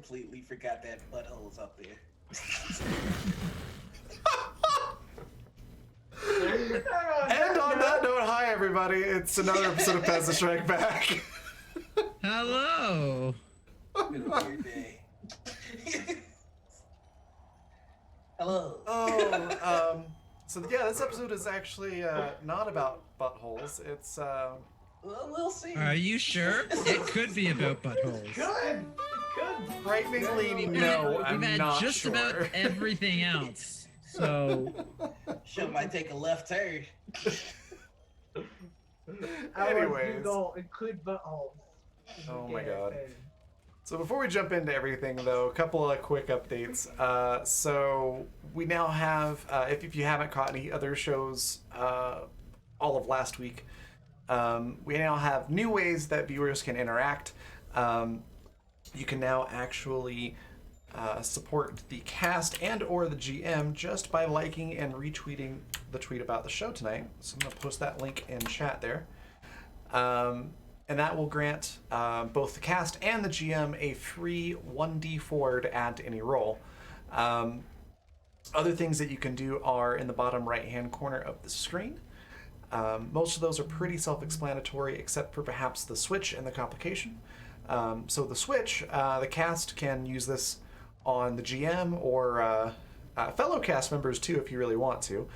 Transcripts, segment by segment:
completely forgot that butthole's up there. And on that note, hi everybody. It's another episode of Peasants Strike Back. Hello. Been a weird day. Hello. So yeah, this episode is actually not about buttholes. It's Well, we'll see. Are you sure? It could be about buttholes. Good. Good. frighteningly no. I'm We've had not just sure. about everything else. So Show might take a left turn. Anyways. Go include buttholes. Oh my god. So before we jump into everything, though, a couple of quick updates. So we now have, if you haven't caught any other shows all of last week, we now have new ways that viewers can interact. You can now actually support the cast and or the GM just by liking and retweeting the tweet about the show tonight. So I'm going to post that link in chat there. And that will grant both the cast and the GM a free 1d4 to add to any roll. Other things that you can do are in the bottom right-hand corner of the screen. Most of those are pretty self-explanatory, except for perhaps the switch and the complication. So the switch, the cast can use this on the GM or fellow cast members too, if you really want to.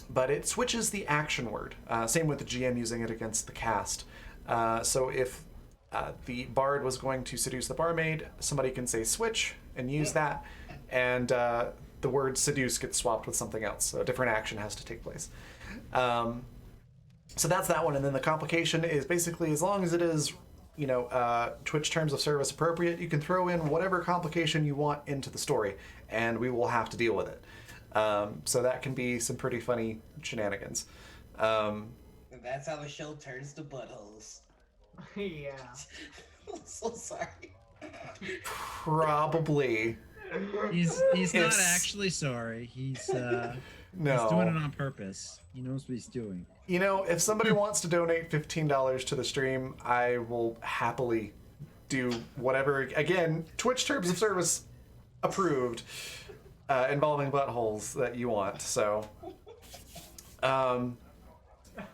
But it switches the action word. Same with the GM using it against the cast. So if the bard was going to seduce the barmaid, somebody can say switch and use that, and the word seduce gets swapped with something else. So a different action has to take place. So that's that one. And then the complication is basically as long as it is, Twitch terms of service appropriate, you can throw in whatever complication you want into the story, and we will have to deal with it. So that can be some pretty funny shenanigans. That's how the show turns to buttholes. Yeah. I'm so sorry. Probably. he's not It's- actually sorry. He's No. he's doing it on purpose. He knows what he's doing. If somebody wants to donate $15 to the stream, I will happily do whatever. Again, Twitch terms of service approved, involving buttholes that you want. So,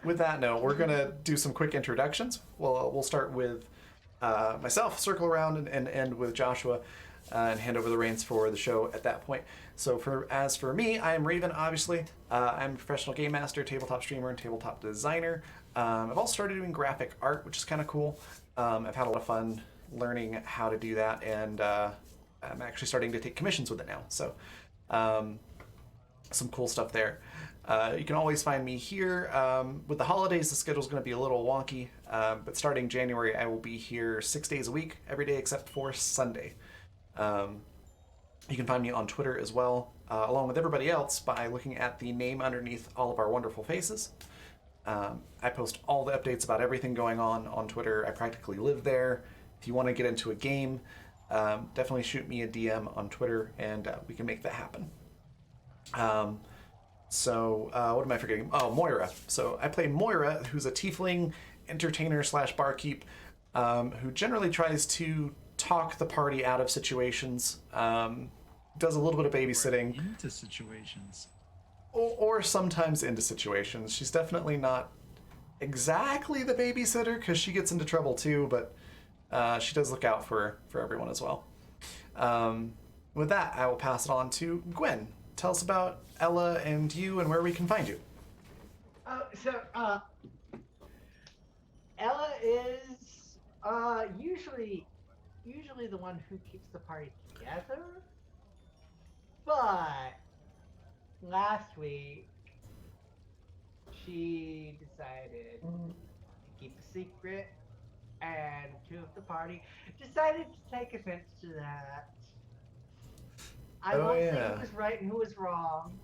with that note, we're gonna do some quick introductions. We'll start with myself, circle around, and end with Joshua, and hand over the reins for the show at that point. So as for me, I am Raven, obviously. I'm a professional game master, tabletop streamer, and tabletop designer. I've also started doing graphic art, which is kind of cool. I've had a lot of fun learning how to do that, and I'm actually starting to take commissions with it now. So some cool stuff there. You can always find me here. With the holidays, the schedule's going to be a little wonky, but starting January, I will be here 6 days a week, every day except for Sunday. You can find me on Twitter as well, along with everybody else, by looking at the name underneath all of our wonderful faces. I post all the updates about everything going on Twitter. I practically live there. If you want to get into a game, definitely shoot me a DM on Twitter, and we can make that happen. What am I forgetting? Oh, Moira. So I play Moira, who's a tiefling entertainer / barkeep, who generally tries to talk the party out of situations, does a little bit of babysitting. Into situations. Or sometimes into situations. She's definitely not exactly the babysitter, because she gets into trouble too, but she does look out for everyone as well. With that, I will pass it on to Gwen. Tell us about Ella and you and where we can find you. Ella is usually the one who keeps the party together, but last week she decided to keep a secret, and two of the party decided to take offense to that. I won't say who was right and who was wrong.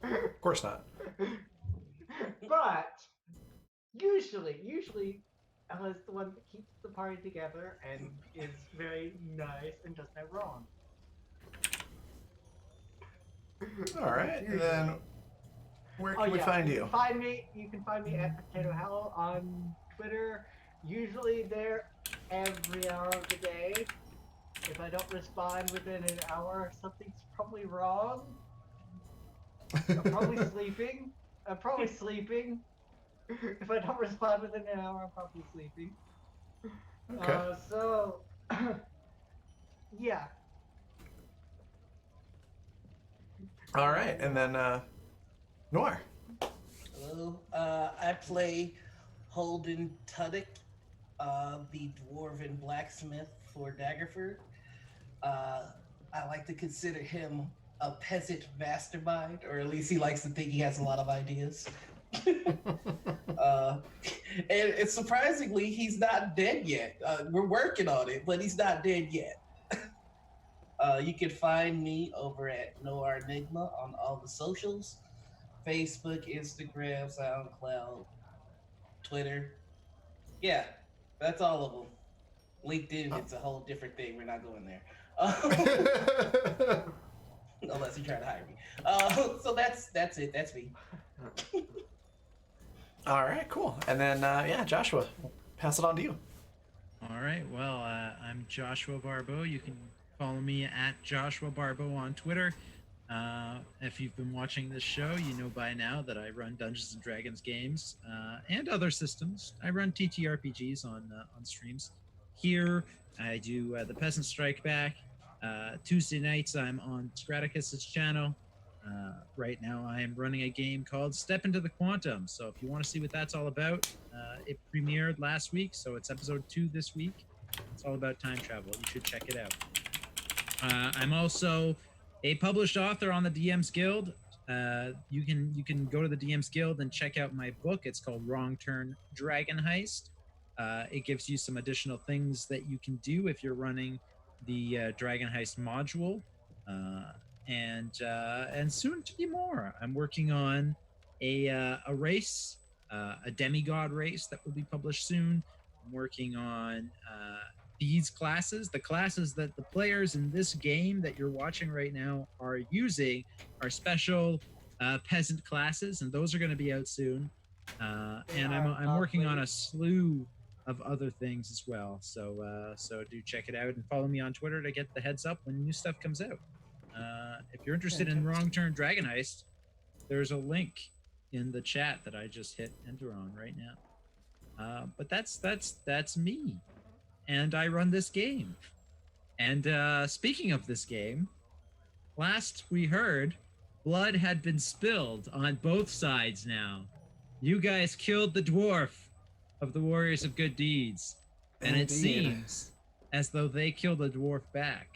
Of course not. But usually Ella's the one that keeps the party together and is very nice and does no wrong. All right, and then where can we find you? You can find me at Potato Hello on Twitter. Usually there every hour of the day. If I don't respond within an hour, something's probably wrong. I'm probably sleeping. I'm probably sleeping. If I don't respond within an hour, I'm probably sleeping. Okay. So, yeah. All right, and then Noir. Hello. I play Holden Tuddick, the dwarven blacksmith for Daggerford. I like to consider him a peasant mastermind, or at least he likes to think he has a lot of ideas. And surprisingly, he's not dead yet. We're working on it, but he's not dead yet. You can find me over at Noir Enigma on all the socials: Facebook, Instagram, SoundCloud, Twitter. Yeah, that's all of them. LinkedIn, it's a whole different thing. We're not going there. Unless you try to hire me. So that's it. That's me. All right, cool. And then yeah, Joshua, pass it on to you. All right. Well, I'm Joshua Barbeau. You can follow me at Joshua Barbeau on Twitter. If you've been watching this show, you know by now that I run Dungeons and Dragons games and other systems. I run TTRPGs on streams. Here, I do the Peasant Strike Back. Tuesday nights, I'm on Straticus's channel. Right now, I am running a game called Step Into the Quantum. So if you want to see what that's all about, it premiered last week, so it's episode 2 this week. It's all about time travel. You should check it out. I'm also a published author on the DM's Guild. You can go to the DM's Guild and check out my book. It's called Wrong Turn Dragon Heist. It gives you some additional things that you can do if you're running the Dragon Heist module, and soon to be more. I'm working on a race, a demigod race that will be published soon. I'm working on these classes. The classes that the players in this game that you're watching right now are using are special peasant classes, and those are going to be out soon. And I'm working on a slew of other things as well. So do check it out and follow me on Twitter to get the heads up when new stuff comes out. If you're interested in Wrong Turn Dragon Heist, there's a link in the chat that I just hit enter on right now. But that's me, and I run this game. And speaking of this game, last we heard, blood had been spilled on both sides now. You guys killed the dwarf of the Warriors of Good Deeds. And Indeed. It seems as though they killed the dwarf back.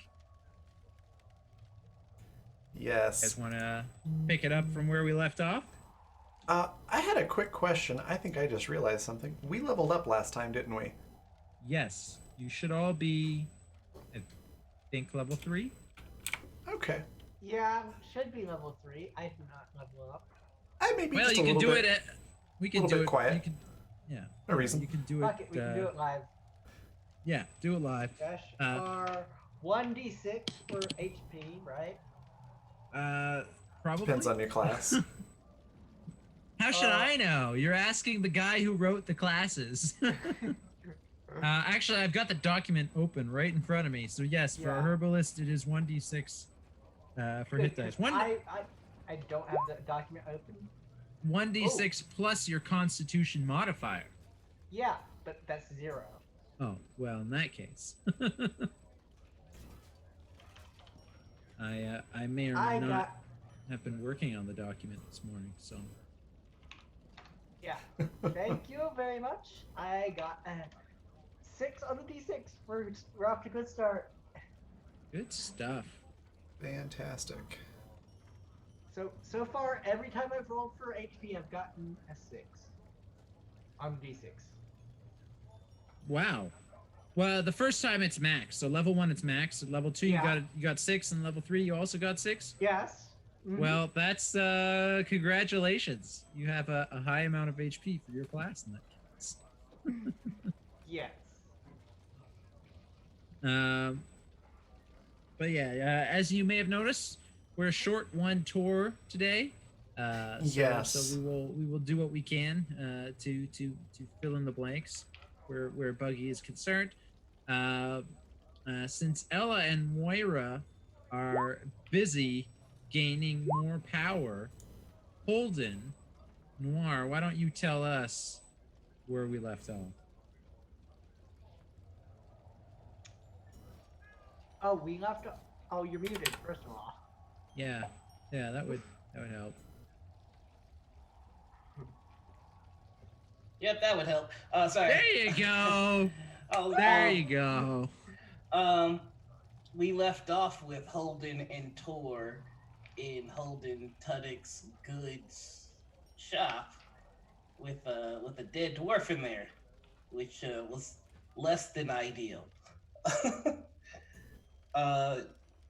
Yes. You guys want to pick it up from where we left off? I had a quick question. I think I just realized something. We leveled up last time, didn't we? Yes. You should all be, I think, level 3. Okay. Yeah, should be level 3. I did not level up. I maybe Well, just you a can little do bit, it at. We can little do bit it quiet. You can, yeah. No reason. You can do Fuck it. it, we can do it live. Yeah, do it live. Dash are 1d6 for HP, right? Probably. Depends on your class. How should I know? You're asking the guy who wrote the classes. Actually, I've got the document open right in front of me. So yes, for a herbalist, it is 1d6 for hit dice. I don't have the document open. 1d6 plus your Constitution modifier. Yeah, but that's 0. Oh, well, in that case. I may or may not have been working on the document this morning, so. Yeah, thank you very much. I got 6 on the d6. We're off to a good start. Good stuff. Fantastic. So far, every time I've rolled for HP, I've gotten a 6 on d6. Wow. Well, the first time it's max. So level 1 it's max. At level 2 you got 6, and level 3 you also got 6. Yes. Mm-hmm. Well, that's congratulations. You have a high amount of HP for your class in that case. Yes. But yeah, as you may have noticed, we're a short one tour today. So we will do what we can to fill in the blanks where Buggy is concerned. Since Ella and Moira are busy gaining more power, Holden, Noir, why don't you tell us where we left off? Oh, we left. Oh, you're muted. First of all. Yeah, that would help. Yep, that would help. Sorry. There you go. Oh, There you go. We left off with Holden and Tor in Holden Tuddick's goods shop with a dead dwarf in there, which was less than ideal. uh,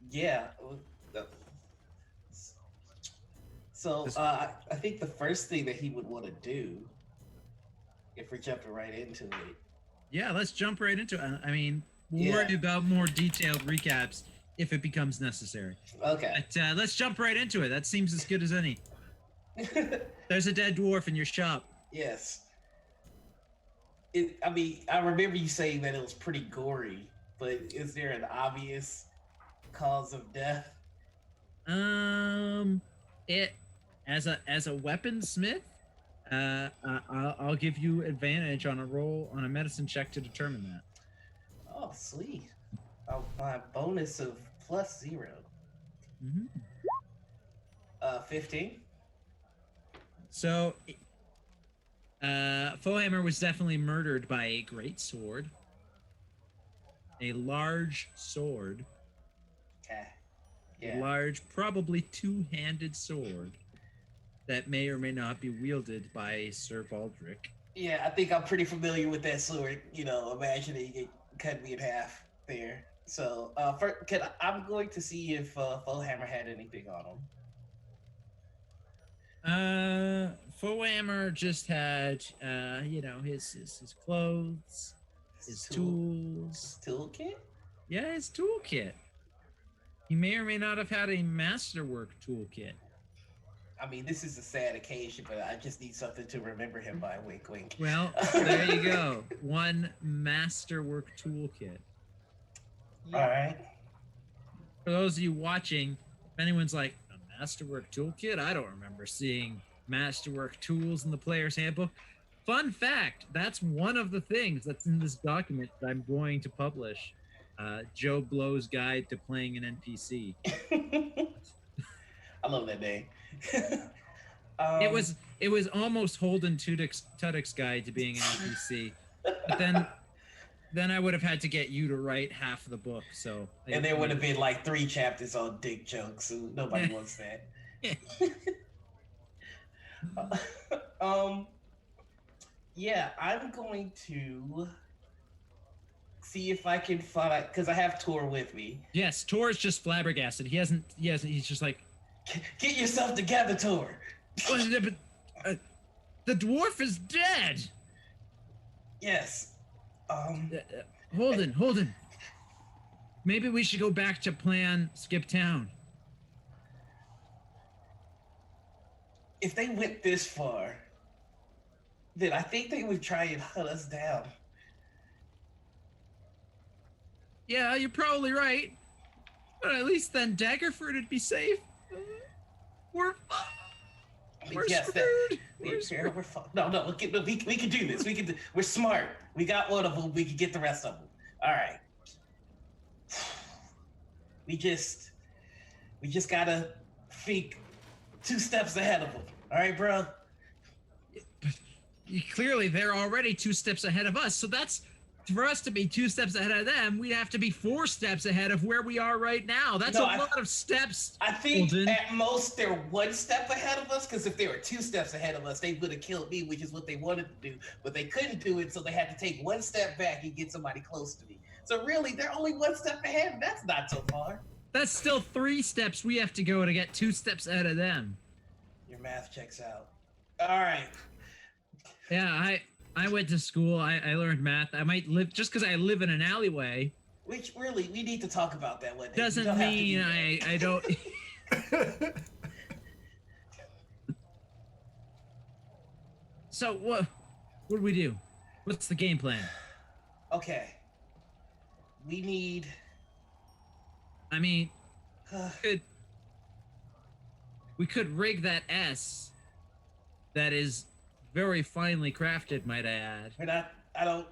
yeah. So I think the first thing that he would want to do, if we're jumping right into it. Yeah, let's jump right into it. I mean, we'll Yeah. worry about more detailed recaps if it becomes necessary. Okay. But let's jump right into it. That seems as good as any. There's a dead dwarf in your shop. Yes. I remember you saying that it was pretty gory, but is there an obvious cause of death? It as a weaponsmith, I'll give you advantage on a roll on a medicine check to determine that. Oh, sweet. Oh, my bonus of +0. Mm-hmm. 15. So, Foehammer was definitely murdered by a great sword, a large sword. Okay. A large, probably two-handed sword that may or may not be wielded by Sir Baldric. Yeah, I think I'm pretty familiar with that sword. Imagining it cut me in half there. So, I'm going to see if Foehammer had anything on him. Foehammer just had, his clothes, his tools. His toolkit? Yeah, his toolkit. He may or may not have had a masterwork toolkit. I mean, this is a sad occasion, but I just need something to remember him by. Wink, wink. Well, there you go. One masterwork toolkit. Yeah. All right. For those of you watching, if anyone's like, a masterwork toolkit? I don't remember seeing masterwork tools in the player's handbook. Fun fact, that's one of the things that's in this document that I'm going to publish. Joe Blow's Guide to Playing an NPC. I love that name. It was almost Holden Tuddick's Guide to Being an NPC, but then I would have had to get you to write half of the book. So and there would have been like 3 chapters on dick jokes, and nobody wants that. Yeah, I'm going to see if I can find, because I have Tor with me. Yes, Tor's just flabbergasted. He's just like, get yourself together, Tor. The dwarf is dead. Yes. Holden. Maybe we should go back to plan Skip Town. If they went this far, then I think they would try and hunt us down. Yeah, you're probably right. But at least then Daggerford would be safe. We're screwed. We're fine. No, we can do this. We're smart. We got one of them. We can get the rest of them. All right. We just gotta think 2 steps ahead of them. All right, bro. Clearly, they're already 2 steps ahead of us. So that's, for us to be 2 steps ahead of them, we'd have to be 4 steps ahead of where we are right now. That's a lot of steps. I think Holden. at most they're 1 step ahead of us, because if they were 2 steps ahead of us, they would have killed me, which is what they wanted to do. But they couldn't do it, so they had to take 1 step back and get somebody close to me. So really, they're only 1 step ahead. That's not so far. That's still 3 steps we have to go to get 2 steps ahead of them. Your math checks out. All right. Yeah, I went to school. I learned math. I might live, just because I live in an alleyway. Which really, we need to talk about that one day. Doesn't mean I don't. So what do we do? What's the game plan? Okay. we need. I mean, we could rig that S. That is very finely crafted, might I add. We're not. I don't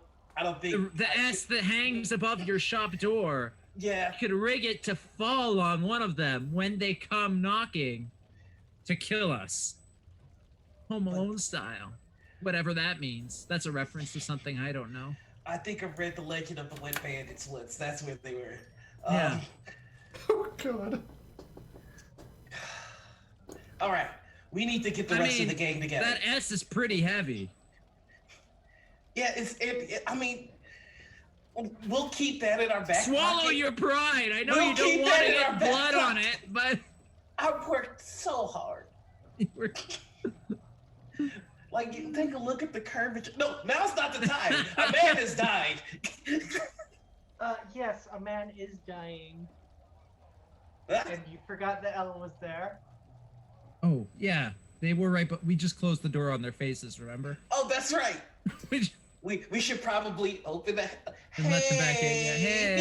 think The S that hangs above your shop door. Yeah. You could rig it to fall on one of them when they come knocking to kill us. Home Alone style. Whatever that means. That's a reference to something I don't know. I think I've read The Legend of the Wet Bandits once. That's where they were. Yeah. Oh, God. All right. We need to get the rest of the gang together. That S is pretty heavy. Yeah, I mean, we'll keep that in our back Swallow pocket. your pride. I know We'll you don't keep want that to in our get back blood on pocket. it, but... I've worked so hard. Like, take a look at the curvature. No, now's not the time. A man has died. Yes, a man is dying. And you forgot that Ella was there? Oh, yeah. They were right, but we just closed the door on their faces, remember? Oh, that's right. We should probably open that. And let them back in. Yeah.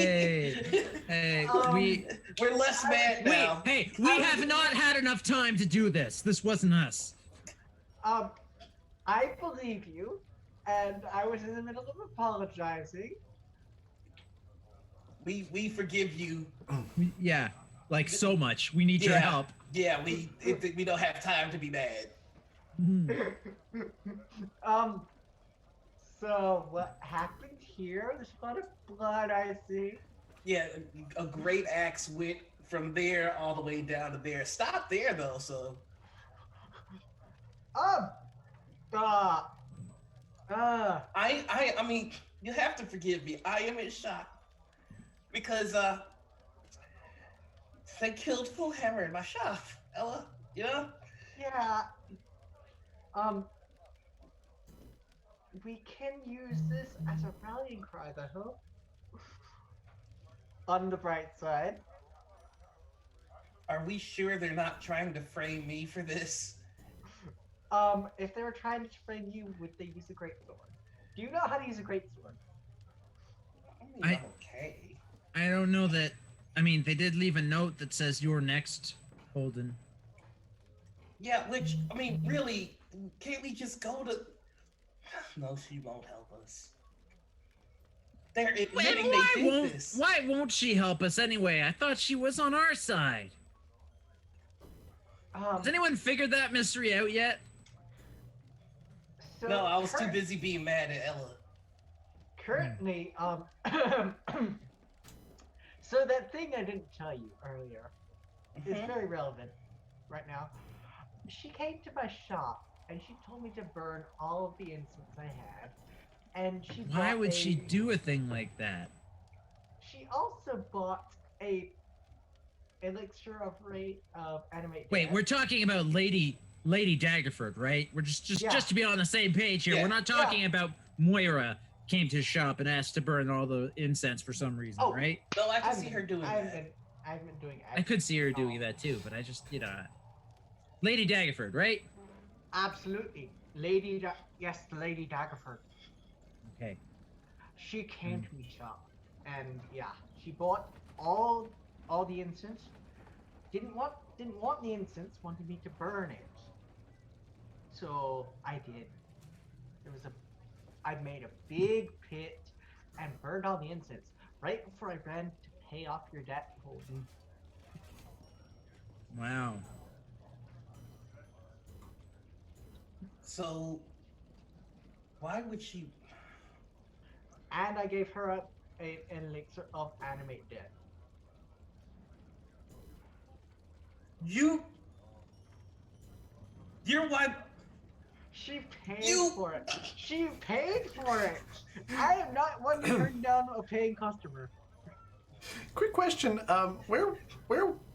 Hey, hey, we're less mad now. We have not had enough time to do this. This wasn't us. I believe you, and I was in the middle of apologizing. We forgive you. Yeah, like so much. We need your help. Yeah, we don't have time to be mad. So what happened here? There's a lot of blood, I see. Yeah, a great axe went from there all the way down to there. Stop there though, so. I mean, you have to forgive me. I am in shock because they killed Foehammer in my shop, Ella. You know? Yeah. We can use this as a rallying cry, I hope. On the bright side. Are we sure they're not trying to frame me for this? If they were trying to frame you, would they use a greatsword? Do you know how to use a greatsword? Okay. I don't know that. I mean, they did leave a note that says you're next, Holden. Yeah, which, I mean, really, can't we just go to... No, she won't help us. They're admitting they did this. Why won't she help us anyway? I thought she was on our side. Has anyone figured that mystery out yet? So no, I was too busy being mad at Ella. Currently, so that thing I didn't tell you earlier is very relevant right now. She came to my shop and she told me to burn all of the incense I had, and she. Why would she do a thing like that? She also bought a elixir of animate. Wait, we're talking about Lady Daggerford, right? We're just to be on the same page here. We're not talking about Moira came to his shop and asked to burn all the incense for some reason, right? No, I can see her doing that. I've been doing. I could see her doing that too, but I just, Lady Daggerford, right? Absolutely, yes, the Lady Daggerford. Okay. She came to me shop, and she bought all the incense. Didn't want the incense. Wanted me to burn it. So I did. I made a big pit and burned all the incense right before I ran to pay off your debt, Holden. Wow. So, why would she? And I gave her an elixir of animate death. You're one. She paid for it. She paid for it. I am not one to turn down a paying customer. Quick question. Where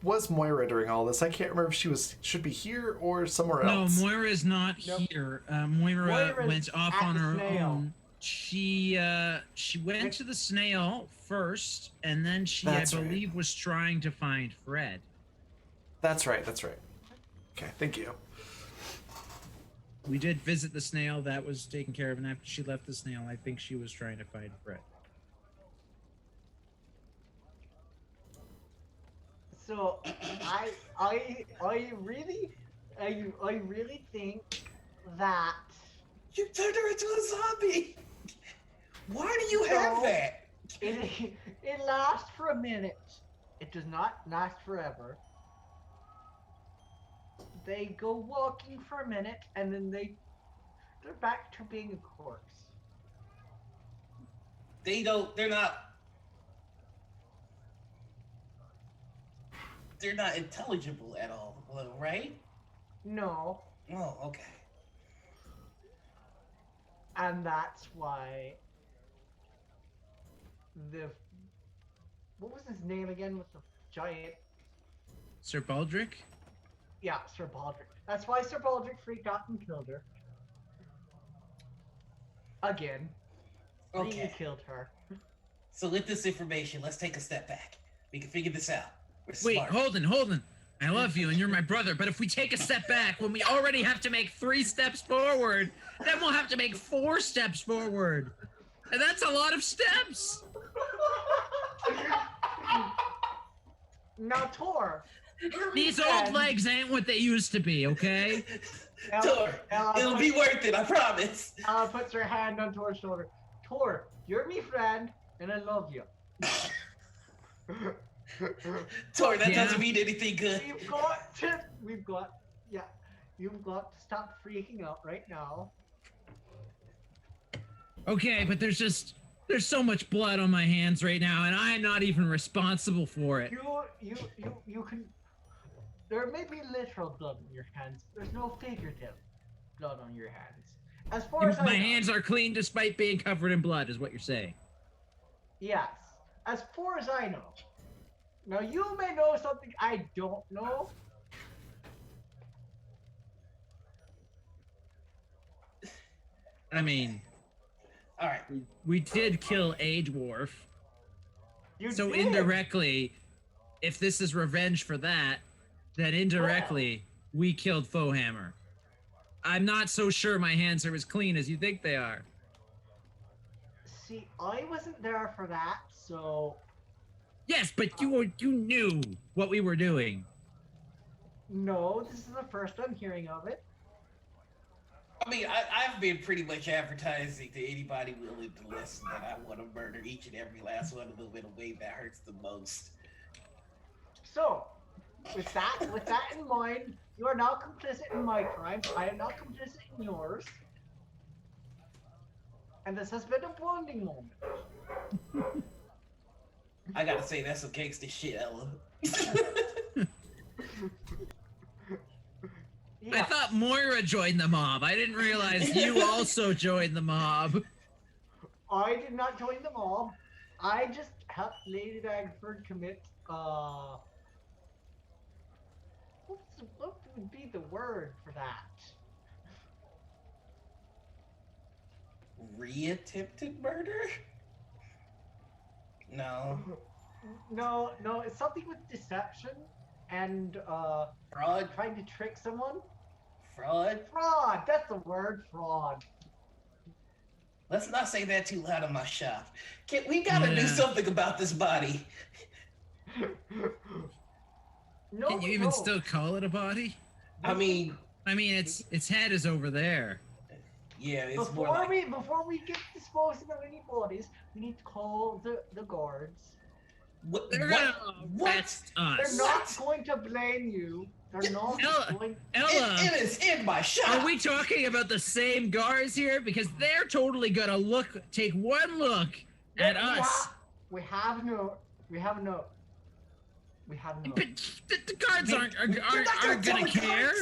was Moira during all this? I can't remember if should be here or somewhere else. No, Moira is not here. Moira went off on her own. She went to the snail first, and then she, I believe, was trying to find Fred. That's right. Okay, thank you. We did visit the snail. That was taken care of, and after she left the snail, I think she was trying to find Fred. So I really think that You turned her into a zombie. Why do you have No. that? it lasts for a minute. It does not last forever. They go walking for a minute and then they're back to being a corpse. They're not. They're not intelligible at all, right? No, Oh, okay. and that's why the what was his name again with the giant Sir Baldric? yeah, Sir Baldric. That's why Sir Baldric freaked out and killed her. Again. Really Okay. killed her. So with this information, let's take a step back. We can figure this out. We're Wait, smart. Holden. I love you and you're my brother, but if we take a step back when we already have to make 3 steps forward, then we'll have to make 4 steps forward. And that's a lot of steps. Now, Tor. These old legs ain't what they used to be, okay? Tor, it'll be worth it, I promise. Ella puts her hand on Tor's shoulder. Tor, you're my friend, and I love you. Tor, that Yeah. doesn't mean anything good. You've got to stop freaking out right now. Okay, but there's so much blood on my hands right now, and I'm not even responsible for it. You can. There may be literal blood on your hands. There's no figurative blood on your hands. As far as I My know, hands are clean despite being covered in blood, is what you're saying. yes. As far as I know. Now you may know something I don't know. I mean, All right. we did kill a dwarf. You So did. indirectly, if this is revenge for that, then indirectly we killed Foehammer. I'm not so sure my hands are as clean as you think they are. See, I wasn't there for that, so Yes, but you knew what we were doing. no, this is the first I'm hearing of it. I mean, I've been pretty much advertising to anybody willing to listen that I want to murder each and every last one of them in a way that hurts the most. So, with that in mind, you are now complicit in my crime. I am not complicit in yours. And this has been a bonding moment. I gotta say, that's some gangster shit, Ella. I thought Moira joined the mob. I didn't realize you also joined the mob. I did not join the mob. I just helped Lady Dagford commit, what would be the word for that? Re-attempted murder? No. No, it's something with deception and, Fraud? trying to trick someone. Fraud? Fraud, that's the word, fraud. Let's not say that too loud in my shop. We gotta do Yeah. something about this body. No, Can you even still call it a body? I mean, Its head is over there. yeah, it's more Before like... before we get disposing of any bodies, we need to call the guards. What? They're What? gonna What? arrest They're us. not going to blame you. They're not going. Ella, It is in my shop. are we talking about the same guards here? Because they're totally gonna take one look at us. We have no. We have no. We have no. But the guards aren't gonna care.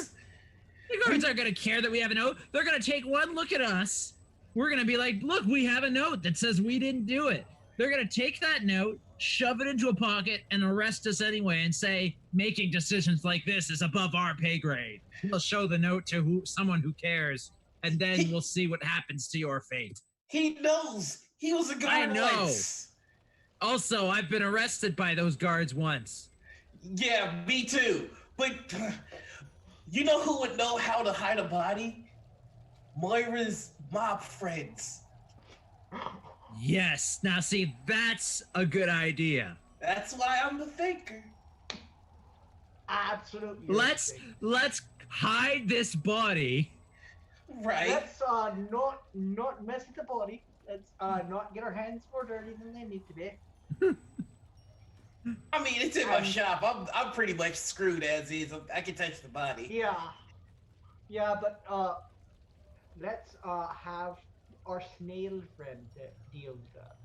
The guards aren't gonna care that we have a note. They're gonna take one look at us. We're gonna be like, look, we have a note that says we didn't do it. They're gonna take that note, shove it into a pocket, and arrest us anyway and say, making decisions like this is above our pay grade. We'll show the note to someone who cares, and then we'll see what happens to your fate. He knows. He was a guard I know. once. Also, I've been arrested by those guards once. Yeah, me too. But you know who would know how to hide a body? Moira's mob friends. Yes. Now, see, that's a good idea. That's why I'm the thinker. absolutely Let's everything. hide this body. Right. Let's not mess with the body. Let's not get our hands more dirty than they need to be. I mean, it's in my And shop. I'm pretty much screwed as is. I can touch the body. yeah, but let's have our snail friend deal with that.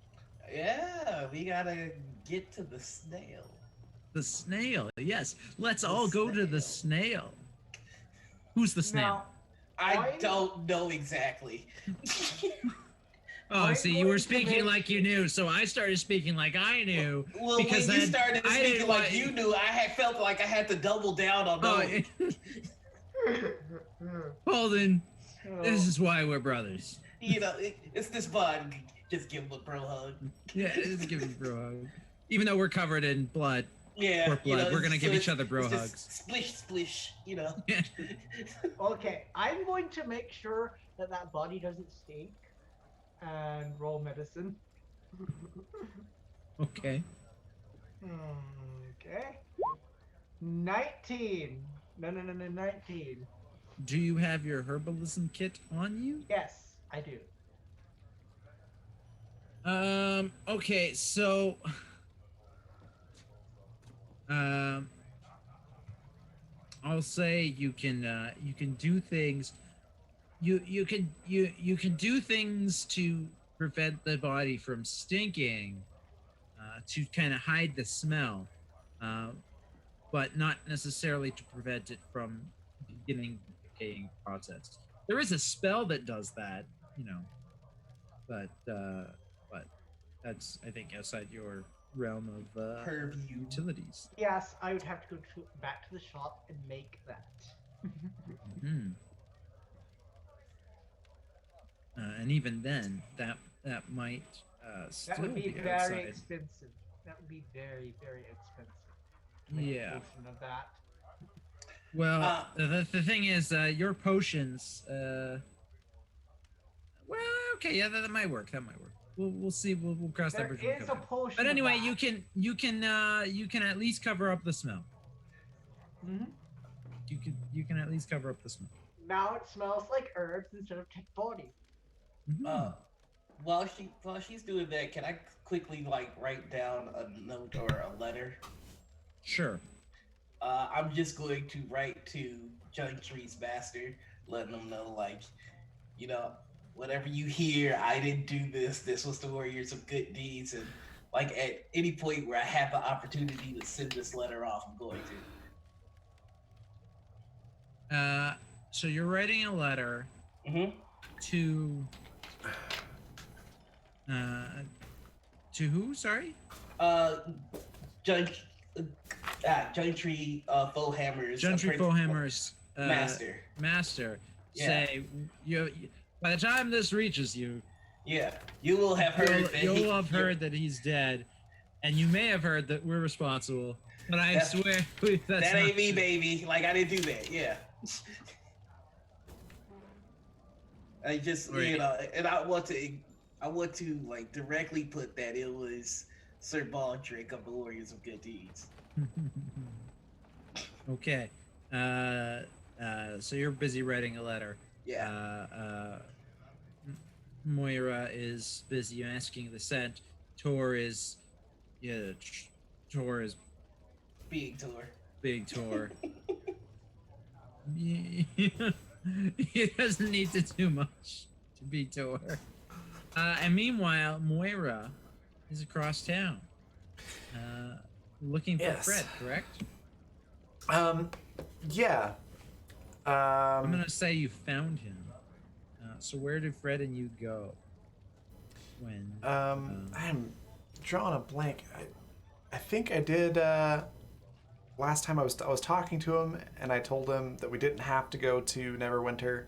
Yeah, we gotta get to the snail. The snail. Yes. Let's The all go to the snail. snail. Who's the snail? Now, I I'm don't know exactly. Oh, I'm see, you going were to speaking make like you knew, so I started speaking like I knew. Well, because when you then started I speaking didn't like want- you knew, I had felt like I had to double down on Oh, knowing. Holden, this so, is why we're brothers. You know, it's this bud. Just give him a bro hug. Yeah, just give him bro hug. Even though we're covered in blood, Yeah, or blood, we're gonna give each other bro it's just hugs. Splish, splish. You know. okay, I'm going to make sure that that body doesn't stink and roll medicine. Okay. Okay. 19. No, 19. Do you have your herbalism kit on you? Yes, I do. Okay, so I'll say you can do things. You can do things to prevent the body from stinking, to kind of hide the smell, but not necessarily to prevent it from beginning the decaying process. There is a spell that does that, but that's, I think, outside your realm of Purview. utilities. Yes, I would have to go back to the shop and make that. Hmm. And even then, that might still That would be very outside. expensive. That would be very, very expensive. To make a Yeah. potion of that. Well, the thing is, your potions. Well, okay, yeah, that might work. That might work. We'll see. We'll cross that There bridge when we is come a to it. potion. But anyway, of that. you can at least cover up the smell. Mhm. You can at least cover up the smell. Now it smells like herbs instead of dead body. Mhm. While she's doing that, can I quickly write down a note or a letter? Sure. I'm just going to write to Juntree's master, letting them know, whatever you hear, I didn't do this. This was the Warriors of Good Deeds, and at any point where I have the opportunity to send this letter off, I'm going to. So you're writing a letter to who? Sorry. Juntree Foehammer's Foehammer's master. Yeah. Say you. By the time this reaches you, yeah, you will have heard. You'll have heard that he's dead, and you may have heard that we're responsible. But I swear that ain't me, baby. I didn't do that. Yeah. I just and I want to directly put that it was Sir Baldrick of the Warriors of Good Deeds. Okay. So you're busy writing a letter. Yeah. Moira is busy asking the scent. Tor is Big Tor. Big Tor. He doesn't need to do much to be Tor. And meanwhile, Moira is across town, looking for Fred. Correct? Yeah. I'm gonna say you found him. So where did Fred and you go? When? I'm drawing a blank. I think I did. Last time I was talking to him, and I told him that we didn't have to go to Neverwinter.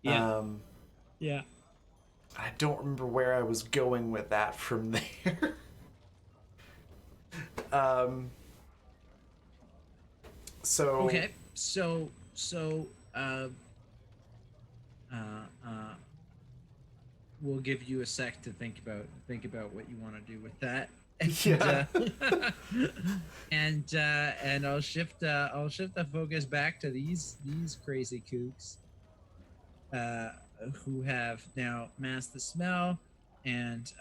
Yeah. Yeah. I don't remember where I was going with that from there. So. Okay. So. We'll give you a sec to think about what you want to do with that. Yeah. And I'll shift the focus back to these crazy kooks who have now masked the smell and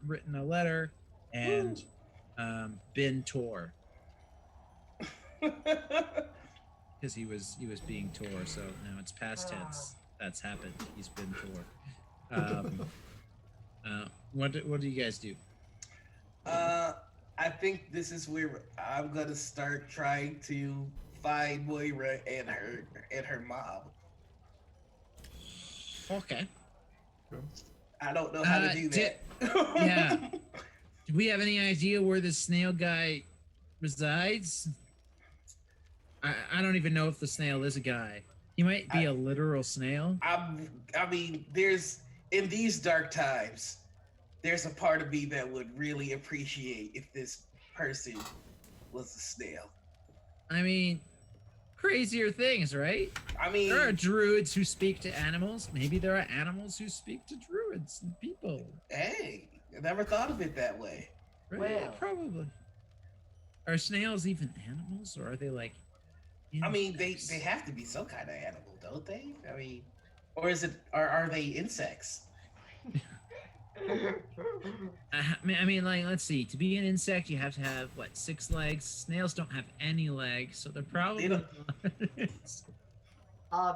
written a letter and been tore because he was being tore, so now it's past tense. That's happened. He's been tore. What do you guys do? I think this is where I'm gonna start trying to find Moira and her mom. Okay. I don't know how to do that. Yeah. Do we have any idea where the snail guy resides? I don't even know if the snail is a guy. He might be a literal snail. I mean, there's in these dark times, there's a part of me that would really appreciate if this person was a snail. I mean, crazier things, right? I mean, there are druids who speak to animals. Maybe there are animals who speak to druids and people. Hey, I never thought of it that way. Right? Well. Probably. Are snails even animals, or are they like? I mean, they have to be some kind of animal, don't they? I mean, or is it? Are they insects? I mean, like, let's see. To be an insect, you have to have what, 6 legs? Snails don't have any legs, so they're probably They don't-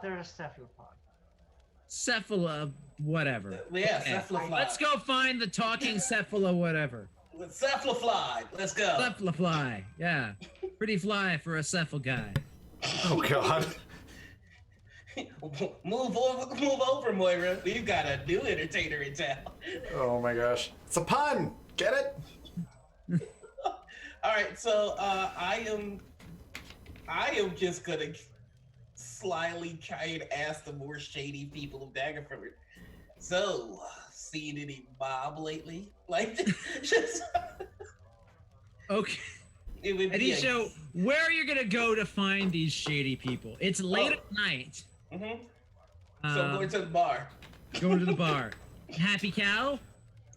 They're a cephalopod. cephala, whatever. Yeah, Okay. cephalopod. Let's go find the talking cephala, whatever. Cephalofly. Let's go. Cephalafly. Yeah, pretty fly for a cephal guy. Oh God. Move over, Moira. We've got a new entertainer in town. Oh my gosh. It's a pun. Get it? All right, so I am just gonna slyly try and ask the more shady people of Daggerford. So, seen any mob lately? Like, just Okay. it would be. Adisha, where are you gonna go to find these shady people? It's late at night. Mm-hmm. So I'm going to the bar. Going to the bar. Happy Cow?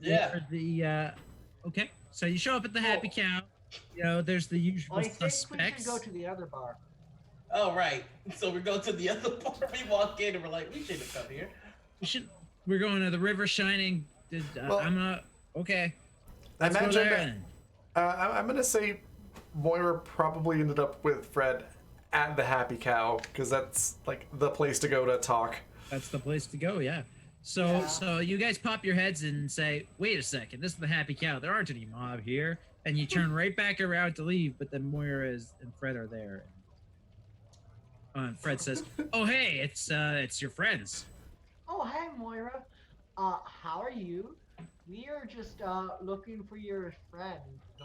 Yeah. Or the okay. So you show up at the Happy Cow. You know, there's the usual I think we suspects. should go to the other bar. Oh right. So we go to the other bar. We walk in and we're like, we shouldn't have come here. We're going to the River Shining. Well, I'm not okay. I Let's go imagine. there then. I'm gonna say Moira probably ended up with Fred at the Happy Cow because that's like the place to go to talk. That's the place to go, yeah. So you guys pop your heads and say, wait a second, this is the Happy Cow. There aren't any mob here. And you turn right back around to leave, but then Moira and Fred are there. And Fred says, oh hey, it's your friends. Oh, hey, Moira. How are you? We are just looking for your friend.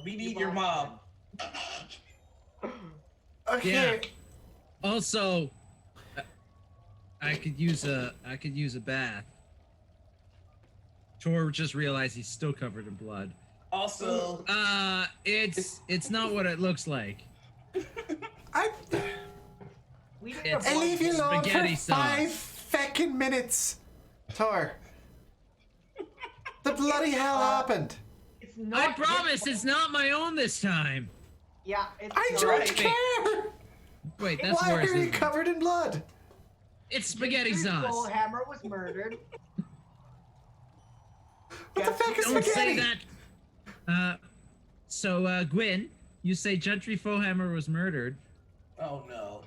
We need your mom. Okay. Yeah. Also, I could use a bath. Tor just realized he's still covered in blood. Also, It's not what it looks like. We need It's- a I leave you alone for Spaghetti 5 sauce. fucking minutes. Tor. The bloody hell happened? It's not. I promise it's not my own this time. Yeah, it's I not. don't right. care. Wait, that's Why worse. are you isn't it? covered in blood? It's spaghetti Jeffrey sauce. Foehammer was murdered. What the fuck is Don't spaghetti? say that. So Gwyn, you say Gentry Foehammer was murdered. oh no.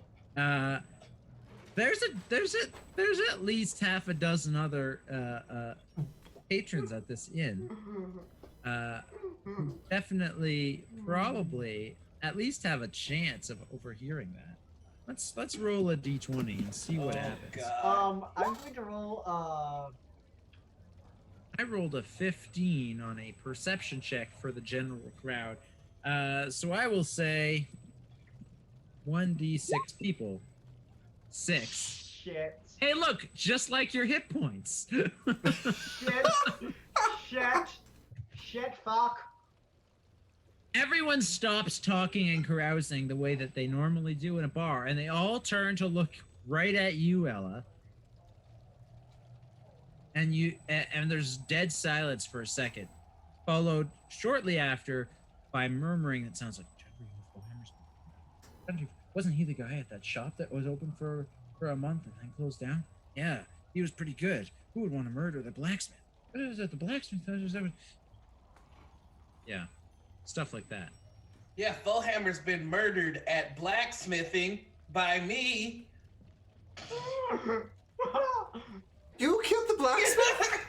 There's at least half a dozen other patrons at this inn. Who definitely, probably, at least have a chance of overhearing that. Let's roll a d20 and see what Oh, happens. God. I'm going to roll. I rolled a 15 on a perception check for the general crowd. So I will say 1d6 people. 6. Shit. Hey, look, just like your hit points. Shit. Shit. Fuck. Everyone stops talking and carousing the way that they normally do in a bar, and they all turn to look right at you, Ella. And there's dead silence for a second. followed shortly after by murmuring that sounds like Foehammer's. Wasn't he the guy at that shop that was open for a month and then closed down? Yeah, he was pretty good. Who would want to murder the blacksmith? What is it, the blacksmith? Yeah, stuff like that. Yeah, Foehammer's been murdered at blacksmithing by me. You killed the blacksmith?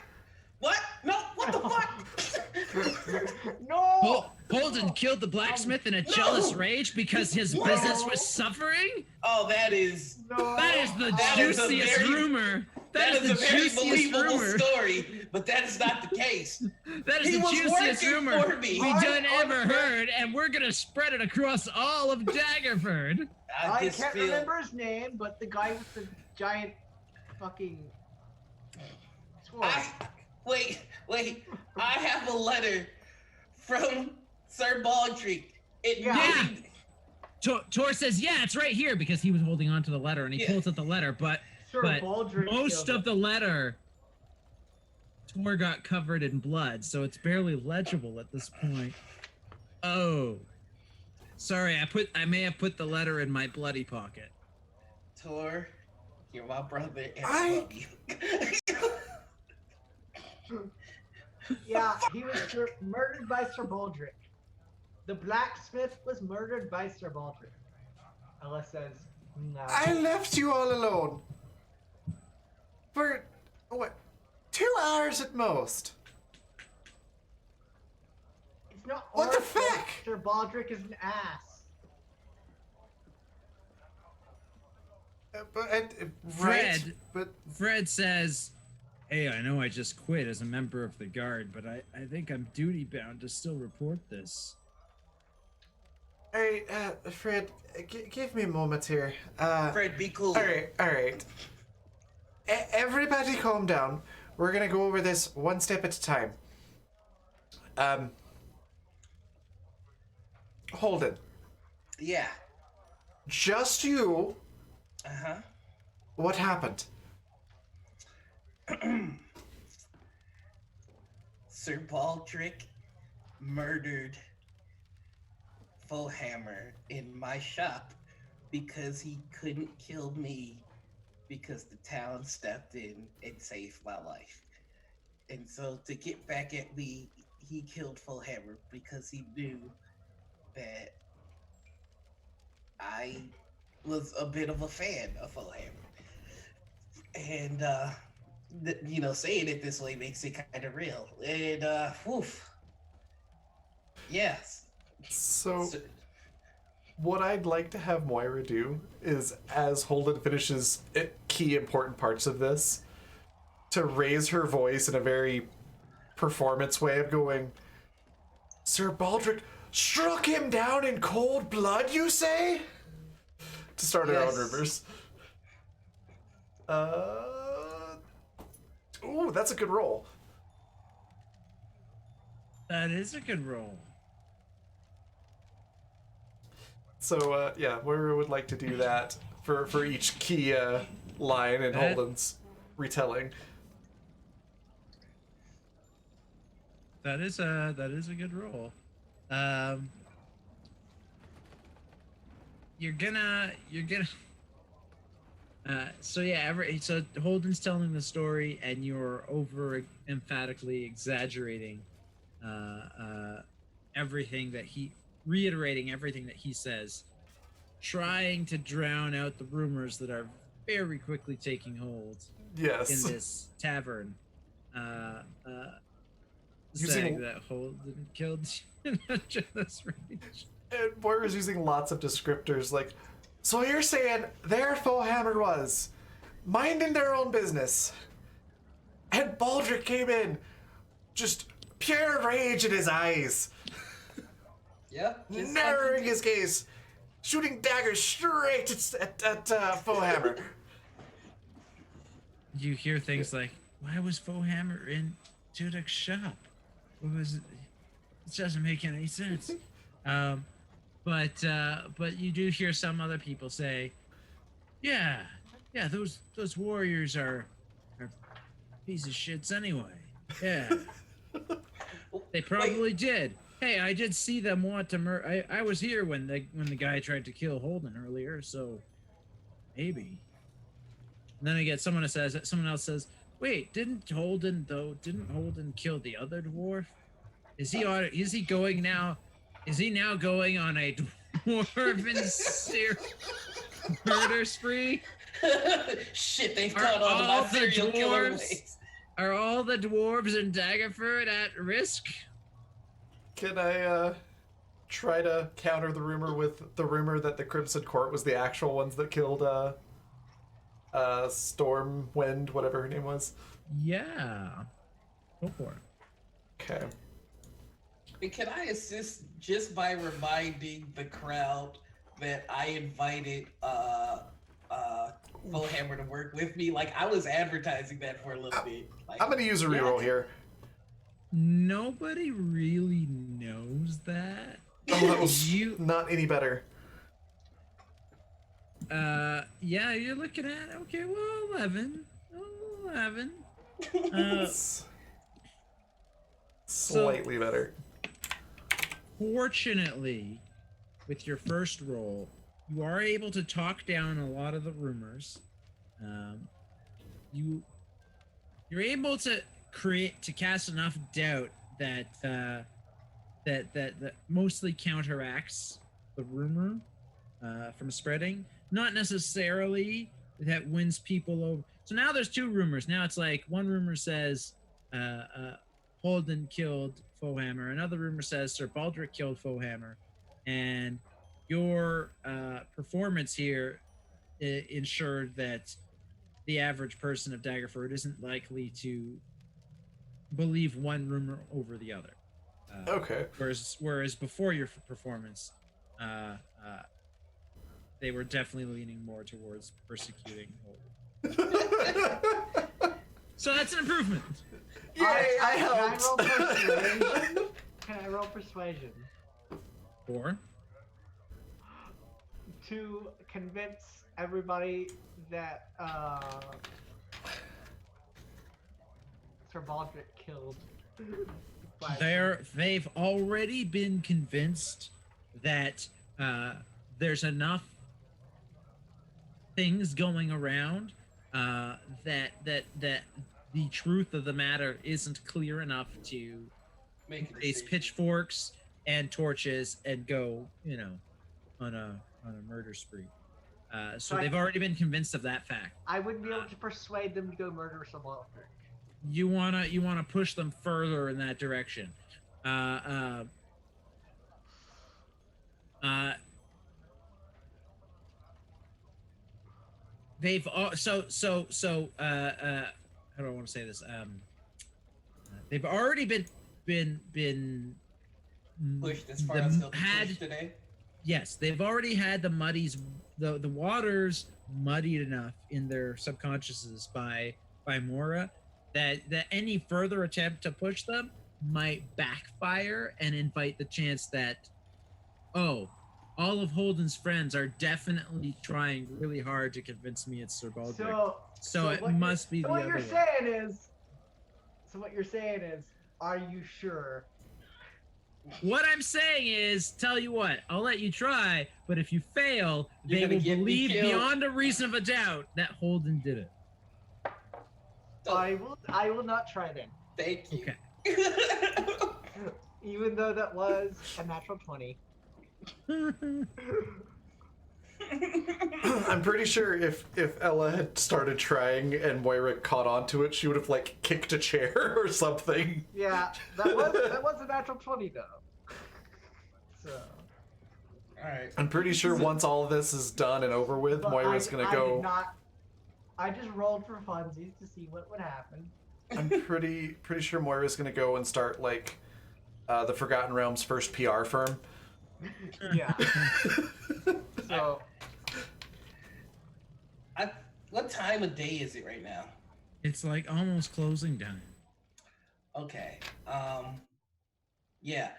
What? No, what the fuck? No! Holden killed the blacksmith in a jealous rage because his business was suffering? Oh, that is... No! That is the That is a juiciest very- rumor. That is the a very juiciest believable rumor. story, but that is not the case. That is He the was juiciest working rumor for me. we done I- ever heard, and we're gonna spread it across all of Daggerford. I I just can't feel... remember his name, but the guy with the giant fucking sword. Wait. I have a letter from Sir Baldrick. Yeah. Tor says, yeah, it's right here, because he was holding on to the letter, and he pulls out the letter, but Sir Baldrick most killed of the letter, Tor got covered in blood, so it's barely legible at this point. Oh. Sorry, I may have put the letter in my bloody pocket. Tor, you're my brother, and I- I love you. Yeah, he was murdered by Sir Baldrick. The blacksmith was murdered by Sir Baldrick. Ellis says, no. I left you all alone. For, what, 2 hours at most. It's not What the our fault fuck? Sir Baldrick is an ass. Fred. But Fred says, hey, I know I just quit as a member of the guard, but I think I'm duty bound to still report this. Alright, Fred, give me a moment here. Fred, be cool. Alright. Everybody calm down. We're gonna go over this one step at a time. Holden. Yeah. Just you. Uh-huh. What happened? Sir Baldrick murdered Foehammer in my shop because he couldn't kill me because the town stepped in and saved my life. And so to get back at me, he killed Foehammer because he knew that I was a bit of a fan of Foehammer. And saying it this way makes it kind of real. And yes. So, what I'd like to have Moira do is, as Holden finishes key important parts of this, to raise her voice in a very performance way of going, Sir Baldrick struck him down in cold blood, you say? To start our own rumors. Ooh, that's a good roll. That is a good roll. So, Moira would like to do that for each key line in Holden's retelling. That is a good roll. You're gonna so Holden's telling the story and you're over emphatically exaggerating reiterating everything that he says, trying to drown out the rumors that are very quickly taking hold Yes. in this tavern. Using- Saying that Holden killed you in a jealous rage. And Moira's using lots of descriptors like, so you're saying there Foehammer was, minding their own business, and Baldrick came in, just pure rage in his eyes, Yep. narrowing his gaze, shooting daggers straight at Foehammer. You hear things like, why was Foehammer in Judek's shop? What was it? It doesn't make any sense. But you do hear some other people say, yeah, those warriors are pieces of shits anyway. Yeah. They probably did. Hey, I did see them want to murder. I was here when the guy tried to kill Holden earlier, so maybe. And then I get someone else says, "Wait, didn't Holden kill the other dwarf? Is he going now? Is he now going on a dwarven murder spree? Shit, they've caught on to my serial killer ways. Are all the dwarves in Daggerford at risk?" Can I try to counter the rumor with the rumor that the Crimson Court was the actual ones that killed Stormwind, whatever her name was? Yeah. Go for it. Okay. And can I assist just by reminding the crowd that I invited Foehammer to work with me? Like, I was advertising that for a little bit. Like, I'm gonna use a reroll here. Nobody really knows that. Oh, that was not any better. Yeah, you're looking at, okay, well, 11. Slightly better. Fortunately, with your first roll, you are able to talk down a lot of the rumors. You're able to cast enough doubt that that mostly counteracts the rumor from spreading. Not necessarily that wins people over. So now there's two rumors. Now it's like one rumor says Holden killed Foehammer. Another rumor says Sir Baldric killed Foehammer. And your performance here ensured that the average person of Daggerford isn't likely to believe one rumor over the other. Okay. Whereas before your performance, they were definitely leaning more towards persecuting Holden. So that's an improvement. Yay, I helped. Can I roll persuasion? Or to convince everybody that Sir Baldric killed. They've already been convinced that there's enough things going around that the truth of the matter isn't clear enough to face pitchforks and torches and go, on a murder spree. So they've already been convinced of that fact. I wouldn't be able to persuade them to go murder Sir Baldric. You wanna push them further in that direction. They've all so how do I want to say this? They've already been pushed as far as they'll be pushed today. Yes, they've already had the waters muddied enough in their subconsciouses by Mora that any further attempt to push them might backfire and invite the chance that, all of Holden's friends are definitely trying really hard to convince me it's Sir Baldric. So it must be the other way. So what you're saying is, are you sure? What I'm saying is, tell you what, I'll let you try, but if you fail, they will believe beyond a reason of a doubt that Holden did it. I will not try then. Thank you. Okay. Even though that was a natural 20. I'm pretty sure if Ella had started trying and Moira caught onto it, she would have kicked a chair or something. Yeah, that was a natural 20 though. So. All right. I'm pretty sure once all of this is done and over with, Moira's gonna go. I just rolled for funsies to see what would happen. I'm pretty sure Moira's gonna go and start the Forgotten Realms' first PR firm. Yeah. So. What time of day is it right now? It's almost closing time. Okay. Yeah.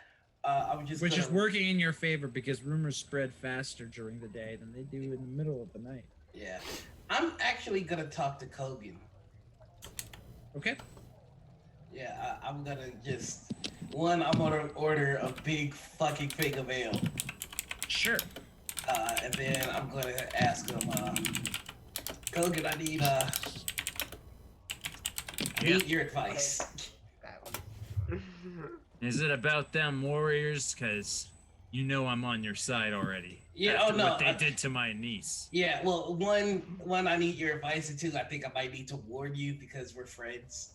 I'm just. Which is working in your favor because rumors spread faster during the day than they do in the middle of the night. Yeah. I'm actually gonna talk to Kogan. Okay. Yeah, I'm gonna just One, I'm gonna order a big fucking thing of ale. Sure. And then I'm gonna ask him, Kogan, I need your advice. Is it about them warriors? Cause you know I'm on your side already. Yeah, After oh no. what they did to my niece. Yeah, well, one, I need your advice, and two, I think I might need to warn you because we're friends.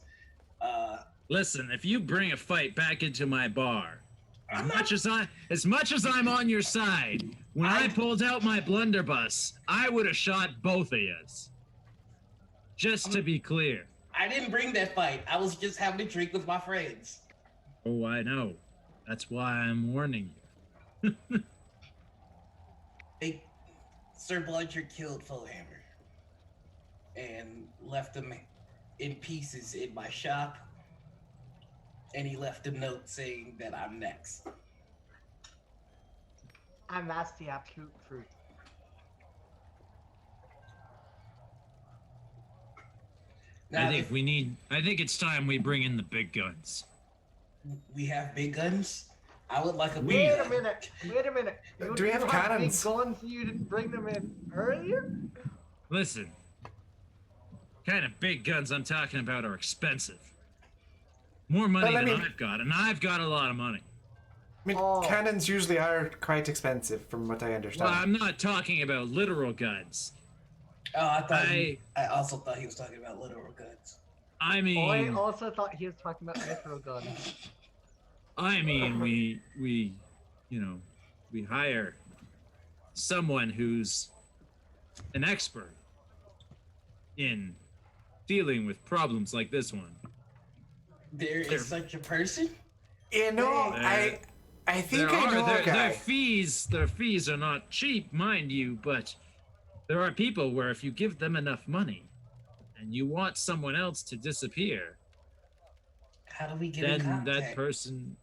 Listen, if you bring a fight back into my bar, as much as I'm on your side, when I pulled out my blunderbuss, I would have shot both of yous. Just to be clear. I didn't bring that fight. I was just having a drink with my friends. Oh, I know. That's why I'm warning you. Sir Blanchard killed Foehammer and left him in pieces in my shop, and he left a note saying that I'm next. And that's the absolute truth. Now, I think it's time we bring in the big guns. we have big guns. I would like a big Wait gun. a minute. Do we have cannons? Big guns, you didn't bring them in earlier? Listen, kind of big guns I'm talking about are expensive. More money Well, I than mean- I've got, and I've got a lot of money. I mean, cannons usually are quite expensive, from what I understand. Well, I'm not talking about literal guns. Oh, I also thought he was talking about literal guns. I I mean, also thought he was talking about literal guns. we hire someone who's an expert in dealing with problems like this one. There is such a person? You know, I think I know a guy. Their fees are not cheap, mind you, but there are people where if you give them enough money and you want someone else to disappear, How do we get in then contact? that person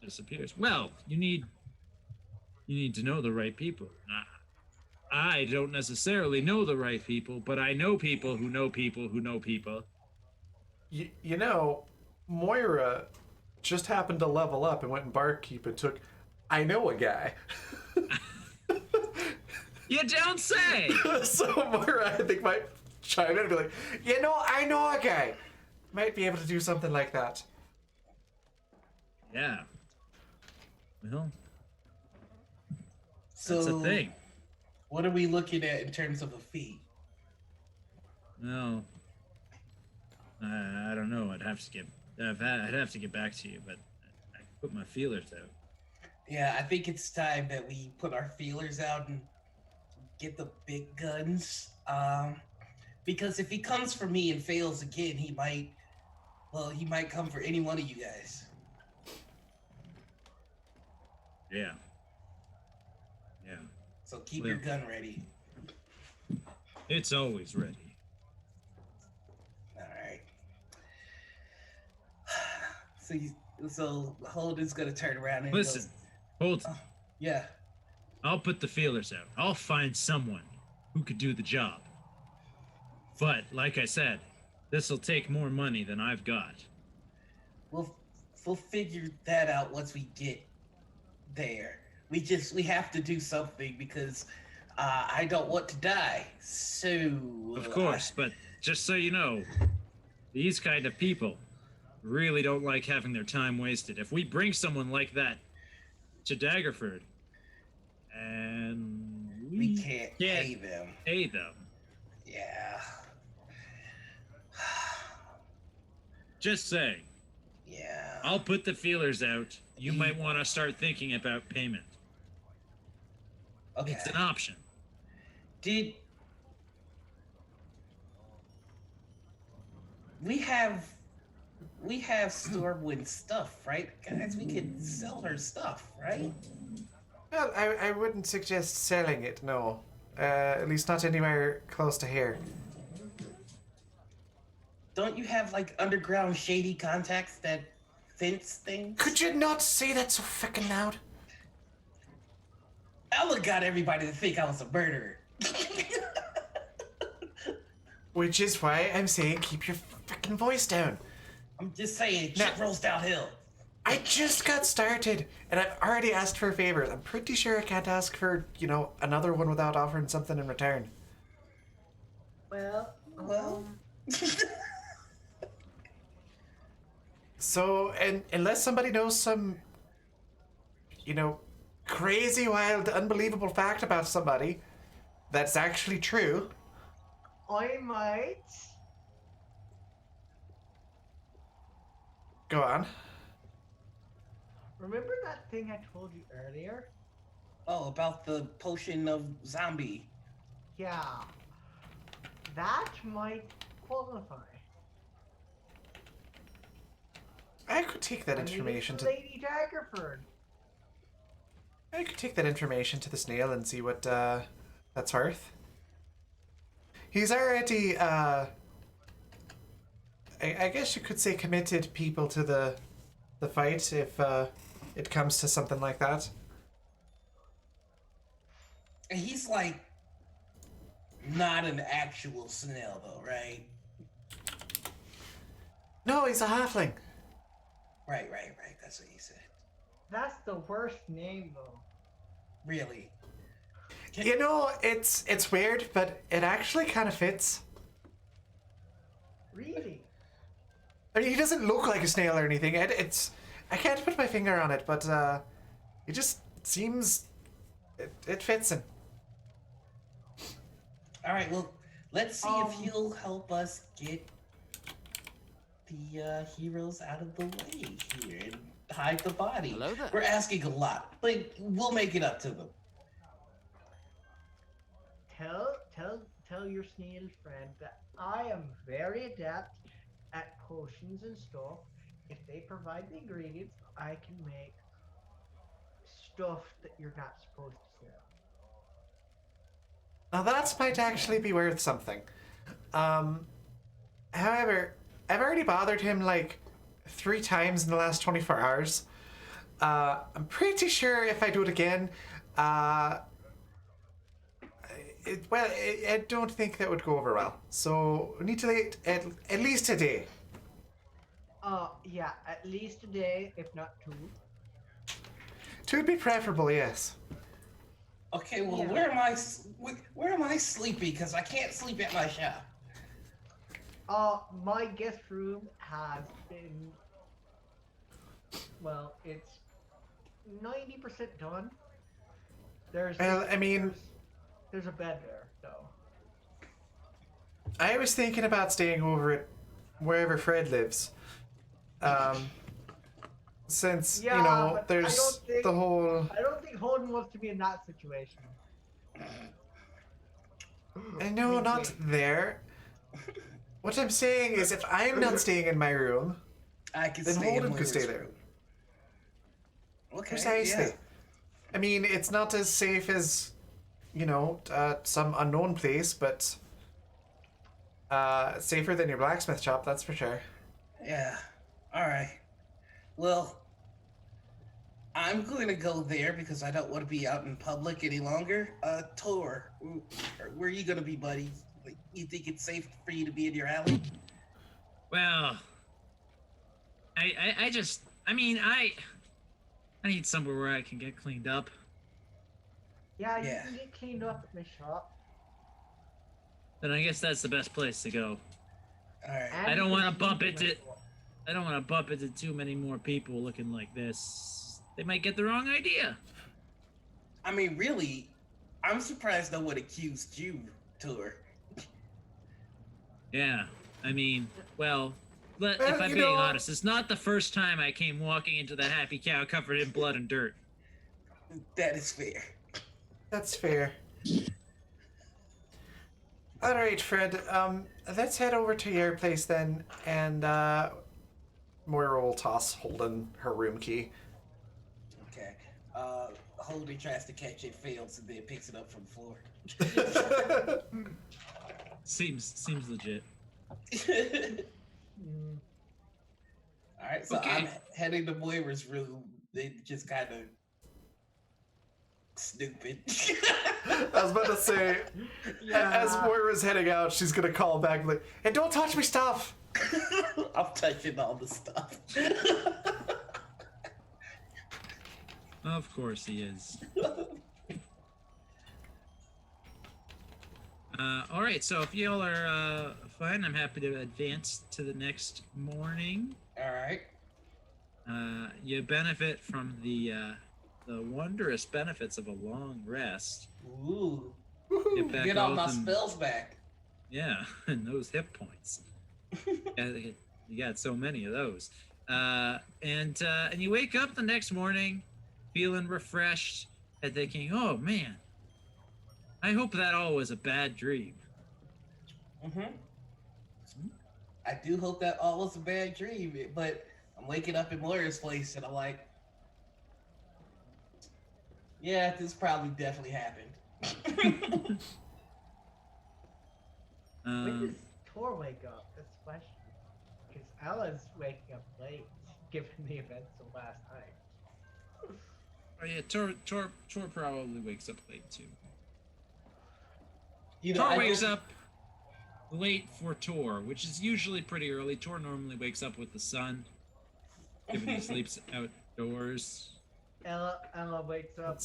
disappears. Well, you need to know the right people. I don't necessarily know the right people, but I know people who know people who know people. You know, Moira just happened to level up and went and barkeep and took, I know a guy. You don't say! So Moira, I think, might chime in and be like, you know, I know a guy. Might be able to do something like that. Yeah. Well, So, that's the thing. what are we looking at in terms of a fee? Well, I don't know. I'd have to get back to you, but I put my feelers out. Yeah, I think it's time that we put our feelers out and get the big guns. Because if he comes for me and fails again, he might come for any one of you guys. Yeah. Yeah. So keep your gun ready. It's always ready. All right. So Holden's gonna turn around and Listen, hold. Yeah. I'll put the feelers out. I'll find someone who could do the job. But like I said, this'll take more money than I've got. We'll figure that out once we get there. We have to do something because I don't want to die. So Of course, but just so you know, these kind of people really don't like having their time wasted. If we bring someone like that to Daggerford and we can't pay them. Yeah. Just saying. Yeah. I'll put the feelers out. You might want to start thinking about payment. Okay. It's an option. We have Stormwind stuff, right? Guys, we can sell her stuff, right? Well, I wouldn't suggest selling it, no. At least not anywhere close to here. Don't you have like underground shady contacts that fence things? Could you not say that so fucking loud? Ella got everybody to think I was a murderer. Which is why I'm saying keep your fucking voice down. I'm just saying, Now- shit rolls downhill. I just got started, and I've already asked for favors. I'm pretty sure I can't ask for, another one without offering something in return. Well, Well. So, and unless somebody knows some, crazy, wild, unbelievable fact about somebody that's actually true. I might. Go on. Remember that thing I told you earlier? Oh, about the potion of zombie. Yeah. That might qualify. I could take that I mean, information it's to. Lady Daggerford. I could take that information to the snail and see what that's worth. He's already, I guess you could say, committed people to the fight if it comes to something like that. And he's like not an actual snail though, right? No, he's a halfling. Right. That's what he said. That's the worst name, though. Really? It's weird, but it actually kind of fits. Really? I mean, he doesn't look like a snail or anything. I can't put my finger on it, but it just seems it fits him. All right. Well, let's see if he'll help us get the heroes out of the way here and hide the body. Hello there. We're asking a lot, but we'll make it up to them. Tell your snail friend that I am very adept at potions and stuff. If they provide the ingredients, I can make stuff that you're not supposed to sell. Now that might actually be worth something. However, I've already bothered him like 3 times in the last 24 hours. I'm pretty sure if I do it again, I don't think that would go over well. So we need to wait at least a day. Yeah, at least a day, if not 2. 2 would be preferable, yes. Okay. Well, Yeah. where am I sleeping? Because I can't sleep at my shop. My guest room has been, well, it's 90% done. There's a bed there, though. I was thinking about staying over at wherever Fred lives. Since, Yeah, but there's the whole... I don't think Holden wants to be in that situation. No, Wink, not wink. there. What I'm saying is if I'm not staying in my room, I can then stay in Holden could Moira's stay there. room. Okay. Precisely. Yeah. I mean, it's not as safe as, some unknown place, but safer than your blacksmith shop, that's for sure. Yeah. All right. Well, I'm going to go there because I don't want to be out in public any longer. Tor, where are you going to be, buddy? Like, you think it's safe for you to be in your alley? Well, I need somewhere where I can get cleaned up. Yeah, you Yeah. can get cleaned up at my shop. Then I guess that's the best place to go. All right. And I don't you wanna can bump sleep in into- my shop. I don't want to bump into too many more people looking like this. They might get the wrong idea. I mean, really, I'm surprised no one accused you, Tor. Yeah, I mean, well, if Well, I'm you being know- honest, it's not the first time I came walking into the Happy Cow covered in blood and dirt. That is fair. That's fair. Alright, Fred, let's head over to your place then, and Moira will toss Holden her room key. Okay. Holden tries to catch it, fails, and then picks it up from the floor. Seems legit. Mm. All right, so Okay. I'm heading to Moira's room. They just kind of stupid. I was about to say, as Moira's heading out, she's gonna call back like, "And don't touch me stuff!" I'm touching all the stuff. Of course he is. All right, so if y'all are fine, I'm happy to advance to the next morning. All right. You benefit from the wondrous benefits of a long rest. Ooh. Get back Get all all my them- spells back. Yeah, and those hit points. You got so many of those. And you wake up the next morning feeling refreshed and thinking, oh man, I hope that all was a bad dream. Mm-hmm. I do hope that all was a bad dream, but I'm waking up in Moira's place and I'm like, yeah, this probably definitely happened. When does Tor wake up? That's the question. Because Ella's waking up late, given the events of last night. Oh yeah, Tor probably wakes up late too. You know, Tor I wakes just- up late for Tor, which is usually pretty early. Tor normally wakes up with the sun, given he sleeps outdoors. Ella wakes up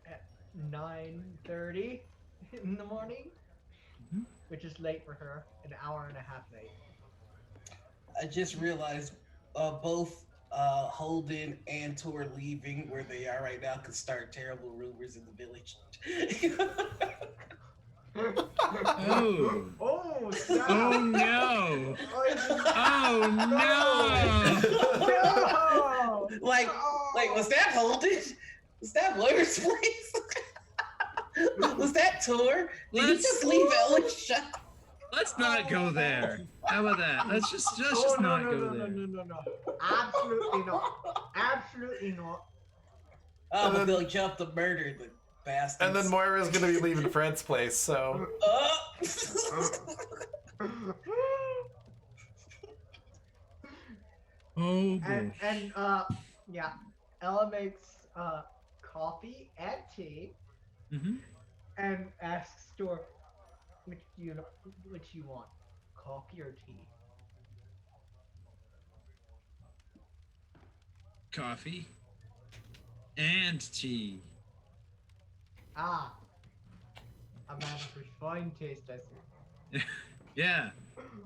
at 9:30 in the morning, which is late for her, an hour and a half late. I just realized both Holden and Tor leaving where they are right now could start terrible rumors in the village. Oh. Oh, stop! Oh no! Oh no! No! like, was that Holden? Was that Moira's place? Was that Tor? Did he Let's- just leave Ella's shop? Let's not go there. How about that? Let's just Oh, not no, go no, there. no. Absolutely not. Absolutely not. Oh, but they'll jump the murder, the bastards. And then Moira's gonna be leaving Fred's place, so. Oh boy. And yeah, Ella makes coffee and tea Mm-hmm. and asks Tor, which you want, coffee or tea? Coffee and tea. Ah, a man of refined taste, I see. Yeah,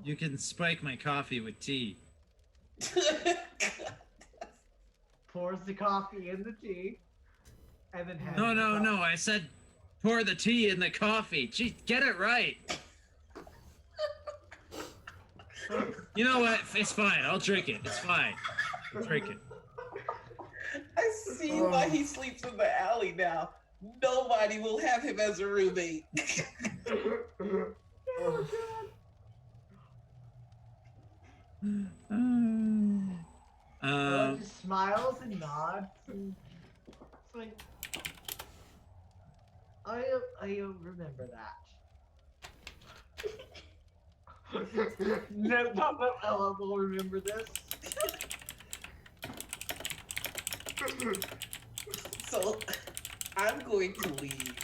you can spike my coffee with tea. Pours the coffee in the tea, and then hands No, it no, up. no. I said pour the tea in the coffee. Gee, get it right. You know what? It's fine. I'll drink it. It's fine. I'll drink it. I see why he sleeps in the alley now. Nobody will have him as a roommate. Oh, God. Ella just smiles and nods. And it's like, I remember that. No, not that Ella will remember this. So, I'm going to leave.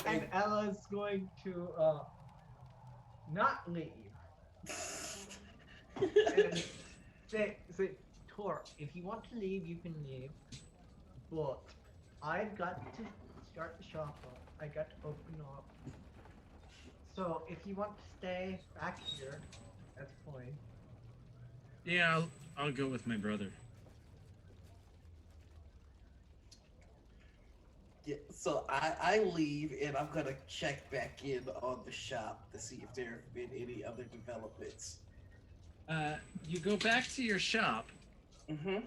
And Ella's going to not leave. And say, Tor, if you want to leave, you can leave. But I've got to start the shop up. I got to open up. So if you want to stay back here, that's fine. Yeah, I'll go with my brother. Yeah, so I leave and I'm gonna check back in on the shop to see if there have been any other developments. You go back to your shop. Mm-hmm.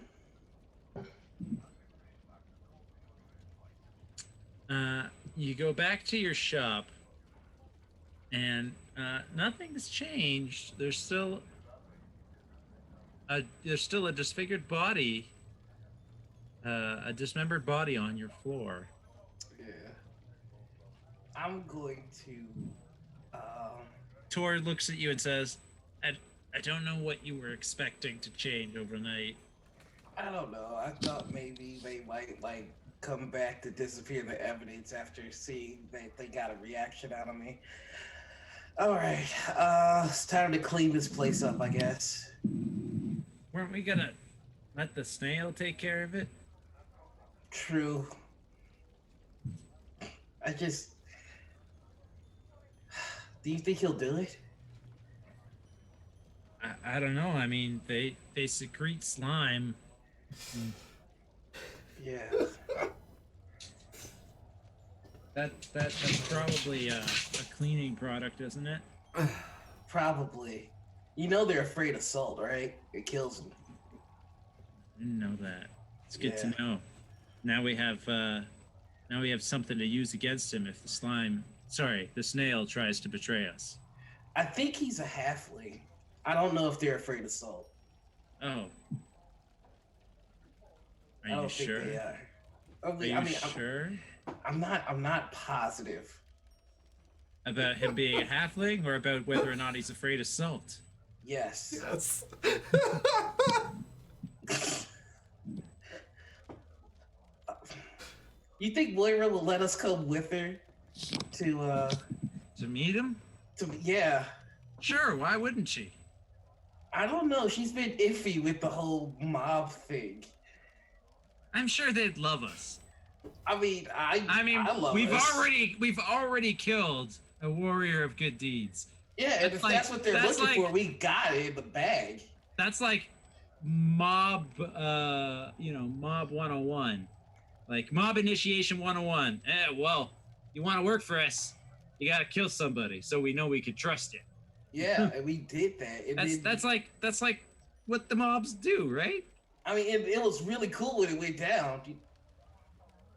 You go back to your shop, and nothing's changed. There's still a disfigured body, a dismembered body on your floor. Yeah. I'm going to. Tor looks at you and says, I don't know what you were expecting to change overnight. I don't know. I thought maybe they might like come back to disappear the evidence after seeing that they got a reaction out of me. All right. It's time to clean this place up, I guess. Weren't we gonna let the snail take care of it? True. I just. Do you think he'll do it? I don't know. I mean, they secrete slime. Yeah. That's probably a cleaning product, isn't it? Probably. You know they're afraid of salt, right? It kills them. I didn't know that. It's good Yeah. to know. Now we have something to use against him if the snail tries to betray us. I think he's a halfling. I don't know if they're afraid of salt. Oh. I Are don't you think sure? they are. Are you sure I'm not positive. about him being a halfling, or about whether or not he's afraid of salt? Yes. Yes. You think Moira will let us come with her to To meet him? yeah. Sure. Why wouldn't she? I don't know. She's been iffy with the whole mob thing. I'm sure they'd love us. I mean, I love we've us. already killed a warrior of good deeds. Yeah, and if that's what they're looking for, we got it in the bag. That's like mob, mob 101. Like mob initiation 101. Well, you want to work for us, you got to kill somebody so we know we can trust you. Yeah, and we did that. And That's like what the mobs do, right? I mean, it was really cool when it went down.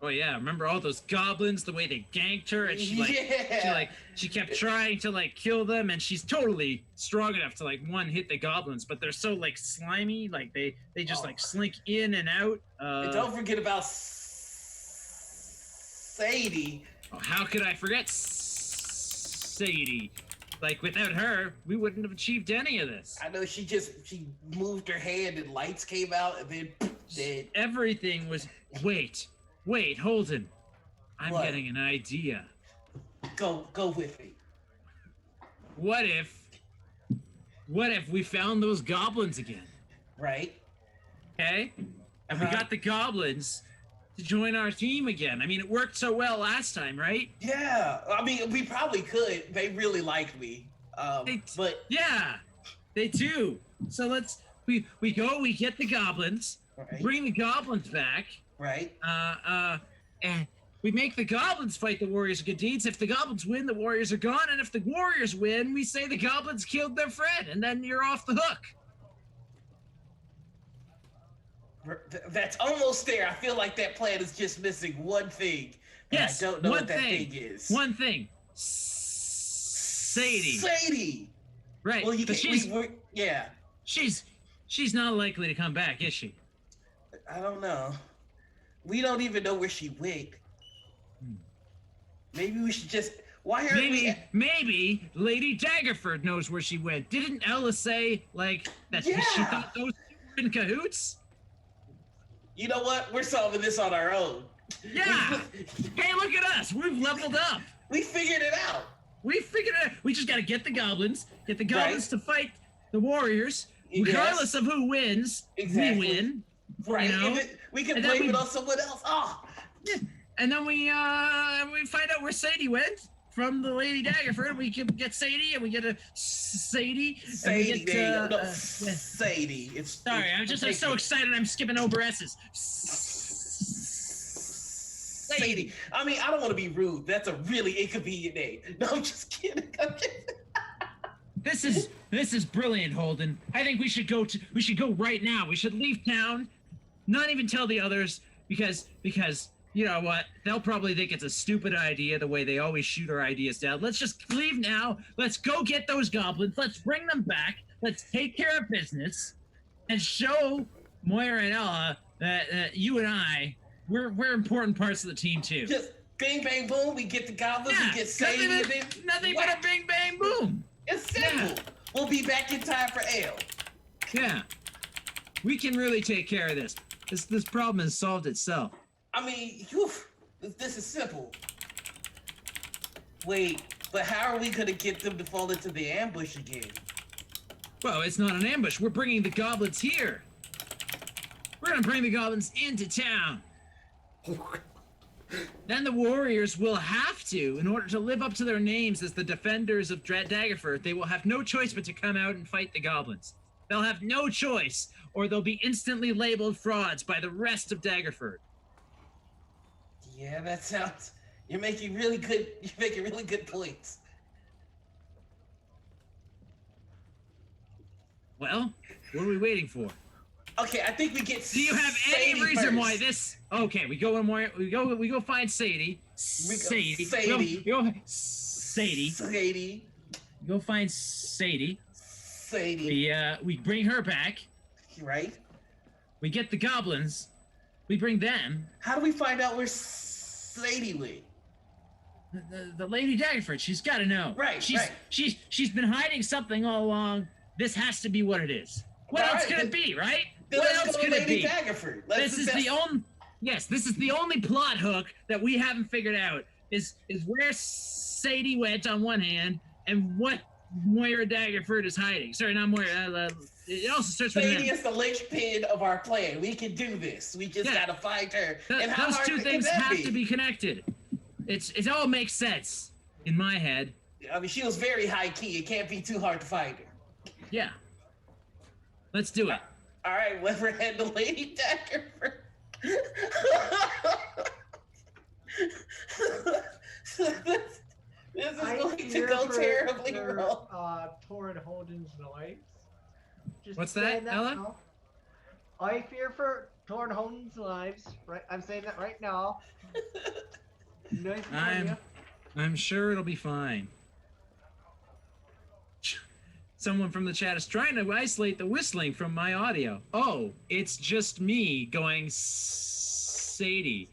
Oh yeah, remember all those goblins, the way they ganked her, and she kept trying to like kill them, and she's totally strong enough to like one hit the goblins, but they're so like slimy, like they just like slink in and out. And don't forget about Sadie. Oh, how could I forget Sadie? Like without her, we wouldn't have achieved any of this. I know she moved her hand and lights came out and then dead. Everything was Wait, Holden. I'm What? getting an idea. Go with me. What if we found those goblins again? Right? Okay? And we got the goblins to join our team again. I mean, it worked so well last time, right? Yeah. I mean, we probably could. They really liked me. But yeah, they do. So we go, we get the goblins, right. bring the goblins back. Right. And we make the goblins fight the warriors of good deeds. If the goblins win, the warriors are gone. And if the warriors win, we say the goblins killed their friend, and then you're off the hook. That's almost there. I feel like that plan is just missing one thing. Yes, I don't know what that thing is. One thing. Sadie. Sadie. Right. Well, yeah. She's not likely to come back, is she? I don't know. We don't even know where she went. Maybe we should just. Why are maybe Lady Daggerford knows where she went. Didn't Ella say like that she thought those two were in cahoots? You know what? We're solving this on our own. Yeah. Hey, look at us. We've leveled up. We figured it out. We just gotta get the goblins to fight the warriors. Regardless of who wins, we win. Right. You know? We can blame it on someone else. Oh. Yeah. And then we find out where Sadie went from the Lady Daggerford. We can get Sadie, and we get a Sadie. Sadie, Sadie. I'm so excited. I'm skipping over S's. Sadie. I mean, I don't want to be rude. That's a really inconvenient name. No, I'm just kidding. This is brilliant, Holden. I think we should go right now. We should leave town, not even tell the others, because you know what? They'll probably think it's a stupid idea the way they always shoot our ideas down. Let's just leave now. Let's go get those goblins. Let's bring them back. Let's take care of business and show Moira and Ella that you and I, we're important parts of the team too. Just bing, bang, boom. We get the goblins. We get Sadie. Nothing but a bing, bang, boom. It's simple. Yeah. We'll be back in time for ale. Yeah. We can really take care of this. This problem has solved itself. I mean, this is simple. Wait, but how are we gonna get them to fall into the ambush again? Well, it's not an ambush. We're bringing the goblins here. We're gonna bring the goblins into town. Then the warriors will have to, in order to live up to their names as the defenders of Daggerford, they will have no choice but to come out and fight the goblins. They'll have no choice, or they'll be instantly labeled frauds by the rest of Daggerford. Yeah, that sounds. You're making really good points. Well, what are we waiting for? Okay, I think we get. Do you have any Sadie reason first. why this? Okay, we go find Sadie. Sadie. We go Sadie. Sadie. We go find Sadie. Sadie. We bring her back. Right. We get the goblins. We bring them. How do we find out where Sadie went? The Lady Daggerford. She's got to know. Right. She's been hiding something all along. This has to be what it is. What else could it be, right? What else could it be? Daggerford. This is the only plot hook that we haven't figured out. Is where Sadie went on one hand and what Moira Daggerford is hiding. Sorry, not Moira. It also starts with Sadie is the linchpin of our plan. We can do this. We just gotta find her. And how those hard two can things that have to be connected. It all makes sense in my head. I mean, she was very high key. It can't be too hard to find her. Yeah. Let's do it. All right, let's head to Lady Daggerford. This is going to go terribly wrong. Torrid Holden's noise. Just What's saying that, Ella? now. I fear for Torrid Holden's lives. Right, I'm saying that right now. Nice I'm sure it'll be fine. Someone from the chat is trying to isolate the whistling from my audio. Oh, it's just me going Sadie.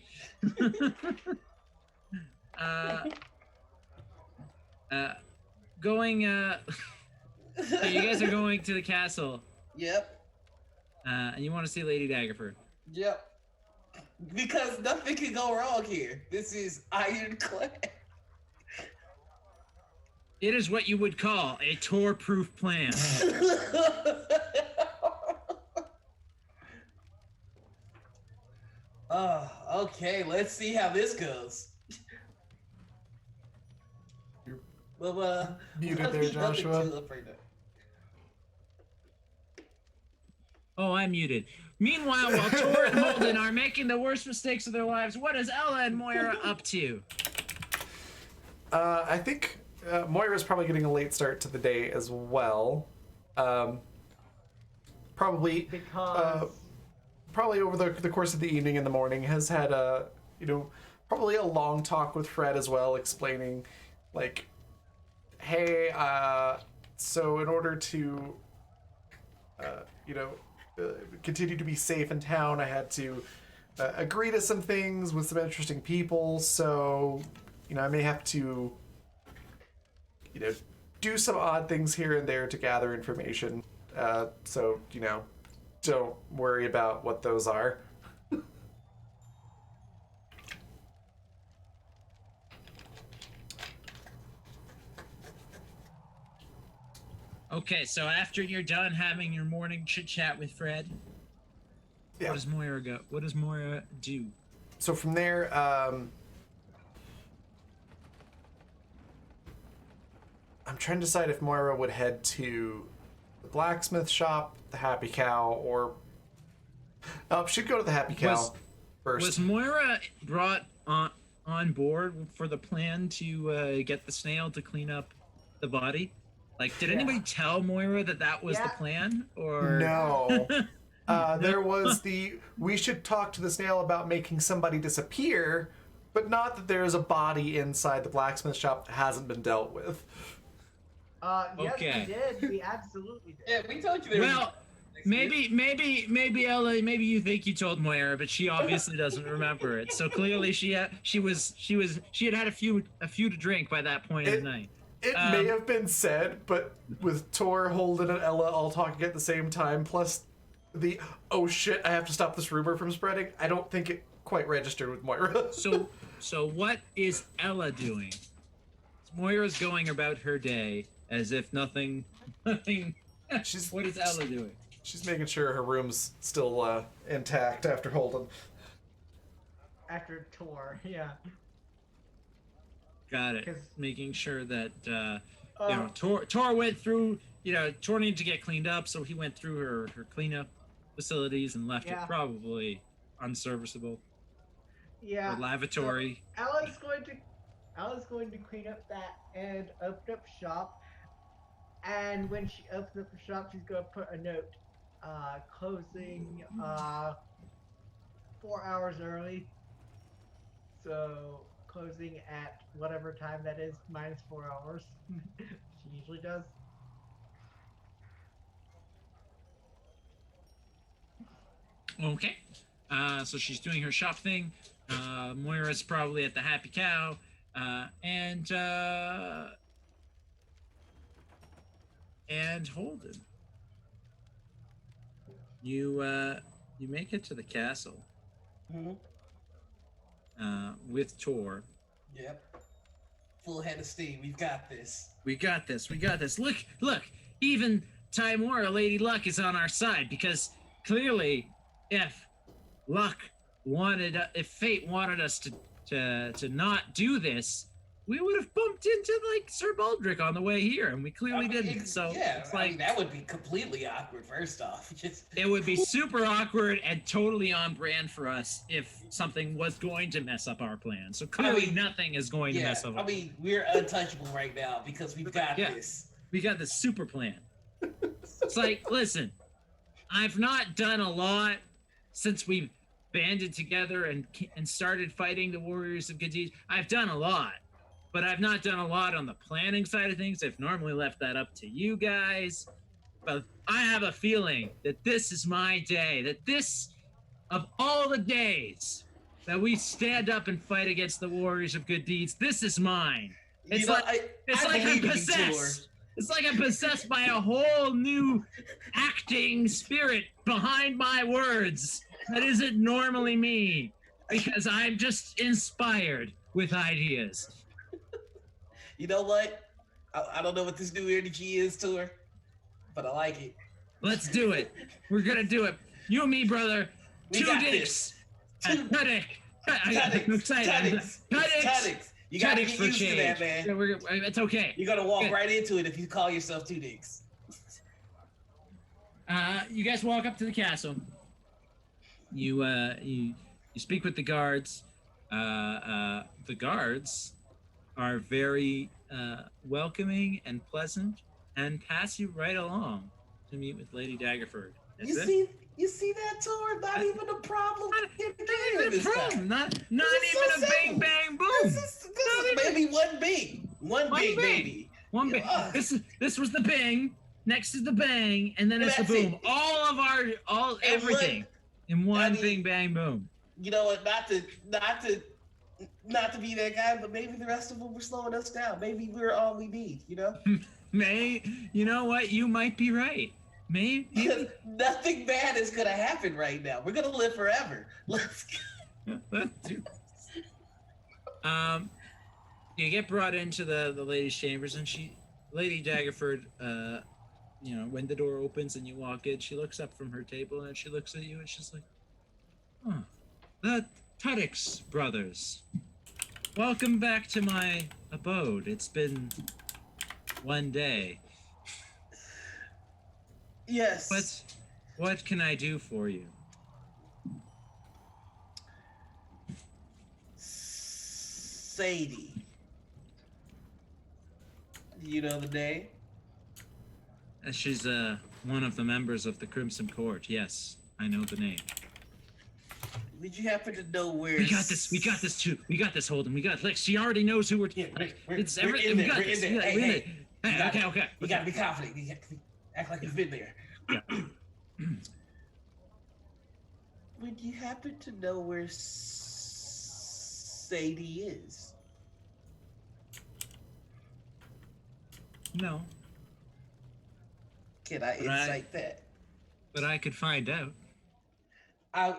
So you guys are going to the castle. Yep. And you want to see Lady Daggerford. Yep. Because nothing can go wrong here. This is ironclad. It is what you would call a tour-proof plan. Oh, okay. Let's see how this goes. Well, muted there, Joshua. Oh, I'm muted. Meanwhile, while Tor and Holden are making the worst mistakes of their lives, what is Ella and Moira up to? I think Moira's probably getting a late start to the day as well. Probably because probably over the course of the evening and the morning has had probably a long talk with Fred as well, explaining like, hey, so in order to continue to be safe in town, I had to agree to some things with some interesting people, so I may have to do some odd things here and there to gather information, so don't worry about what those are. Okay, so after you're done having your morning chit-chat with Fred, Yeah. What does Moira do? So from there, I'm trying to decide if Moira would head to the blacksmith shop, the Happy Cow, or she'd go to the Happy Cow first. Was Moira brought on board for the plan to get the snail to clean up the body? Like, did anybody tell Moira that was the plan? Or no. There was we should talk to the snail about making somebody disappear, but not that there is a body inside the blacksmith shop that hasn't been dealt with. Yes, Okay. we did. We absolutely did. Yeah, we told you. Well, maybe Ella, maybe you think you told Moira, but she obviously doesn't remember it. So clearly she had had a few to drink by that point in the night. It may have been said, but with Tor, Holden, and Ella all talking at the same time, plus the oh shit, I have to stop this rumor from spreading, I don't think it quite registered with Moira. So what is Ella doing? Moira's going about her day as if nothing. What is Ella doing? She's making sure her room's still intact after Holden. after Tor. Yeah. Got it. 'Cause- Making sure that you Oh. know Tor went through. You know, Tor needed to get cleaned up, so he went through her cleanup facilities and left Yeah. it probably unserviceable Yeah. or lavatory. So Ella's going to clean up that and open up shop. And when she opens up the shop, she's going to put a note, closing 4 hours early. So closing at whatever time that is, minus 4 hours. She usually does. Okay. So she's doing her shop thing. Moira's probably at the Happy Cow, and Holden. You make it to the castle with Tor. Yep. Full head of steam. We've got this. We got this. We got this. Look. Even Timora, Lady Luck, is on our side because clearly, if fate wanted us to not do this, we would have bumped into like Sir Baldric on the way here, and we clearly didn't. So yeah, it's like that would be completely awkward. First off, it would be super awkward and totally on brand for us if something was going to mess up our plan. So clearly, nothing is going to mess up. I mean, we're untouchable right now because we've got this. We got this super plan. It's like, listen, I've not done a lot since we banded together and started fighting the Warriors of Good Deeds. I've done a lot, but I've not done a lot on the planning side of things. I've normally left that up to you guys. But I have a feeling that this is my day, that this, of all the days that we stand up and fight against the Warriors of Good Deeds, this is mine. It's like I'm possessed. It's like I'm possessed by a whole new acting spirit behind my words that isn't normally me, because I'm just inspired with ideas. You know what? I don't know what this new energy is to her, but I like it. Let's do it. We're gonna do it. You and me, brother. We got this. Tudyk. I'm excited. Tudyk. You gotta get used to that, man. It's okay. You're gonna walk right into it if you call yourself two dicks. You guys walk up to the castle. You speak with the guards. The guards are very welcoming and pleasant and pass you right along to meet with Lady Daggerford. You see that, Tor? Not even a problem. Not even a problem. Not even a bang bang boom. This is maybe one bing. One big baby. One bang. This was the bang. Next is the bang, and then it's the boom. It. All everything in one bing bang boom. You know what? Not to be that guy, but maybe the rest of them were slowing us down. Maybe we're all we need. You know. You know what? You might be right. Maybe. Because nothing bad is gonna happen right now. We're gonna live forever. Let's do. You get brought into the lady's chambers, and Lady Daggerford, when the door opens and you walk in, she looks up from her table and she looks at you and she's like, "Oh, the Tudyk brothers. Welcome back to my abode. It's been one day. Yes. What can I do for you?" Sadie. Do you know the name? She's one of the members of the Crimson Court. Yes, I know the name. Did you happen to know where? We got this too. We got this, Holden. She already knows who we're. It's everything. We got this. Hey, okay. You gotta be confident. You gotta act like you've been there. Yeah. Would you happen to know where Sadie is? No. Can I insight that? But I could find out.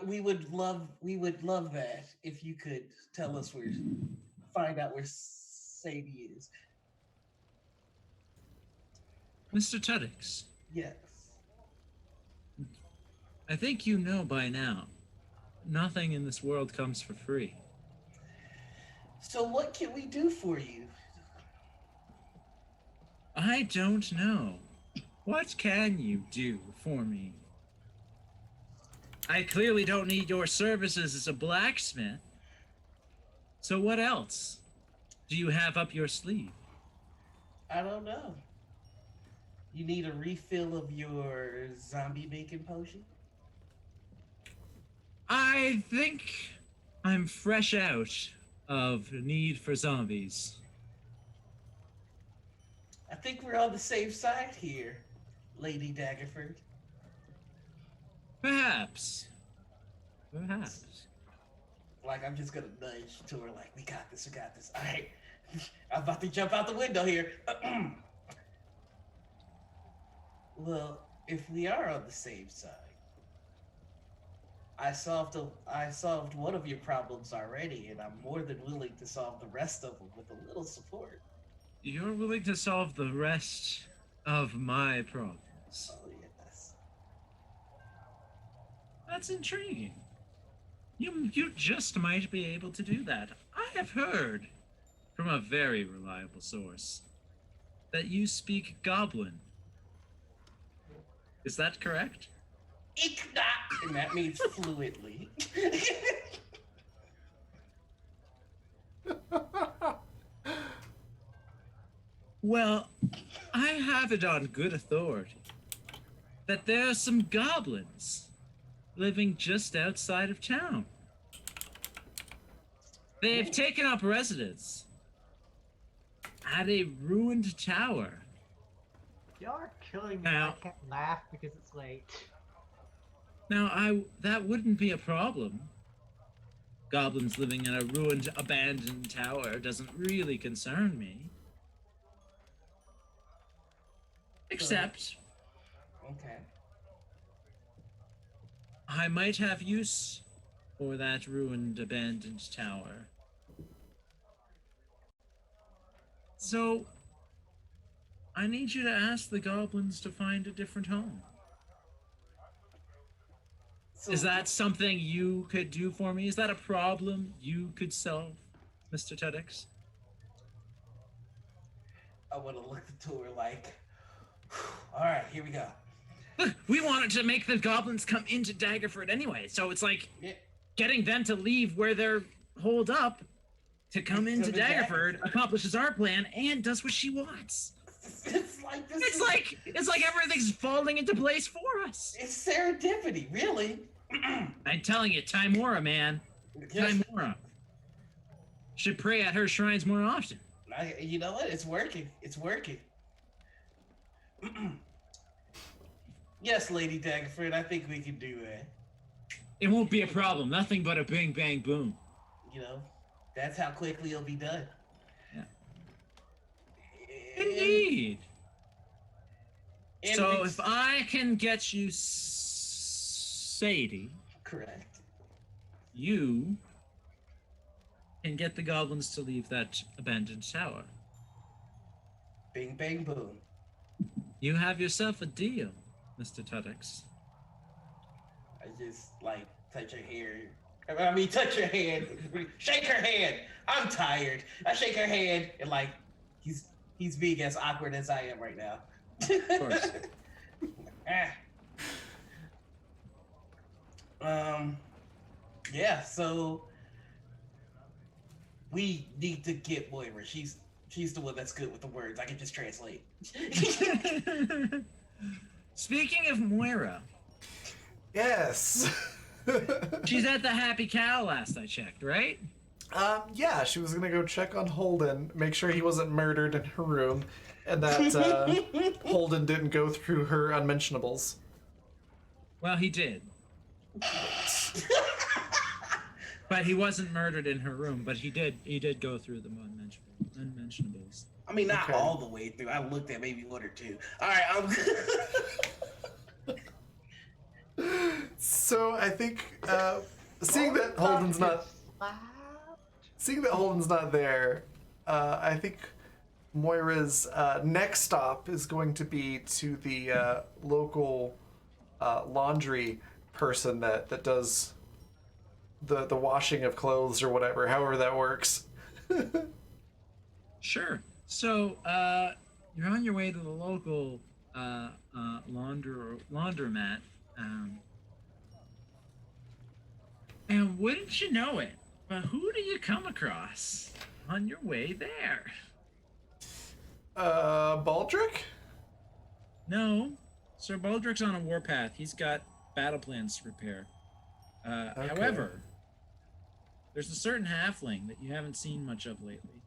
We would love that if you could tell us find out where Sadie is. Mr. Tudyk. Yes. I think you know by now nothing in this world comes for free. So what can we do for you? I don't know. What can you do for me? I clearly don't need your services as a blacksmith. So what else do you have up your sleeve? I don't know. You need a refill of your zombie bacon potion? I think I'm fresh out of need for zombies. I think we're on the same side here, Lady Daggerford. Perhaps. Perhaps. Like, I'm just gonna nudge to her, like, we got this, we got this. All right, I'm about to jump out the window here. Well, if we are on the same side, I solved one of your problems already, and I'm more than willing to solve the rest of them with a little support. You're willing to solve the rest of my problems. Oh, yes. That's intriguing. You just might be able to do that. I have heard from a very reliable source that you speak Goblin. Is that correct? Ikna! And that means fluently. Well, I have it on good authority that there are some goblins living just outside of town. They've taken up residence at a ruined tower. Y'all are killing me. Now- I can't laugh because it's late. Now, that wouldn't be a problem. Goblins living in a ruined, abandoned tower doesn't really concern me. Except, Okay. I might have use for that ruined, abandoned tower. So, I need you to ask the goblins to find a different home. So, Is that something you could do for me? Is that a problem you could solve, Mr. Tedex? I want to look to her like, all right, here we go. Look, we wanted to make the goblins come into Daggerford anyway, so it's like Yeah. getting them to leave where they're holed up to come into Daggerford accomplishes our plan and does what she wants. It's like this. It's like everything's falling into place for us. It's serendipity, really. I'm telling you, Timora, man. Yes. Timora. Should pray at her shrines more often. You know what? It's working. It's working. Yes, Lady Daggerford, I think we can do it. It won't be a problem. Nothing but a bing, bang, boom. You know, that's how quickly it'll be done. Yeah. And- Indeed. and So we- if I can get you Sadie, correct. you can get the goblins to leave that abandoned tower. Bing, bang, boom. You have yourself a deal, Mr. Tudex. I just like touch her hair. I mean, touch her hand. Shake her hand. I'm tired. I shake her hand, and like he's being as awkward as I am right now. Of course. Yeah. So we need to get Moira. She's the one that's good with the words. I can just translate. Speaking of Moira, Yes. she's at the Happy Cow last I checked, right? Yeah, she was gonna go check on Holden, make sure he wasn't murdered in her room, and that Holden didn't go through her unmentionables. Well, he did. But he wasn't murdered in her room, but he did go through the unmentionables. I mean, not Okay. all the way through. I looked at maybe one or two. All right. So I think seeing that Holden's not there, I think Moira's next stop is going to be to the local laundry person that does the washing of clothes or whatever, however that works. Sure. So, you're on your way to the local laundromat, and wouldn't you know it? But who do you come across on your way there? Baldric? No, Sir Baldric's on a warpath. He's got battle plans to prepare. Okay. However, there's a certain halfling that you haven't seen much of lately.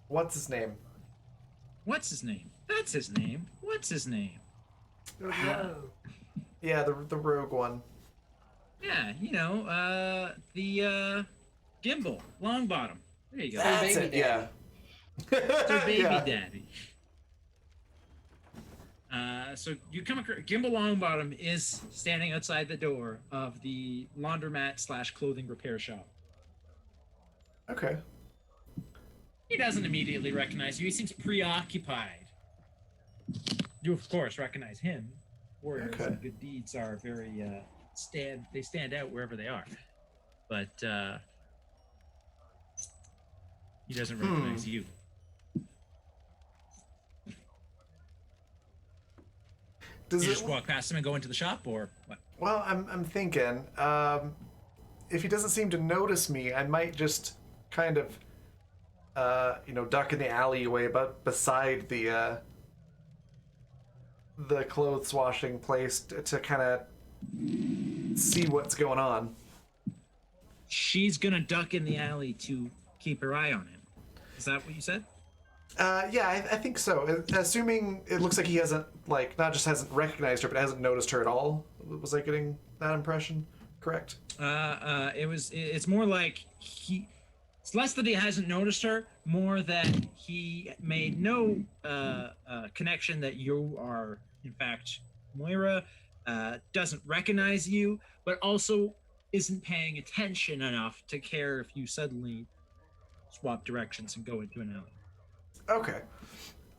What's his name? What's his name? That's his name. What's his name? No. Yeah, the rogue one. Yeah, the Gimbal, Longbottom. There you go. That's baby it, yeah. It's baby Yeah. daddy. So you come across Gimbal Longbottom is standing outside the door of the laundromat / clothing repair shop. Okay. He doesn't immediately recognize you. He seems preoccupied. You of course recognize him. Warriors Okay. and good deeds are very they stand out wherever they are. But he doesn't recognize you. Does You it? just walk past him and go into the shop, or what? Well, I'm thinking. If he doesn't seem to notice me, I might just kind of, duck in the alleyway, but beside the clothes washing place to kind of see what's going on. She's gonna duck in the alley to keep her eye on him. Is that what you said? Yeah, I think so. Assuming it looks like he hasn't, not just hasn't recognized her, but hasn't noticed her at all. Was I getting that impression correct? It's more like it's less that he hasn't noticed her, more that he made no connection that you are, in fact, Moira, doesn't recognize you, but also isn't paying attention enough to care if you suddenly swap directions and go into an alley. Okay.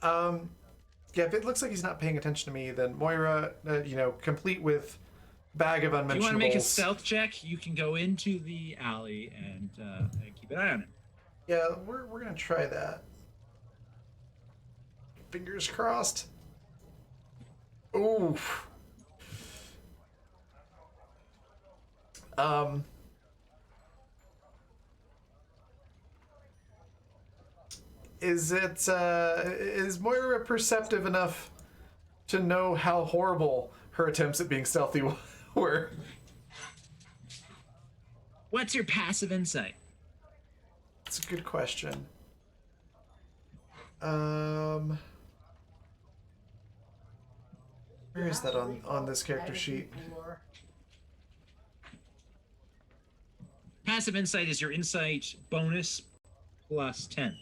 Yeah, if it looks like he's not paying attention to me, then Moira, complete with bag of unmentionables. If you want to make a stealth check, you can go into the alley and keep an eye on him. Yeah, we're gonna try that. Fingers crossed. Oof. Is Moira perceptive enough to know how horrible her attempts at being stealthy were? What's your passive insight? That's a good question. Where is that on this character sheet? Passive insight is your insight bonus plus 10.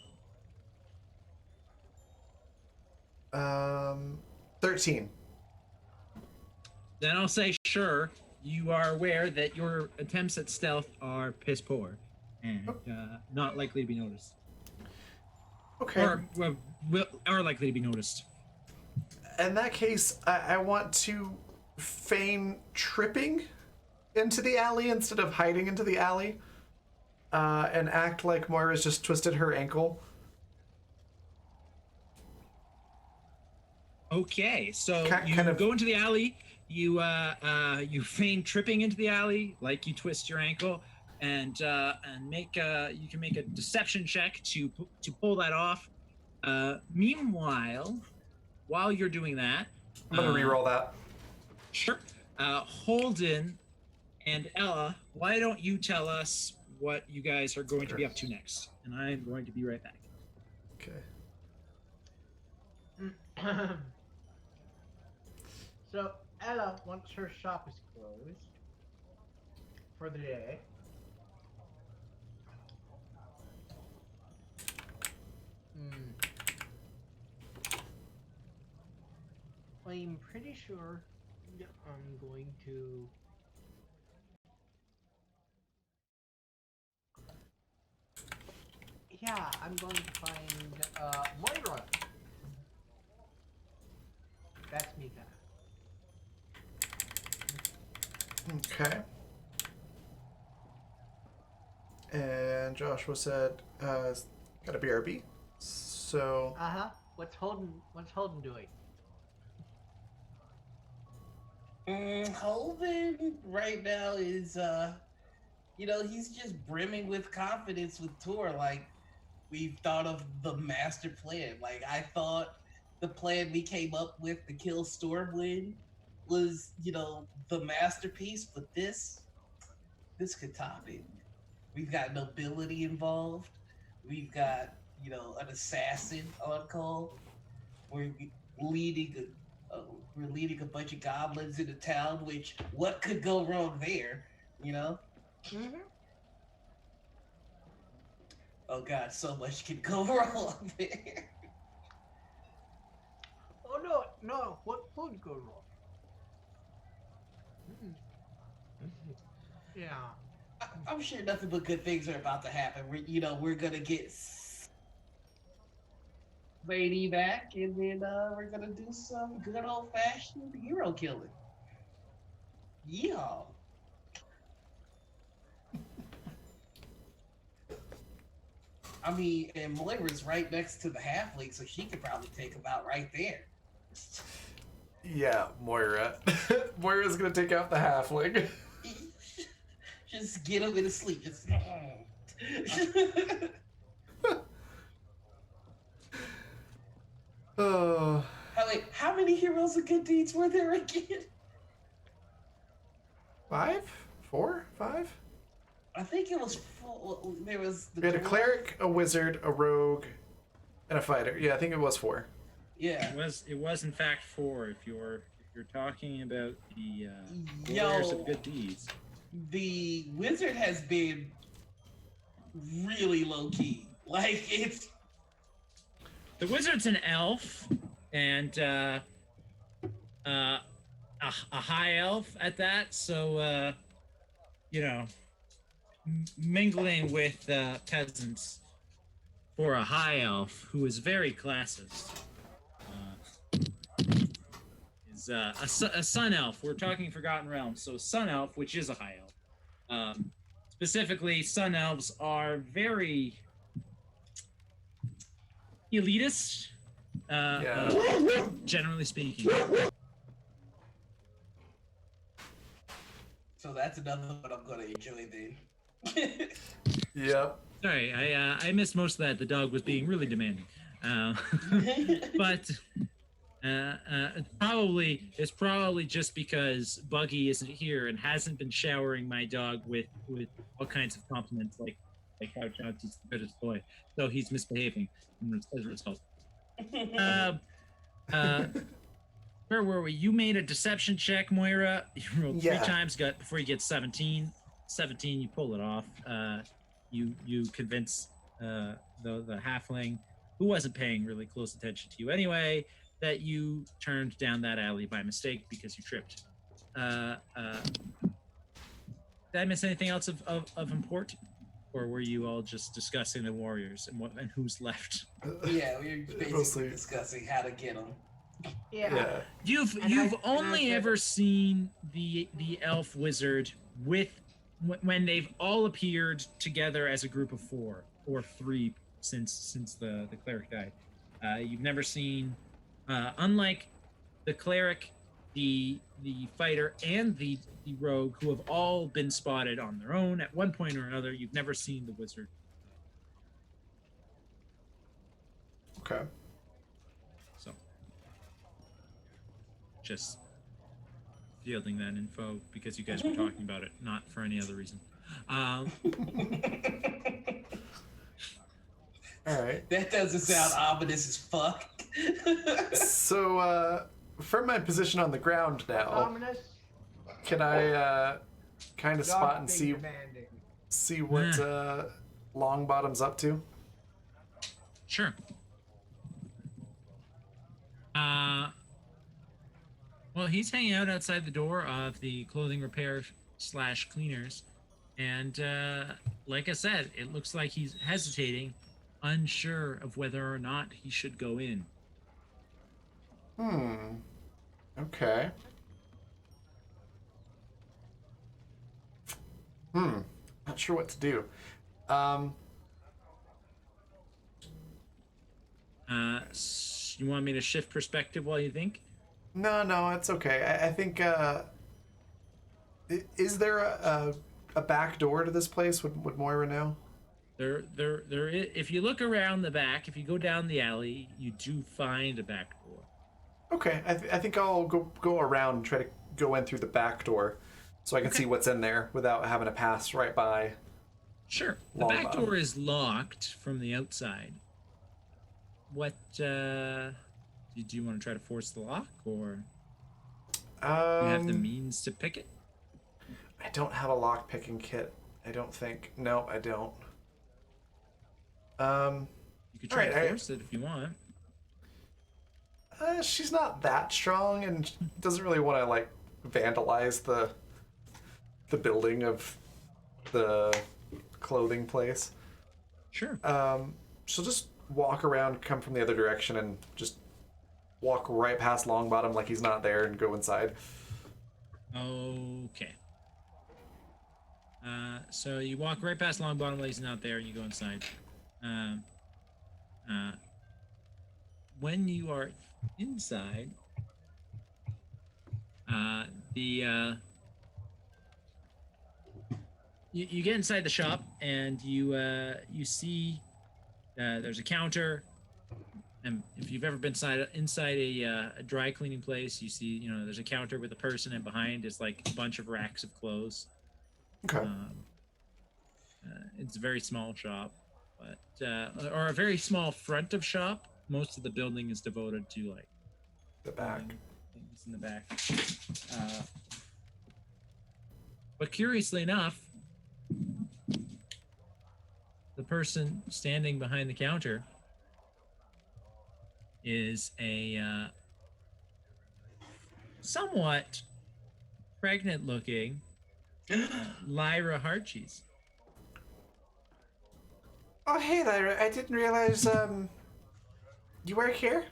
13. Then I'll say, sure, you are aware that your attempts at stealth are piss poor and not likely to be noticed. Okay. Are likely to be noticed. In that case, I want to feign tripping into the alley instead of hiding into the alley, and act like Moira's just twisted her ankle. Okay, so you kind of go into the alley. You feign tripping into the alley, like you twist your ankle, and you can make a deception check to pull that off. Meanwhile, while you're doing that, I'm gonna re-roll that. Sure. Holden and Ella, why don't you tell us what you guys are going to be up to next? And I'm going to be right back. Okay. So Ella, once her shop is closed for the day, I'm pretty sure I'm going to I'm going to find Moira. That's Mika. Okay. And Joshua said, got a BRB. So, What's Holden doing? Holden right now is he's just brimming with confidence with Tor. Like, we've thought of the master plan. Like, I thought the plan we came up with to kill Stormwind was, the masterpiece, but this could top it. We've got nobility involved. We've got, an assassin on call. We're leading we're leading a bunch of goblins into town, which what could go wrong there, you know? Mm-hmm. Oh god, so much can go wrong there. Oh no, what could go wrong? Yeah. I'm sure nothing but good things are about to happen. We're gonna get Lady back, and then we're gonna do some good old fashioned hero killing. Yeah. I mean, and Moira's right next to the halfling, so she could probably take him out right there. yeah, Moira. Moira's gonna take out the halfling. Just get him in his sleep. Just... Oh. How many heroes of good deeds were there again? 5? 4? 5? I think it was 4. There was We had a cleric, a wizard, a rogue, and a fighter. Yeah, I think it was 4. Yeah. It was in fact 4 if you're talking about the warriors of good deeds. The wizard has been really low key. Like, it's the wizard's an elf and a high elf at that, so mingling with peasants for a high elf who is very classist is a sun elf. We're talking Forgotten Realms, so sun elf, which is a high elf. Specifically, sun elves are very elitist, generally speaking. so that's another one I'm gonna enjoy then. Yep. Sorry, I missed most of that. The dog was being really demanding, but it's probably just because Buggy isn't here and hasn't been showering my dog with all kinds of compliments, like how Chauncey's the goodest boy, so he's misbehaving as a result. Where were we? You made a deception check, Moira. You rolled 3 times. Before you get 17. 17, you pull it off. You convince the halfling, who wasn't paying really close attention to you anyway, that you turned down that alley by mistake because you tripped. Did I miss anything else of import? Or were you all just discussing the warriors and who's left? Yeah, we were basically discussing how to get them. Yeah. You've only ever seen the elf wizard when they've all appeared together as a group of 4 or 3 since the cleric died. You've never seen, unlike the cleric, the fighter, and the rogue, who have all been spotted on their own at one point or another. You've never seen the wizard. Okay. So, just fielding that info because you guys were talking about it, not for any other reason. All right. That doesn't sound ominous as fuck. So, from my position on the ground now, Ominous. can I kind of spot and see what Longbottom's up to? Sure. Well, he's hanging out outside the door of the clothing repair / cleaners, and like I said, it looks like he's hesitating, unsure of whether or not he should go in. Okay. Not sure what to do. You want me to shift perspective while you think? No, it's okay. I think, is there a back door to this place? Would Moira know? There is, if you look around the back, if you go down the alley, you do find a back door. Okay, I think I'll go around and try to go in through the back door so I can see what's in there without having to pass right by. Sure. The back door is locked from the outside. What, do you want to try to force the lock, or you have the means to pick it? I don't have a lock picking kit. I don't think. No, I don't. You could try to force it if you want. She's not that strong and doesn't really want to like vandalize the building of the clothing place. Sure. She'll just walk around, come from the other direction, and just walk right past Longbottom like he's not there and go inside. Okay. So you walk right past Longbottom like he's not there, and you go inside. When you are inside, you get inside the shop, and you see there's a counter. And if you've ever been inside a dry cleaning place, you see, there's a counter with a person, and behind is like a bunch of racks of clothes. Okay. It's a very small shop, but or a very small front of shop. Most of the building is devoted to like The back. things in the back. But curiously enough, the person standing behind the counter is a somewhat pregnant-looking Lyra Harcheese. Oh, hey, Lyra. I didn't realize you work here.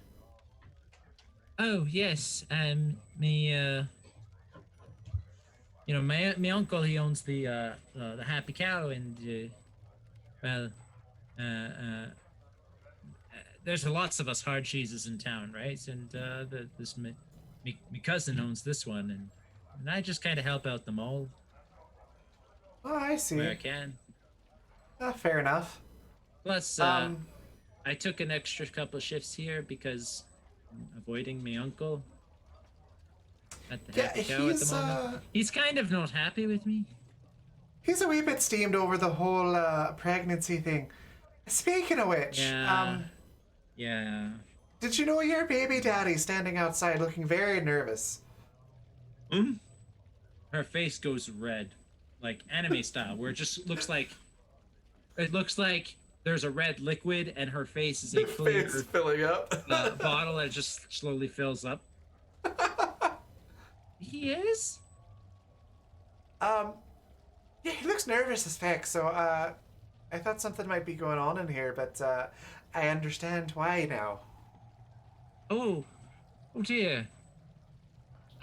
Oh yes, my my uncle, he owns the Happy Cow, and there's lots of us hard cheeses in town, right? And my cousin owns this one, and I just kind of help out them all Oh, I see. where I can. Fair enough. Plus, I took an extra couple of shifts here because I'm avoiding my uncle at the Happy Cow at the moment. He's kind of not happy with me. He's a wee bit steamed over the whole pregnancy thing. Speaking of which, Yeah. did you know your baby daddy's standing outside looking very nervous? Her face goes red, like anime style, where it just looks like there's a red liquid and her face is a clear Face filling up. bottle that just slowly fills up. He is? Yeah, he looks nervous as heck, so I thought something might be going on in here, but I understand why now. Oh dear.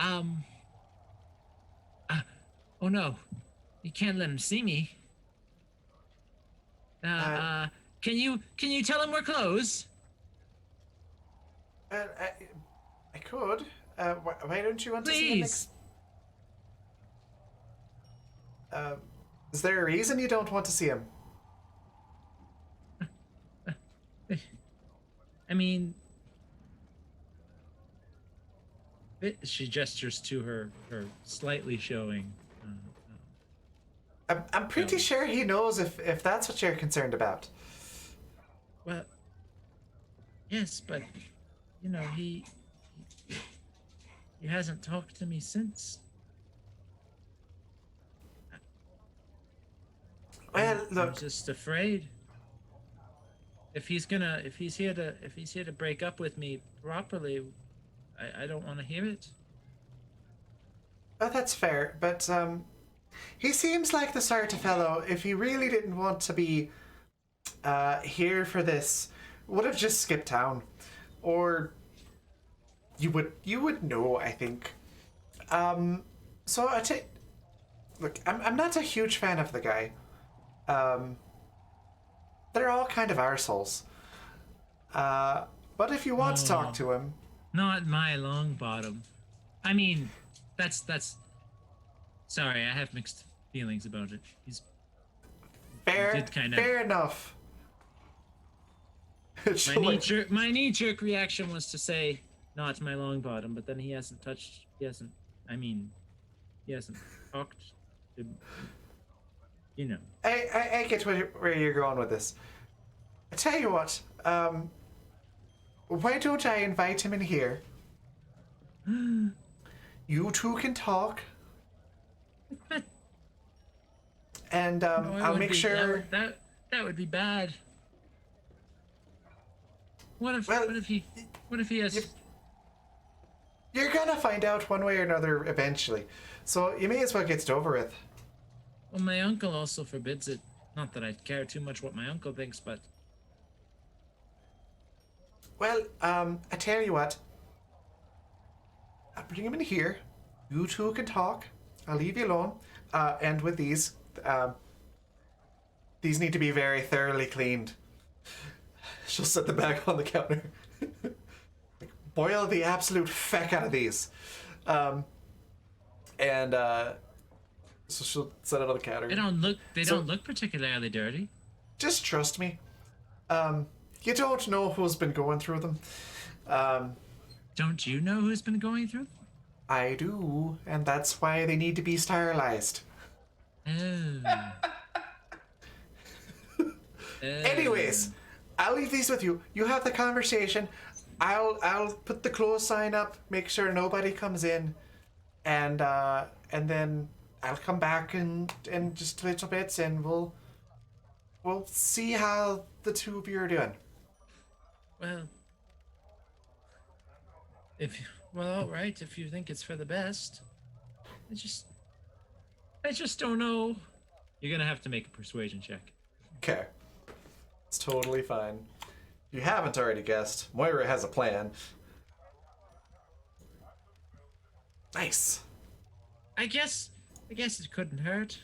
Oh no, you can't let him see me. Can you tell him we're closed? I could. Why don't you want to see him? Please. Is there a reason you don't want to see him? I mean, she gestures to her slightly showing. I'm pretty sure he knows if that's what you're concerned about. Well, yes, but he hasn't talked to me since. Well, look. I'm just afraid. If he's here to break up with me properly, I don't want to hear it. Oh, that's fair, but he seems like the sort of fellow, if he really didn't want to be here for this, would have just skipped town. Or you would know, I think. So Look, I'm not a huge fan of the guy. They're all kind of arseholes. But if you want to talk to him... Not my long bottom. I mean, that's... Sorry, I have mixed feelings about it. He's... Fair enough. My knee-jerk reaction was to say, not my long bottom, but then he hasn't talked to, you know. I get where you're going with this. I tell you what, why don't I invite him in here? You two can talk. And I'll make sure... That would be bad. What if he has... You're gonna find out one way or another eventually. So you may as well get it over with. Well, my uncle also forbids it. Not that I care too much what my uncle thinks, but... Well, I tell you what. I'll bring him in here. You two can talk. I'll leave you alone. And with these need to be very thoroughly cleaned. She'll set them back on the counter. Boil the absolute feck out of these. So she'll set it on the counter. They don't look particularly dirty. Just trust me. You don't know who's been going through them. Don't you know who's been going through them? I do, and that's why they need to be sterilized. Oh. Anyways, I'll leave these with you. You have the conversation. I'll put the close sign up, make sure nobody comes in, and then I'll come back in just a little bit, and we'll see how the two of you are doing. Well, all right. If you think it's for the best, I just don't know. You're gonna have to make a persuasion check. Okay, it's totally fine. If you haven't already guessed, Moira has a plan. Nice. I guess it couldn't hurt.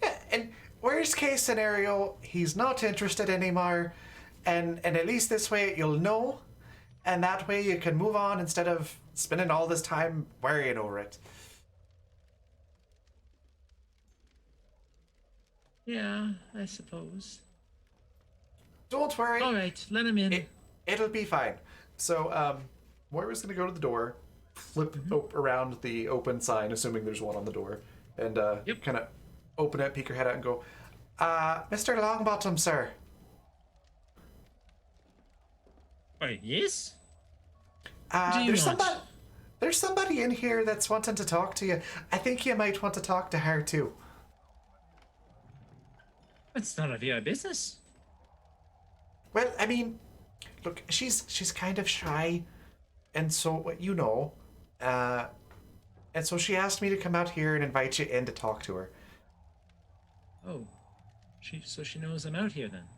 Yeah, and worst case scenario, he's not interested anymore, and at least this way you'll know, and that way you can move on instead of spending all this time worrying over it. Yeah, I suppose. Don't worry. All right, let him in. It'll be fine. So, Moira's gonna go to the door, flip around the open sign, assuming there's one on the door, and kind of open it, peek her head out, and go, Mr. Longbottom, sir. Wait, yes? There's somebody in here that's wanting to talk to you. I think you might want to talk to her too. It's none of your business. Well, I mean, look, she's kind of shy, and so and so she asked me to come out here and invite you in to talk to her. Oh, so she knows I'm out here then.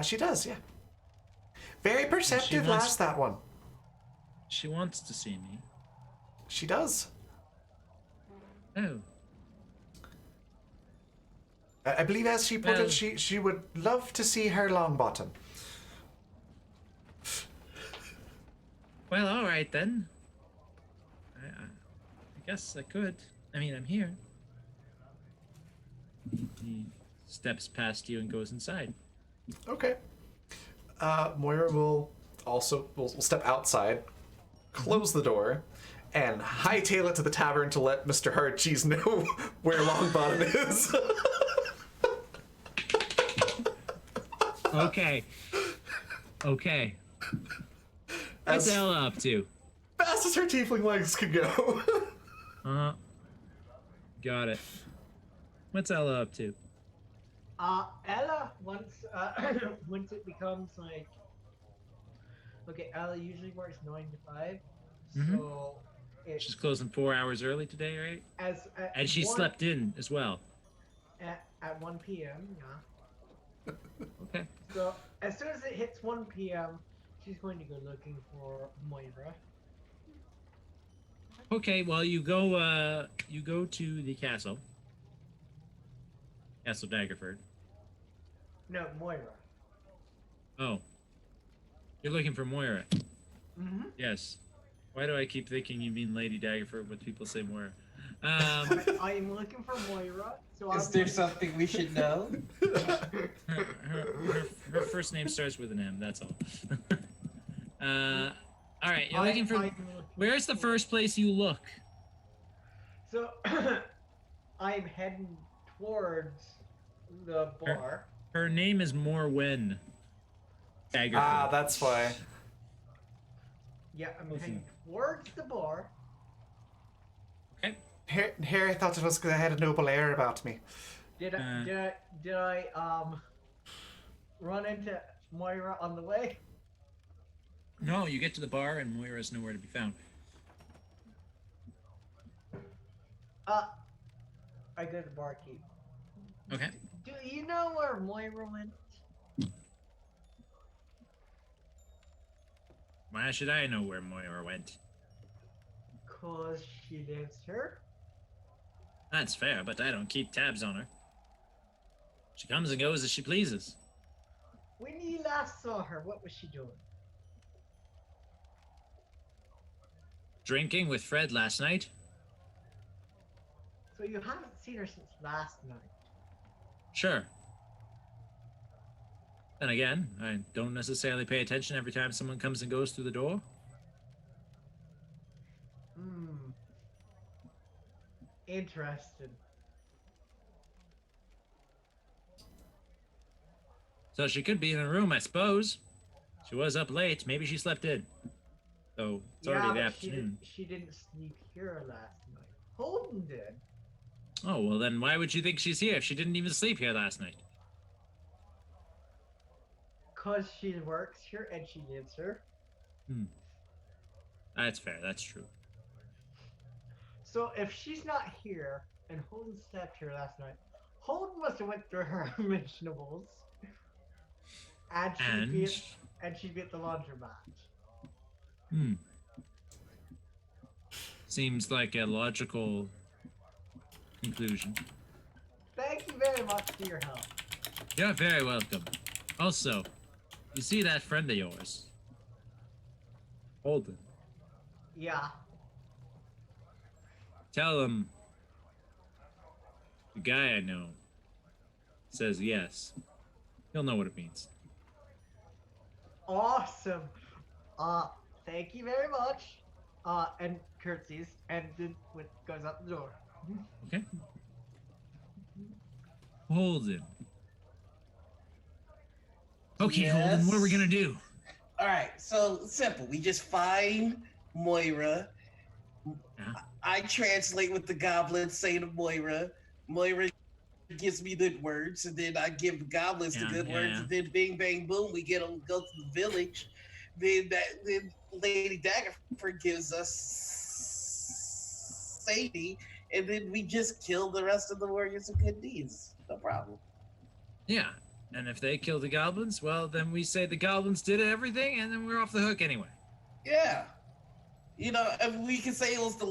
She does, yeah. Very perceptive, that one. She wants to see me. She does. Oh. I believe, as she put it, she would love to see her Longbottom. Well, all right then. I guess I could. I mean, I'm here. He steps past you and goes inside. Okay. Moira will step outside, close the door, and hightail it to the tavern to let Mr. Hardcheese know where Longbottom is. Okay. What's Ella up to? Fast as her tiefling legs could go. Got it. What's Ella up to? Ella, once it becomes like... Okay, Ella usually works 9 to 5, so... She's closing 4 hours early today, right? And she slept in as well. At 1 p.m., yeah. Okay. So, as soon as it hits 1 p.m., she's going to go looking for Moira. Okay, well you go to the castle. Castle Daggerford. No, Moira. Oh. You're looking for Moira. Mm-hmm. Yes. Why do I keep thinking you mean Lady Daggerford when people say Moira? I'm looking for Moira, so Is I'm there looking- something we should know? her first name starts with an M, that's all. Alright, you're looking for... I'm looking Where's the for- first place you look? So I'm heading towards the bar. Her name is Morwen Daggerford. Ah, that's why. Yeah, I'm Listen. heading towards the bar. Okay. Harry thought it was because I had a noble air about me. Did I run into Moira on the way? No, you get to the bar and Moira's nowhere to be found. I go to the barkeep. Okay. Do you know where Moira went? Why should I know where Moira went? 'Cause she lives here. That's fair, but I don't keep tabs on her. She comes and goes as she pleases. When you last saw her, what was she doing? Drinking with Fred last night? So you haven't seen her since last night. Sure. Then again, I don't necessarily pay attention every time someone comes and goes through the door. Hmm. Interesting. So she could be in a room, I suppose. She was up late. Maybe she slept in. So it's already the but afternoon. she didn't sneak here last night. Holden did. Oh, well then why would you think she's here if she didn't even sleep here last night? 'Cause she works here and she lives here. That's fair, that's true. So if she's not here and Holden slept here last night, Holden must have went through her mentionables. And she'd be at the laundromat. Seems like a logical conclusion. Thank you very much for your help. You're very welcome. Also, you see that friend of yours? Holden. Yeah. Tell him the guy I know says yes. He'll know what it means. Awesome. Thank you very much. And curtsies and then goes out the door. Okay? Holden. Okay, Holden, what are we gonna do? All right, so simple. We just find Moira. Yeah. I translate what the goblins say to Moira. Moira gives me good words, and then I give the goblins the good words, and then bing, bang, boom, we get them go to the village. Then Lady Daggerford gives us Sadie, and then we just kill the rest of the warriors of good deeds. No problem. Yeah. And if they kill the goblins, well, then we say the goblins did everything, and then we're off the hook anyway. Yeah. You know, and we can say it was the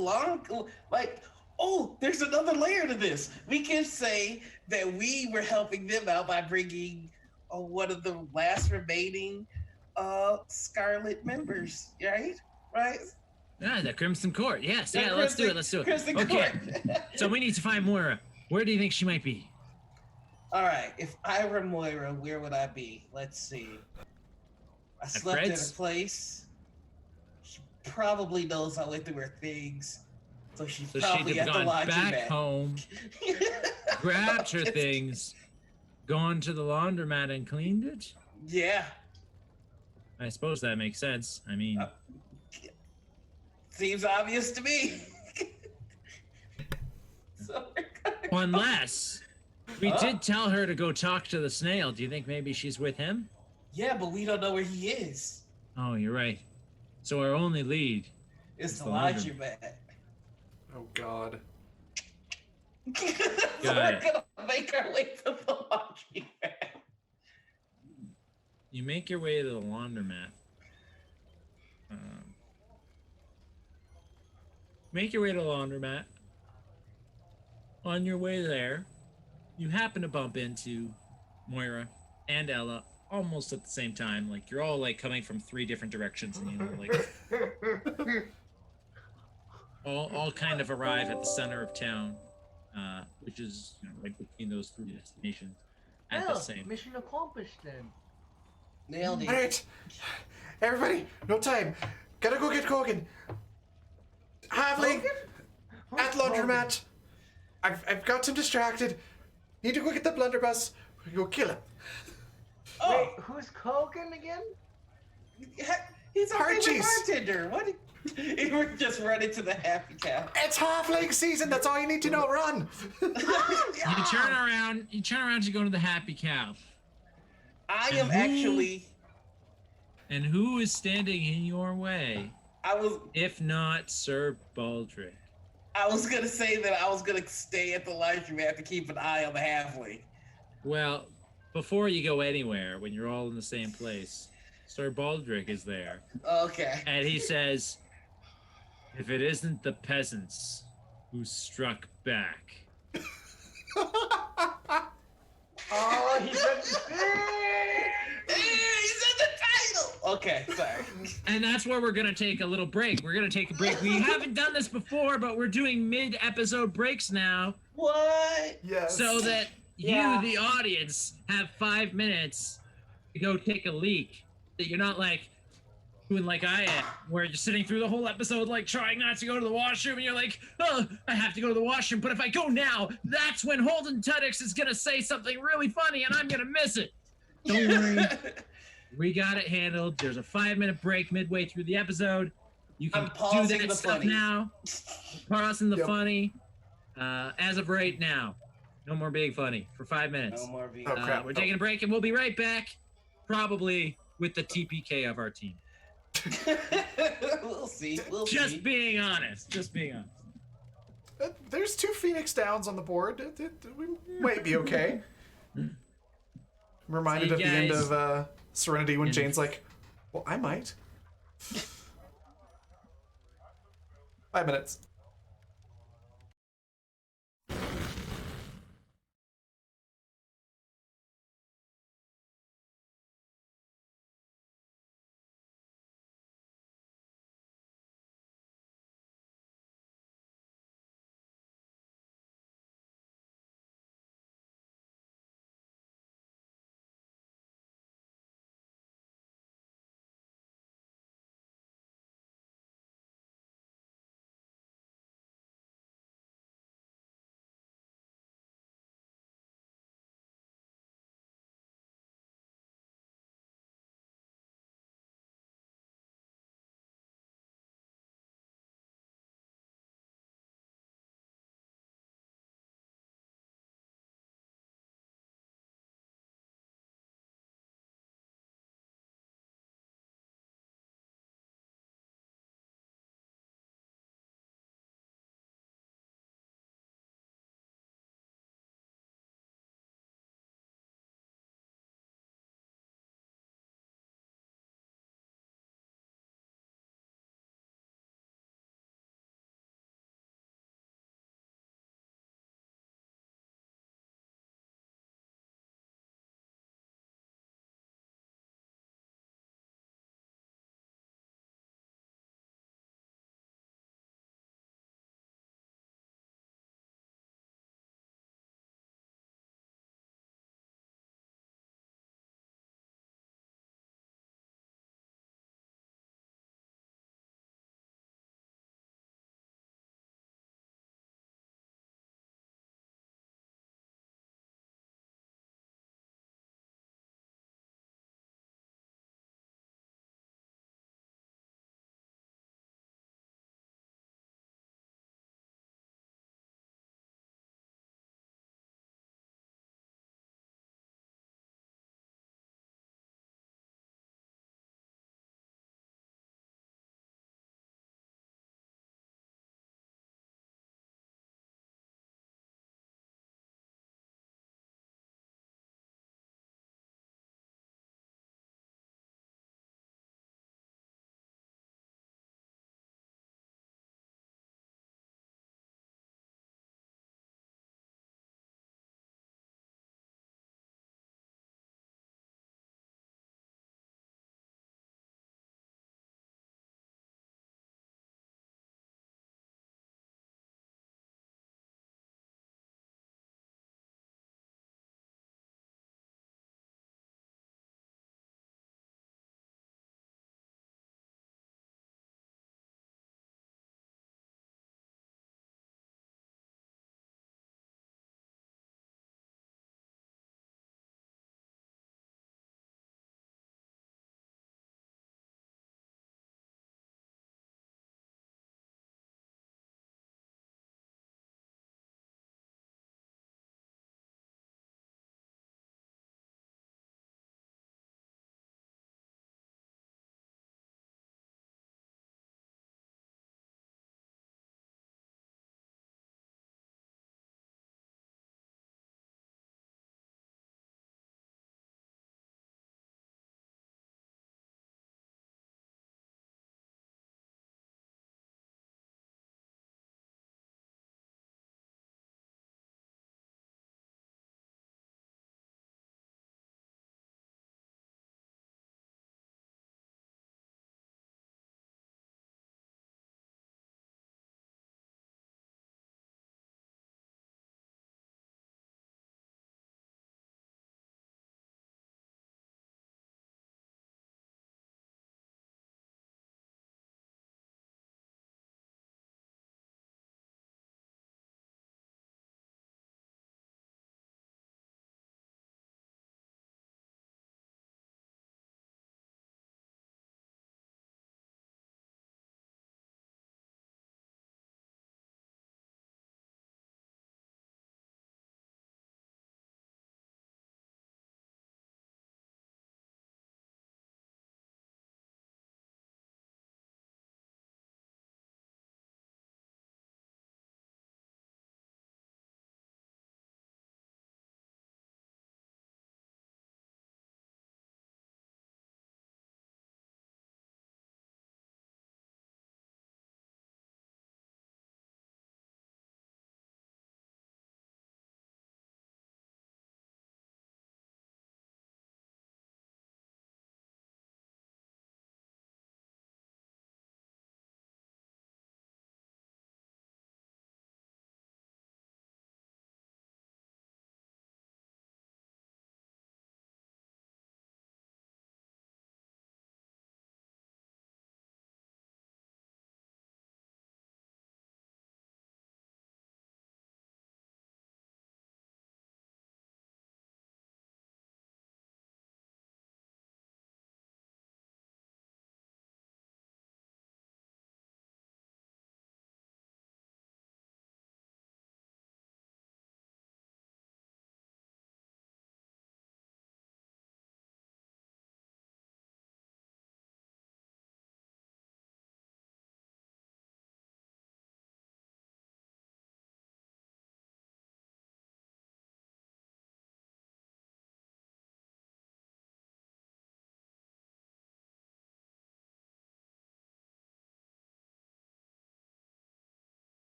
there's another layer to this. We can say that we were helping them out by bringing one of the last remaining Scarlet members, right? Right? Ah, the Crimson Court. Yes, yeah, let's do it. Crimson Okay. Court. So we need to find Moira. Where do you think she might be? All right. If I were Moira, where would I be? Let's see. I slept in a Fred's? place. She probably knows I went through her things. So she's So probably she'd at have the gone laundromat. back home, grabbed her things, gone to the laundromat and cleaned it? Yeah. I suppose that makes sense. I mean, Seems obvious to me. So unless we did tell her to go talk to the snail. Do you think maybe she's with him? yeah, but we don't know where he is. Oh, you're right. So our only lead. It's the laundromat. laundromat. Oh God. So Got we're it. gonna make our way to the laundromat. You make your way to the laundromat. make your way to the laundromat. On your way there, you happen to bump into Moira and Ella almost at the same time. Like you're all like coming from 3 different directions, and you know, like all kind of arrive at the center of town, which is right between those 3 destinations at the same. Mission accomplished then. Nailed it. All right, everybody, no time. Gotta go get Kogan. Halfling at laundromat. I've got him distracted. Need to go get the blunderbuss. We can go kill him. Oh, Wait, who's Kogan again? he's our favorite Archie's. bartender. What? We're just running to the Happy Cow. It's halfling season. That's all you need to know. Run. You turn around. You turn around to go to the Happy Cow. I am actually. And who is standing in your way? I was. If not Sir Baldric. I was gonna say that I was gonna stay at the laundromat to keep an eye on the halfling. Well, before you go anywhere, when you're all in the same place, Sir Baldric is there. Okay. And he says, if it isn't the peasants who struck back. Oh, he said He said the title. Okay, sorry. And that's where we're going to take a little break. We're going to take a break. We haven't done this before, but we're doing mid-episode breaks now. What? Yes. So that Yeah. you, the audience, have 5 minutes to go take a leak. That you're not like doing like I am, where you're sitting through the whole episode like trying not to go to the washroom, and you're like, oh, I have to go to the washroom, but if I go now, that's when Holden Tudyk is gonna say something really funny and I'm gonna miss it. Don't worry. We got it handled. There's a 5-minute break midway through the episode. You can I'm do pausing that the stuff funny. now. Pausing the Yep. funny. As of right now, no more being funny for 5 minutes. No more V. Oh, crap. We're taking a break and we'll be right back, probably with the TPK of our team. We'll see. We'll Just see. being honest. Just being honest. There's 2 Phoenix Downs on the board. We might be okay. I'm reminded See, of the end guys. of Serenity when In- Jane's like, well, I might. 5 minutes.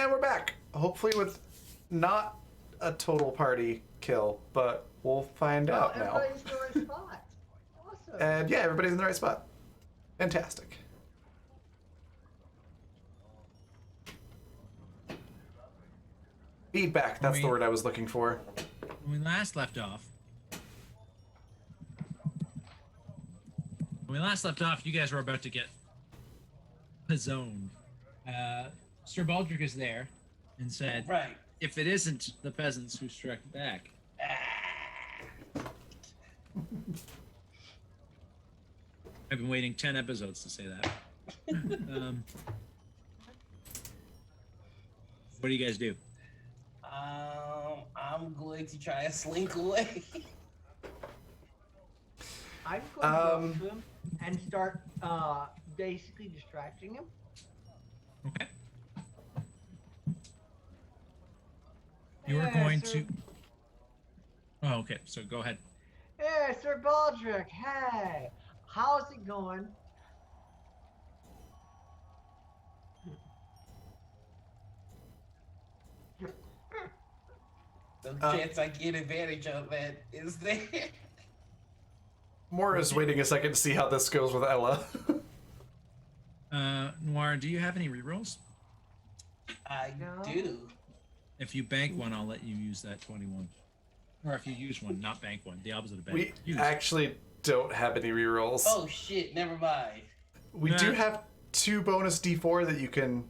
And we're back. Hopefully with not a total party kill, but we'll find out now. Everybody's in the right spot. Awesome. And yeah, everybody's in the right spot. Fantastic. Feedback, that's the word I was looking for. When we last left off, you guys were about to get pizzoned. Sir Baldric is there and said, Right. if it isn't the peasants who struck back. I've been waiting 10 episodes to say that. What do you guys do? I'm going to try to slink away. I'm going to go up to him and start basically distracting him. Okay. You are Yeah, going sir. to. Oh, okay. So go ahead. Hey, Sir Baldric, hey! How's it going? The chance I get advantage of that is there. Moira's waiting a second to see how this goes with Ella. Noir, do you have any rerolls? I No. do. If you bank one, I'll let you use that 21. Or if you use one, not bank one. The opposite of bank. We Use. actually don't have any rerolls. Oh shit, never mind. We do have 2 bonus d4 that you can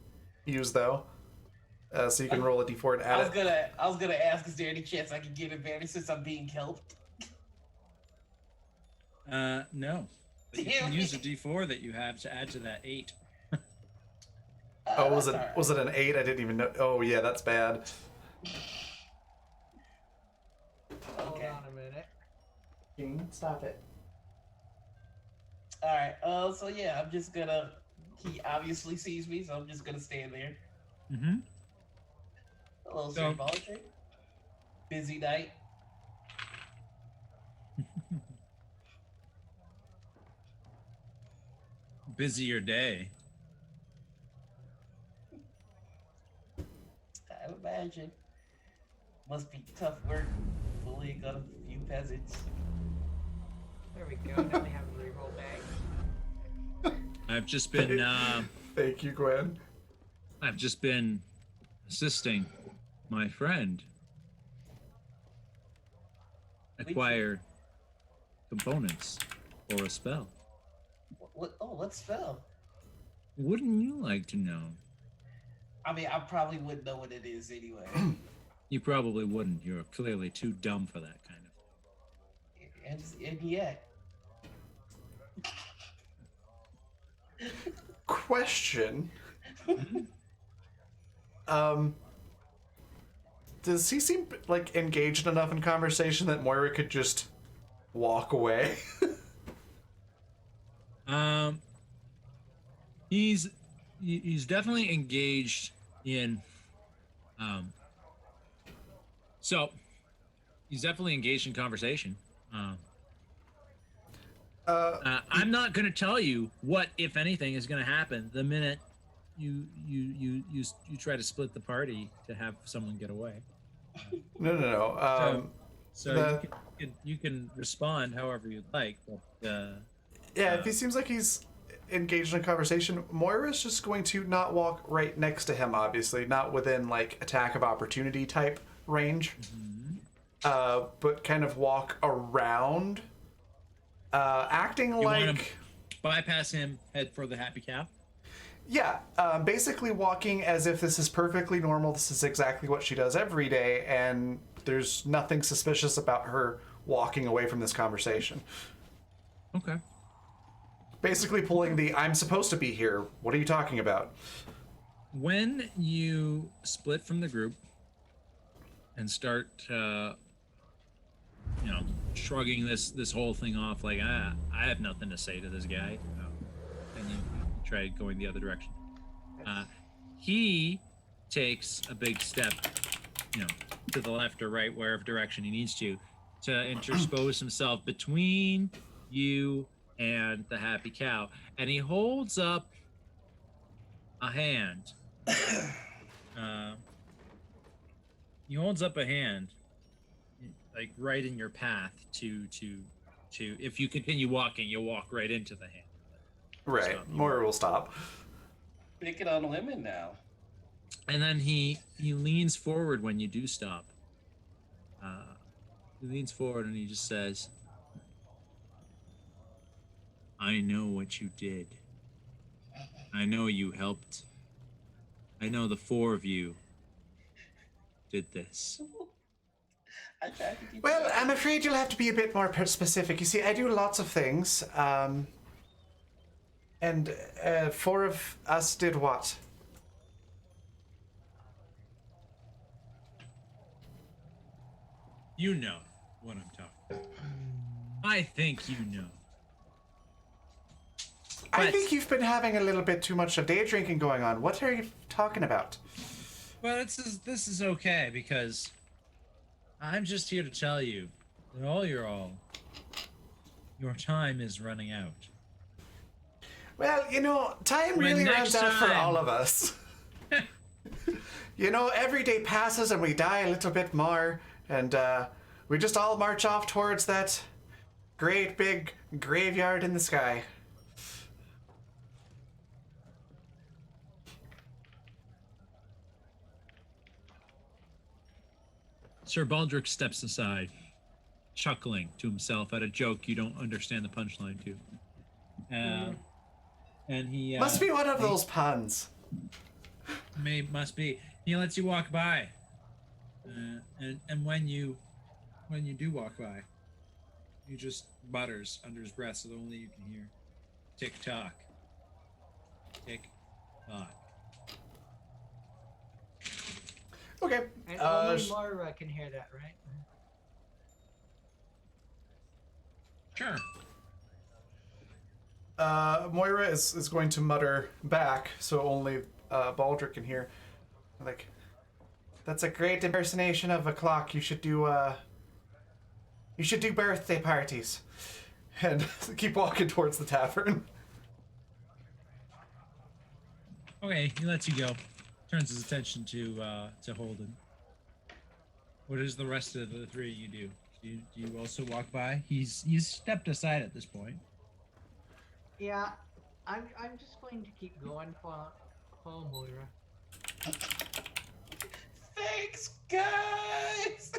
use though. So you can roll a d4 and add I was gonna ask, is there any chance I can get advantage since I'm being helped? No. But you Damn can use a it. D4 that you have to add to that 8. Oh, was That's it an 8? I didn't even know. Oh yeah, that's bad. Okay. Hold on a minute. King, stop it. All right. So yeah, I'm just gonna. He obviously sees me, so I'm just gonna stand there. Mm-hmm. Hello, So- Sir Baldric. Busy night. Busier day. I imagine. Must be tough work bullying on a few peasants. There we go. Now we have a reroll bag. I've just been Thank you, Gwen. assisting my friend acquire components for a spell. What spell? Wouldn't you like to know? I mean, I probably wouldn't know what it is anyway. You probably wouldn't. You're clearly too dumb for that kind of thing. And yet. Question. Does he seem like engaged enough in conversation that Moira could just walk away? He's definitely engaged in so he's definitely engaged in conversation. I'm not going to tell you what, if anything, is going to happen the minute you try to split the party to have someone get away. No. So you can respond however you'd like, but Yeah, if he seems like he's engaged in a conversation, Moira's just going to not walk right next to him, obviously, not within like attack of opportunity type range, but kind of walk around, acting you want like to bypass him, head for the happy cow. yeah, basically walking as if this is perfectly normal. This is exactly what she does every day, and there's nothing suspicious about her walking away from this conversation. Okay. Basically pulling the "I'm supposed to be here. What are you talking about?" When you split from the group and start, shrugging this whole thing off, like I have nothing to say to this guy, and you try going the other direction. He takes a big step, to the left or right, wherever direction he needs to interpose himself between you and the happy cow, and he holds up a hand he holds up a hand, like right in your path to if you continue walking, you'll walk right into the hand. Right. Stop you. Moira will stop. Picking on women now. And then he leans forward when you do stop. He leans forward and he just says, I know what you did. I know you helped. I know the four of you did this. I tried to keep Well, it I'm afraid you'll have to be a bit more specific. You see, I do lots of things. And four of us did what? You know what I'm talking about. I think you know. I But- think you've been having a little bit too much of day drinking going on. What are you talking about? Well, this is okay because I'm just here to tell you that your time is running out. Well, you know, time When really next runs out for time- all of us. You know, every day passes and we die a little bit more, and we just all march off towards that great big graveyard in the sky. Sir Baldric steps aside, chuckling to himself at a joke you don't understand the punchline to. And he Must be one of those puns. must be. He lets you walk by, and when you do walk by, he just mutters under his breath so that only you can hear. Tick tock. Tick tock. Okay. And only Moira can hear that, right? Sure. Moira is going to mutter back, so only Baldric can hear. Like, that's a great impersonation of a clock. You should do birthday parties, and keep walking towards the tavern. Okay, he lets you go. Turns his attention to Holden. What does the rest of the three of you do? Do you also walk by? He's stepped aside at this point. Yeah, I'm just going to keep going for Moira. Thanks, guys.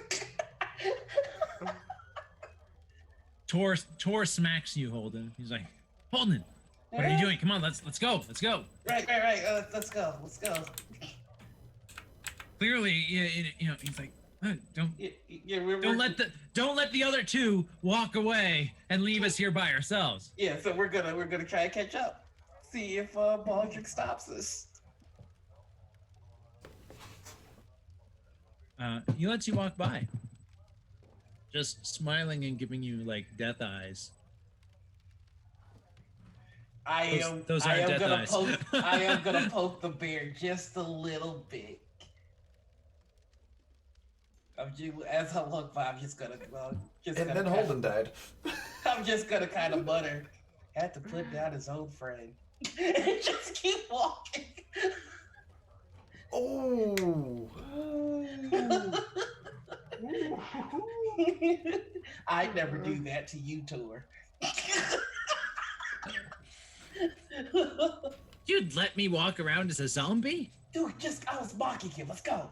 Tor smacks you, Holden. He's like, Holden, what are you doing? Come on, let's go. Let's go. Right. Let's go. Clearly, you know, he's like, don't We're let the other two walk away and leave us here by ourselves. Yeah, so we're gonna try and catch up. See if Baldric stops us. He lets you walk by, just smiling and giving you like death eyes. Those aren't death eyes. I am gonna poke the bear just a little bit. As I look by, I'm just gonna Holden died. I'm just gonna kind of mutter, had to put down his own friend, and just keep walking. Oh. I'd never do that to you, Tor. You'd let me walk around as a zombie? Dude, I was mocking him. Let's go.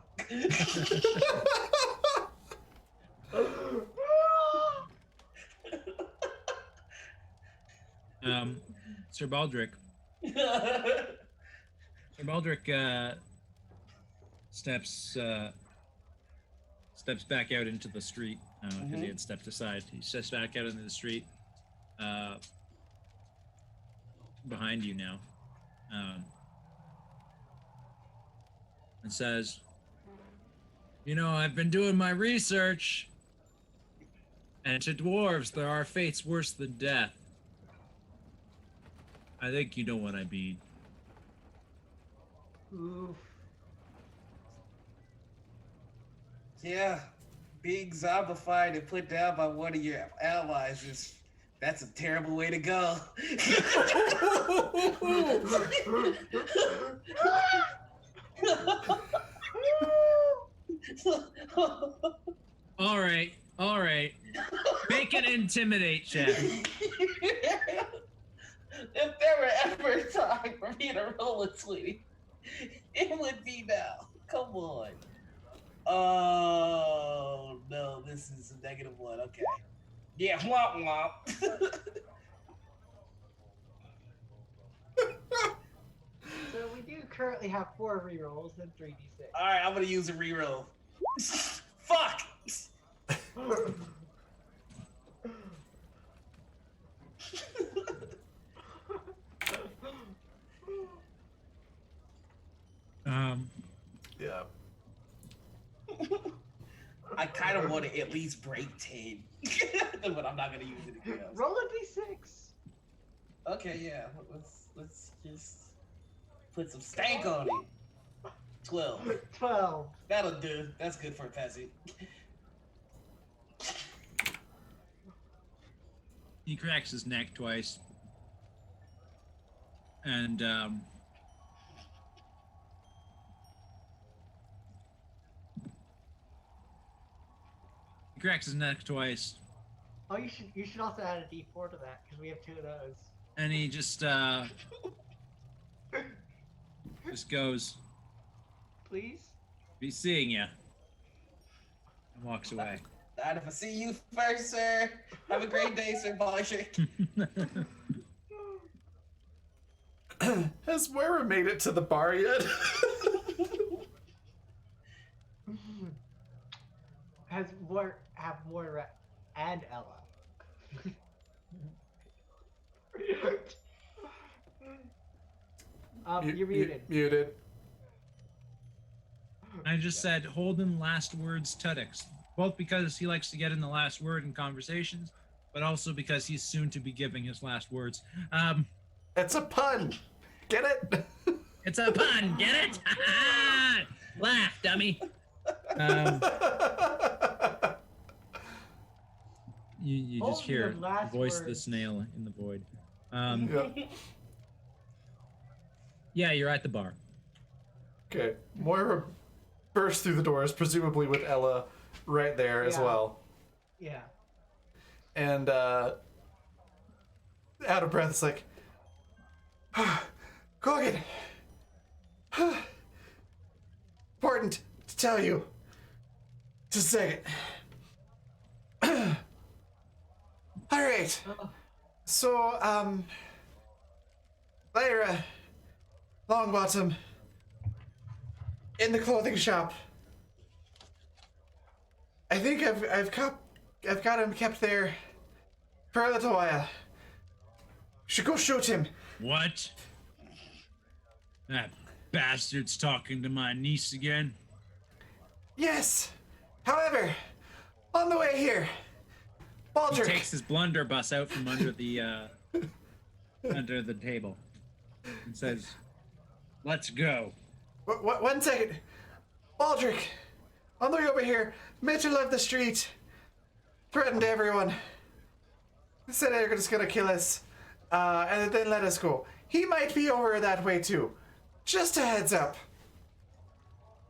Sir Baldric. Sir Baldric steps back out into the street because he had stepped aside. He steps back out into the street behind you now, and says, "You know, I've been doing my research, and to dwarves there are fates worse than death. I think you know what I mean." Oof. Yeah, being zombified and put down by one of your allies that's a terrible way to go. All right. Make an intimidate check. If there were ever a time for me to roll a 20, it would be now. Come on. Oh no, this is a -1. Okay. Yeah, womp womp. So we do currently have 4 rerolls and 3d6. All right, I'm gonna use a reroll. Fuck. Yeah. I kind of want to at least break 10, but I'm not gonna use anything else. Roll a d6. Okay, yeah. Let's just put some stank on it. 12. 12. That'll do. That's good for a peasant. He cracks his neck twice. And he cracks his neck twice. Oh, you should also add a d4 to that because we have 2 of those. And he just goes, Please. be seeing ya. And walks away. Alright, if I see you first, sir. Have a great day, Sir Bolshevik. Has Moira made it to the bar yet? Have Moira and Ella. You're muted. Muted. I just said Holden last words Tuttix, both because he likes to get in the last word in conversations, but also because he's soon to be giving his last words. It's a pun. Get it? It's a pun. Get it? Laugh, dummy. You just Hold hear your the last voice of the words. snail in the void. Yeah. Yeah, you're at the bar. Okay. Moira bursts through the doors, presumably with Ella right there as Yeah. well. Yeah. And out of breath, it's like, Corgan, important to tell you. Just a second. All right. So, Lyra Longbottom in the clothing shop. I think I've got him kept there for a little while. Should go shoot him. What? That bastard's talking to my niece again? Yes. However, on the way here, He Baldric. takes his blunderbuss out from under the table and says, "Let's go." One second. Baldric, on the way over here, Mitchell of the street threatened everyone. Said they're just gonna kill us, and then let us go. He might be over that way too. Just a heads up.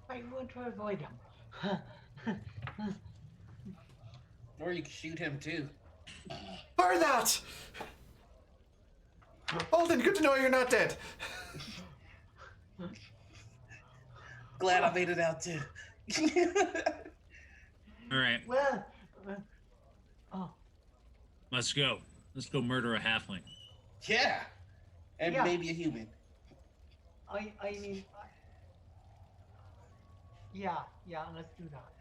I want to avoid him. Or you can shoot him too. Or that. Alden, good to know you're not dead. Glad I made it out too. All right, Well, oh, let's go. Let's go murder a halfling. Yeah. And Yeah. maybe a human. I mean, yeah, let's do that.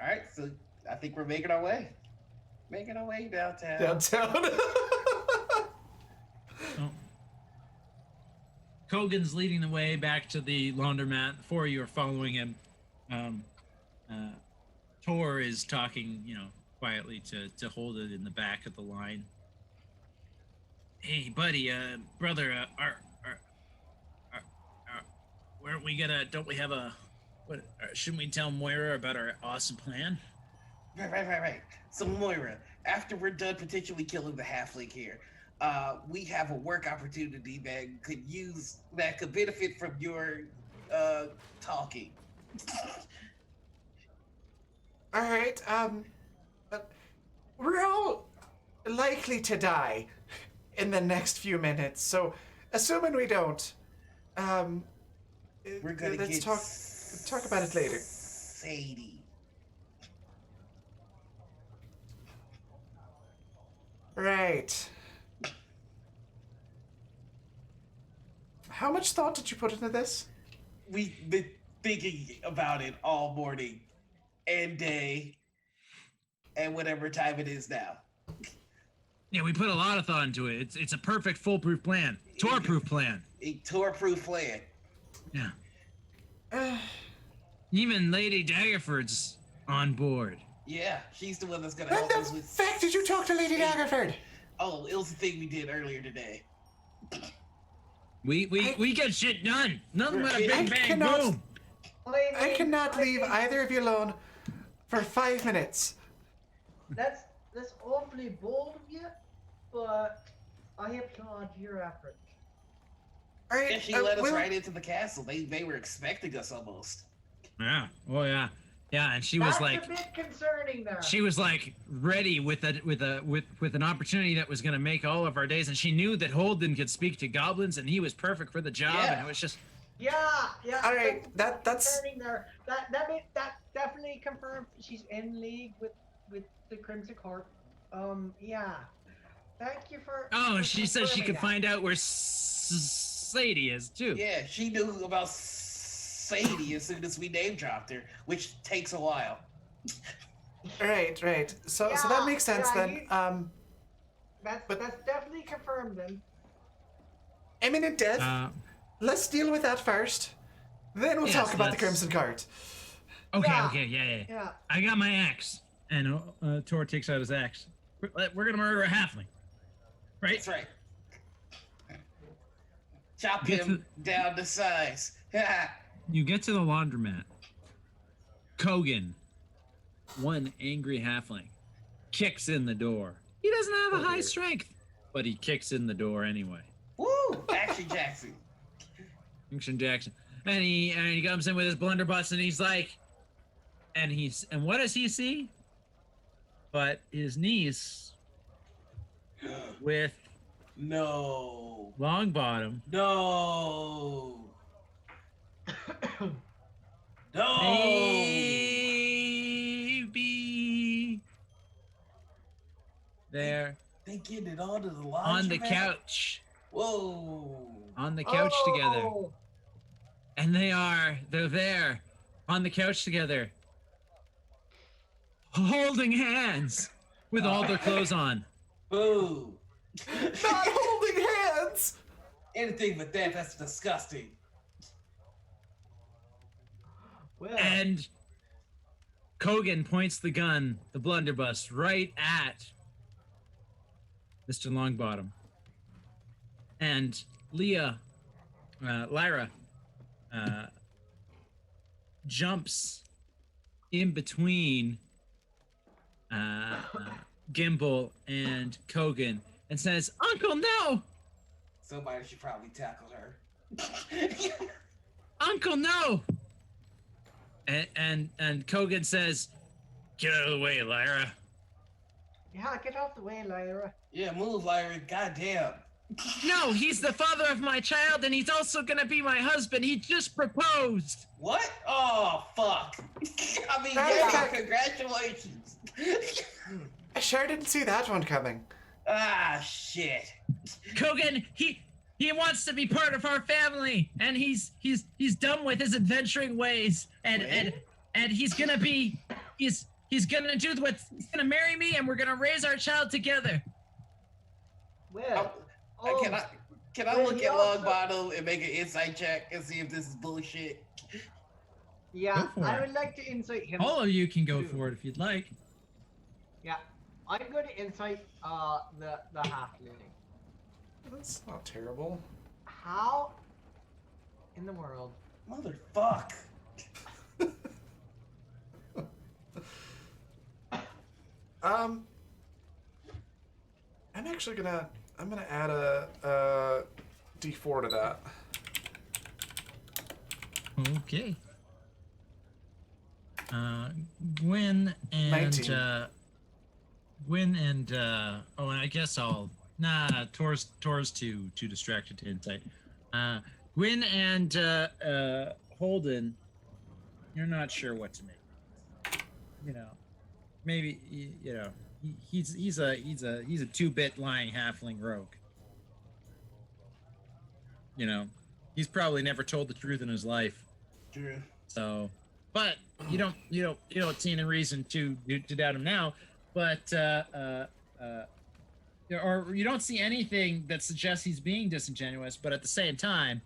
Alright, so I think we're making our way. Making our way downtown. Downtown. Oh. Kogan's leading the way back to the laundromat. The four of you are following him. Tor is talking, quietly to Holden in the back of the line. Hey, buddy, brother, weren't we gonna? Don't we have a? What? Shouldn't we tell Moira about our awesome plan? Right. So Moira, after we're done potentially killing the halfling here, we have a work opportunity that could benefit from your talking. All right. But we're all likely to die in the next few minutes. So, assuming we don't, We're gonna let's get talk about it later. Sadie. Right. How much thought did you put into this? We've been thinking about it all morning and day and whatever time it is now. Yeah, we put a lot of thought into it. It's a perfect foolproof plan. Tour-proof plan. A tour-proof plan. Yeah. Even Lady Daggerford's on board. Yeah, she's the one that's gonna When help us the with. fact did you talk to Lady Daggerford? Oh, it was the thing we did earlier today. We get shit done. Nothing but a I big bang boom. I cannot leave either of you alone for 5 minutes. That's awfully bold of you, but I applaud your effort. All right. And she let us right into the castle. They were expecting us almost. Yeah. Oh yeah. Yeah, and she was That's like, a bit concerning there. she was like ready with an opportunity that was going to make all of our days, and she knew that Holden could speak to goblins, and he was perfect for the job, Yeah. and it was just. Yeah. All right, that's concerning there. That definitely confirmed she's in league with the Crimson Court. Yeah. Thank you for. Oh, for she said she confirming could that. find out where Sadie is too. Yeah, she knew about Sadie as soon as we name dropped her, which takes a while. right. So Yeah, that makes sense yeah, then. That's but- definitely confirmed then. Imminent death. Let's deal with that first. Then we'll Yes, talk about the let's- Crimson Card. Okay, Yeah. okay, yeah. Yeah. I got my axe, and Tor takes out his axe. We're gonna murder a halfling, right? That's right. Chop Get him down to size. You get to the laundromat. Kogan, one angry halfling, kicks in the door. He doesn't have a high strength, but he kicks in the door anyway. Woo! Action Jackson. Action Jackson. And he comes in with his blunderbuss, and he's like, and what does he see? But his niece with No. Longbottom. No. No. Baby. There They getting it onto the laundromat? on the couch. Whoa. On the couch together. Oh, And they're there on the couch together, holding hands with all their clothes on. Boo. Not holding hands. Anything but that, that's disgusting. well. And Kogan points the gun, the blunderbuss, right at Mr. Longbottom. And Lyra, jumps in between Gimbal and Kogan and says, "Uncle, no! Somebody should probably tackle her. Uncle, no!" And Kogan says, "Get out of the way, Lyra." Yeah, get off the way, Lyra. Yeah, move, Lyra. Goddamn. "No, he's the father of my child, and he's also gonna be my husband. He just proposed." What? Oh, fuck. I mean, Yeah. yeah, congratulations. I sure didn't see that one coming. Ah, shit. Kogan, he wants to be part of our family, and he's done with his adventuring ways, and he's gonna be he's gonna do what's he's gonna marry me, and we're gonna raise our child together. Well, Can I Well, look he at also- Longbottom and make an insight check and see if this is bullshit? yeah, Go for I it. would like to insight him. All of you can go too. for it if you'd like. Yeah, I'm going to insight the halfling. That's not terrible. How in the world? Motherfuck. I'm actually gonna add a D4 to that. Okay. Gwen and 19. oh, and I guess I'll Tor's too distracted to insight. Gwen and Holden, you're not sure what to make. You know, maybe you know he's a 2-bit lying halfling rogue. You know, he's probably never told the truth in his life. True. So, but you don't see any reason to doubt him now. But or you don't see anything that suggests he's being disingenuous. But at the same time,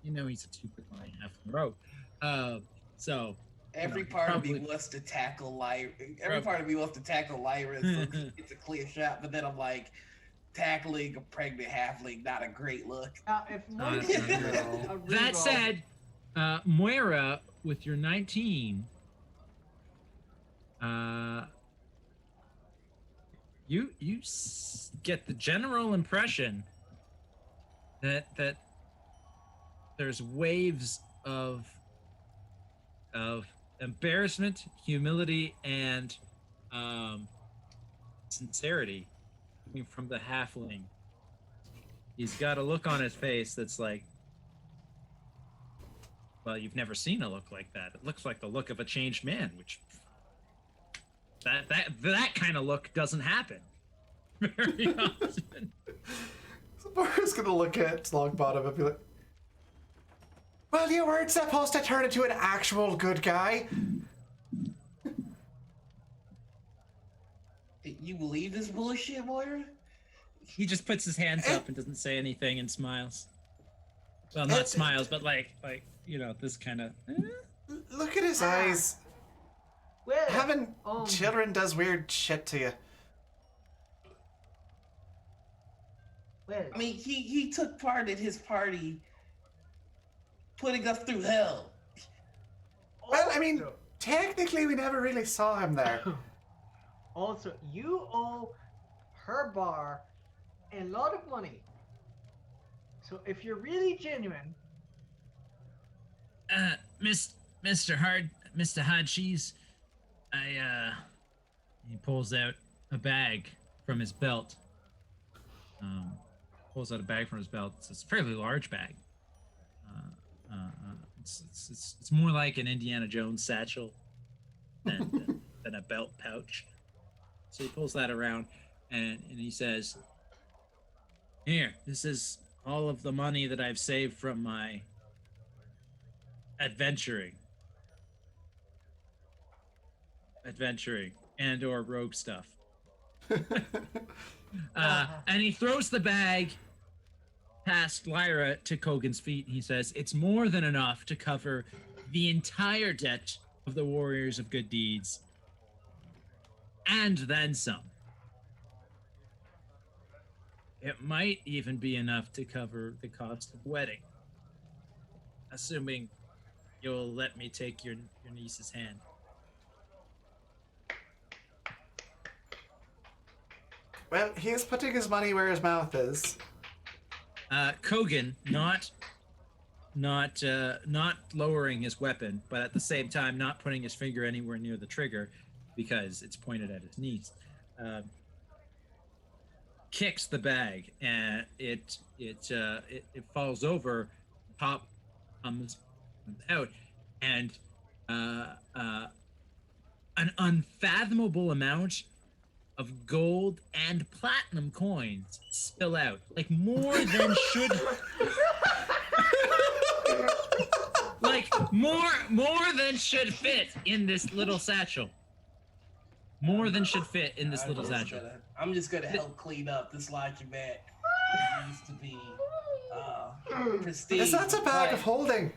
you know he's a 2-bit lying halfling rogue. So. Every You know, part probably- of me wants to tackle Lyra. Every part of me wants to tackle Lyra. So it's a clear shot, but then I'm like, tackling a pregnant halfling, not a great look. Now, if Moira that's did not a That reroll- said, Moira, with your 19, you get the general impression that there's waves of embarrassment, humility, and sincerity coming from the halfling. He's got a look on his face that's like, well, you've never seen a look like that. It looks like the look of a changed man, which that kind of look doesn't happen very often. So Moira's gonna look at Longbottom and be like, well, you weren't supposed to turn into an actual good guy. You believe this bullshit, Moira? He just puts his hands up and doesn't say anything and smiles. Well, not smiles, but like you know, this kind of. Look at his eyes. Well, Having children does weird shit to you. well, I mean, he took part in his party, putting us through hell. Well, I mean, also- technically we never really saw him there. Also, you owe her bar a lot of money. So if you're really genuine, Mr. Hodges, he pulls out a bag from his belt. It's a fairly large bag. It's more like an Indiana Jones satchel than a belt pouch. So he pulls that around and he says, "Here, this is all of the money that I've saved from my adventuring and or rogue stuff." And he throws the bag past Lyra to Kogan's feet and he says, "It's more than enough to cover the entire debt of the Warriors of Good Deeds and then some. It might even be enough to cover the cost of wedding, assuming you'll let me take your niece's hand." Well, he is putting his money where his mouth is. Kogan, not lowering his weapon, but at the same time not putting his finger anywhere near the trigger because it's pointed at his niece, kicks the bag and it falls over. Pop comes out, and an unfathomable amount of gold and platinum coins spill out, like more than should, like more than should fit in this little satchel. More than should fit in this little satchel. I'm just gonna help clean up this laundromat. It used to be pristine. Is that a bag but of holding?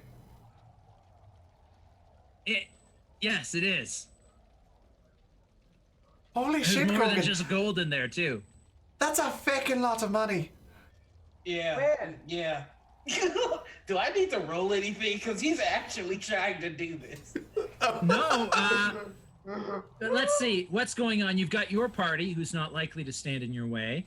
Yes, it is. Holy There's shit, more than Kogan. just gold in there too. That's a fucking lot of money. Yeah, Man. yeah. Do I need to roll anything? Because he's actually trying to do this. No, let's see what's going on. You've got your party, who's not likely to stand in your way.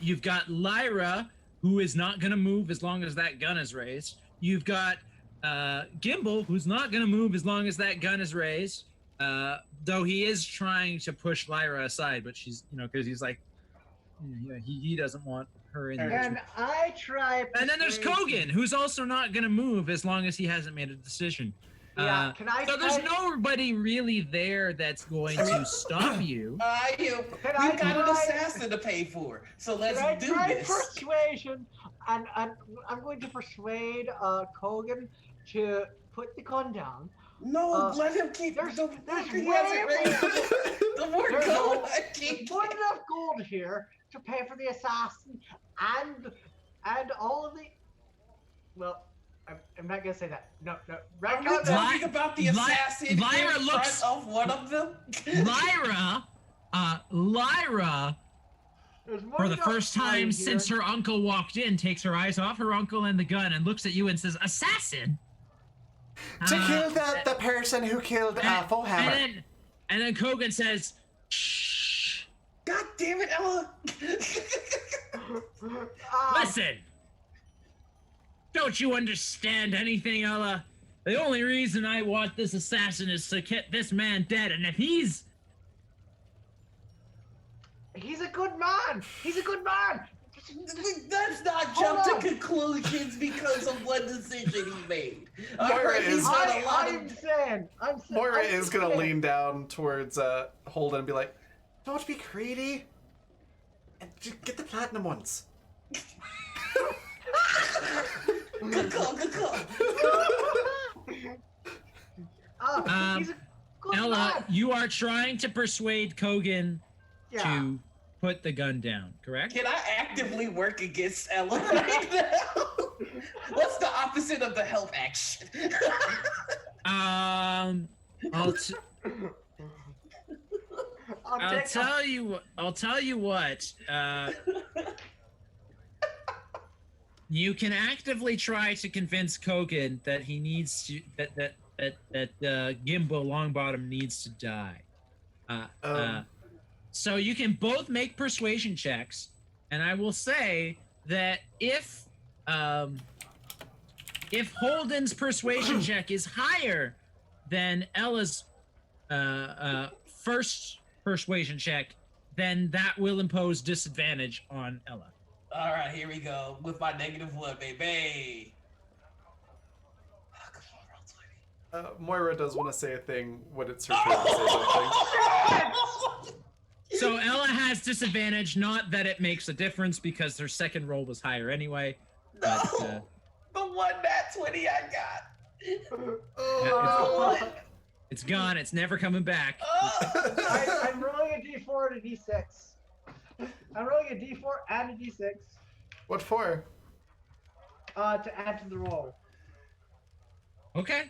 You've got Lyra, who is not going to move as long as that gun is raised. You've got Gimbal, who's not gonna move as long as that gun is raised, though he is trying to push Lyra aside, but she's, because he's like, he doesn't want her in there. And I try. And then there's Kogan, who's also not gonna move as long as he hasn't made a decision. Yeah, can I? So there's nobody really there that's going to stop you. You got an assassin to pay for, so let's do this. Persuasion, and I'm going to persuade Kogan to put the gun down. No, let him keep. There's The more There's gold I keep. enough gold here to pay for the assassin and all of the. Well, I'm not gonna say that. No. Right Are we talking about the assassin Lyra in looks front of one of them? Lyra, for the first time since her uncle walked in, takes her eyes off her uncle and the gun and looks at you and says, "Assassin." To kill the person who killed Foehammer. And then Kogan says, "Shh." God damn it, Ella! Listen. Don't you understand anything, Ella? The only reason I want this assassin is to get this man dead, and if he's a good man. He's a good man. Let's not jump to conclusions because of one decision he made. Moira is. Moira is gonna lean down towards Holden and be like, "Don't be greedy, and just get the platinum ones." Good call. He's a good Ella, man. you are trying to persuade Kogan to put the gun down, correct? Can I actively work against Ella right now? What's the opposite of the help action? I'll tell you what. You can actively try to convince Kogan that he needs to that Gimbo Longbottom needs to die. So you can both make persuasion checks, and I will say that if Holden's persuasion check is higher than Ella's first persuasion check, then that will impose disadvantage on Ella. All right, here we go with my -1, baby. Oh, come on, roll 20. Moira does want to say a thing when it's her turn to say something. So Ella has disadvantage, not that it makes a difference because her second roll was higher anyway. No, But, the one nat 20 I got. it's gone. It's never coming back. I'm rolling a d4 and a d6. I'm rolling a d4 and a d6. What for? To add to the roll. Okay.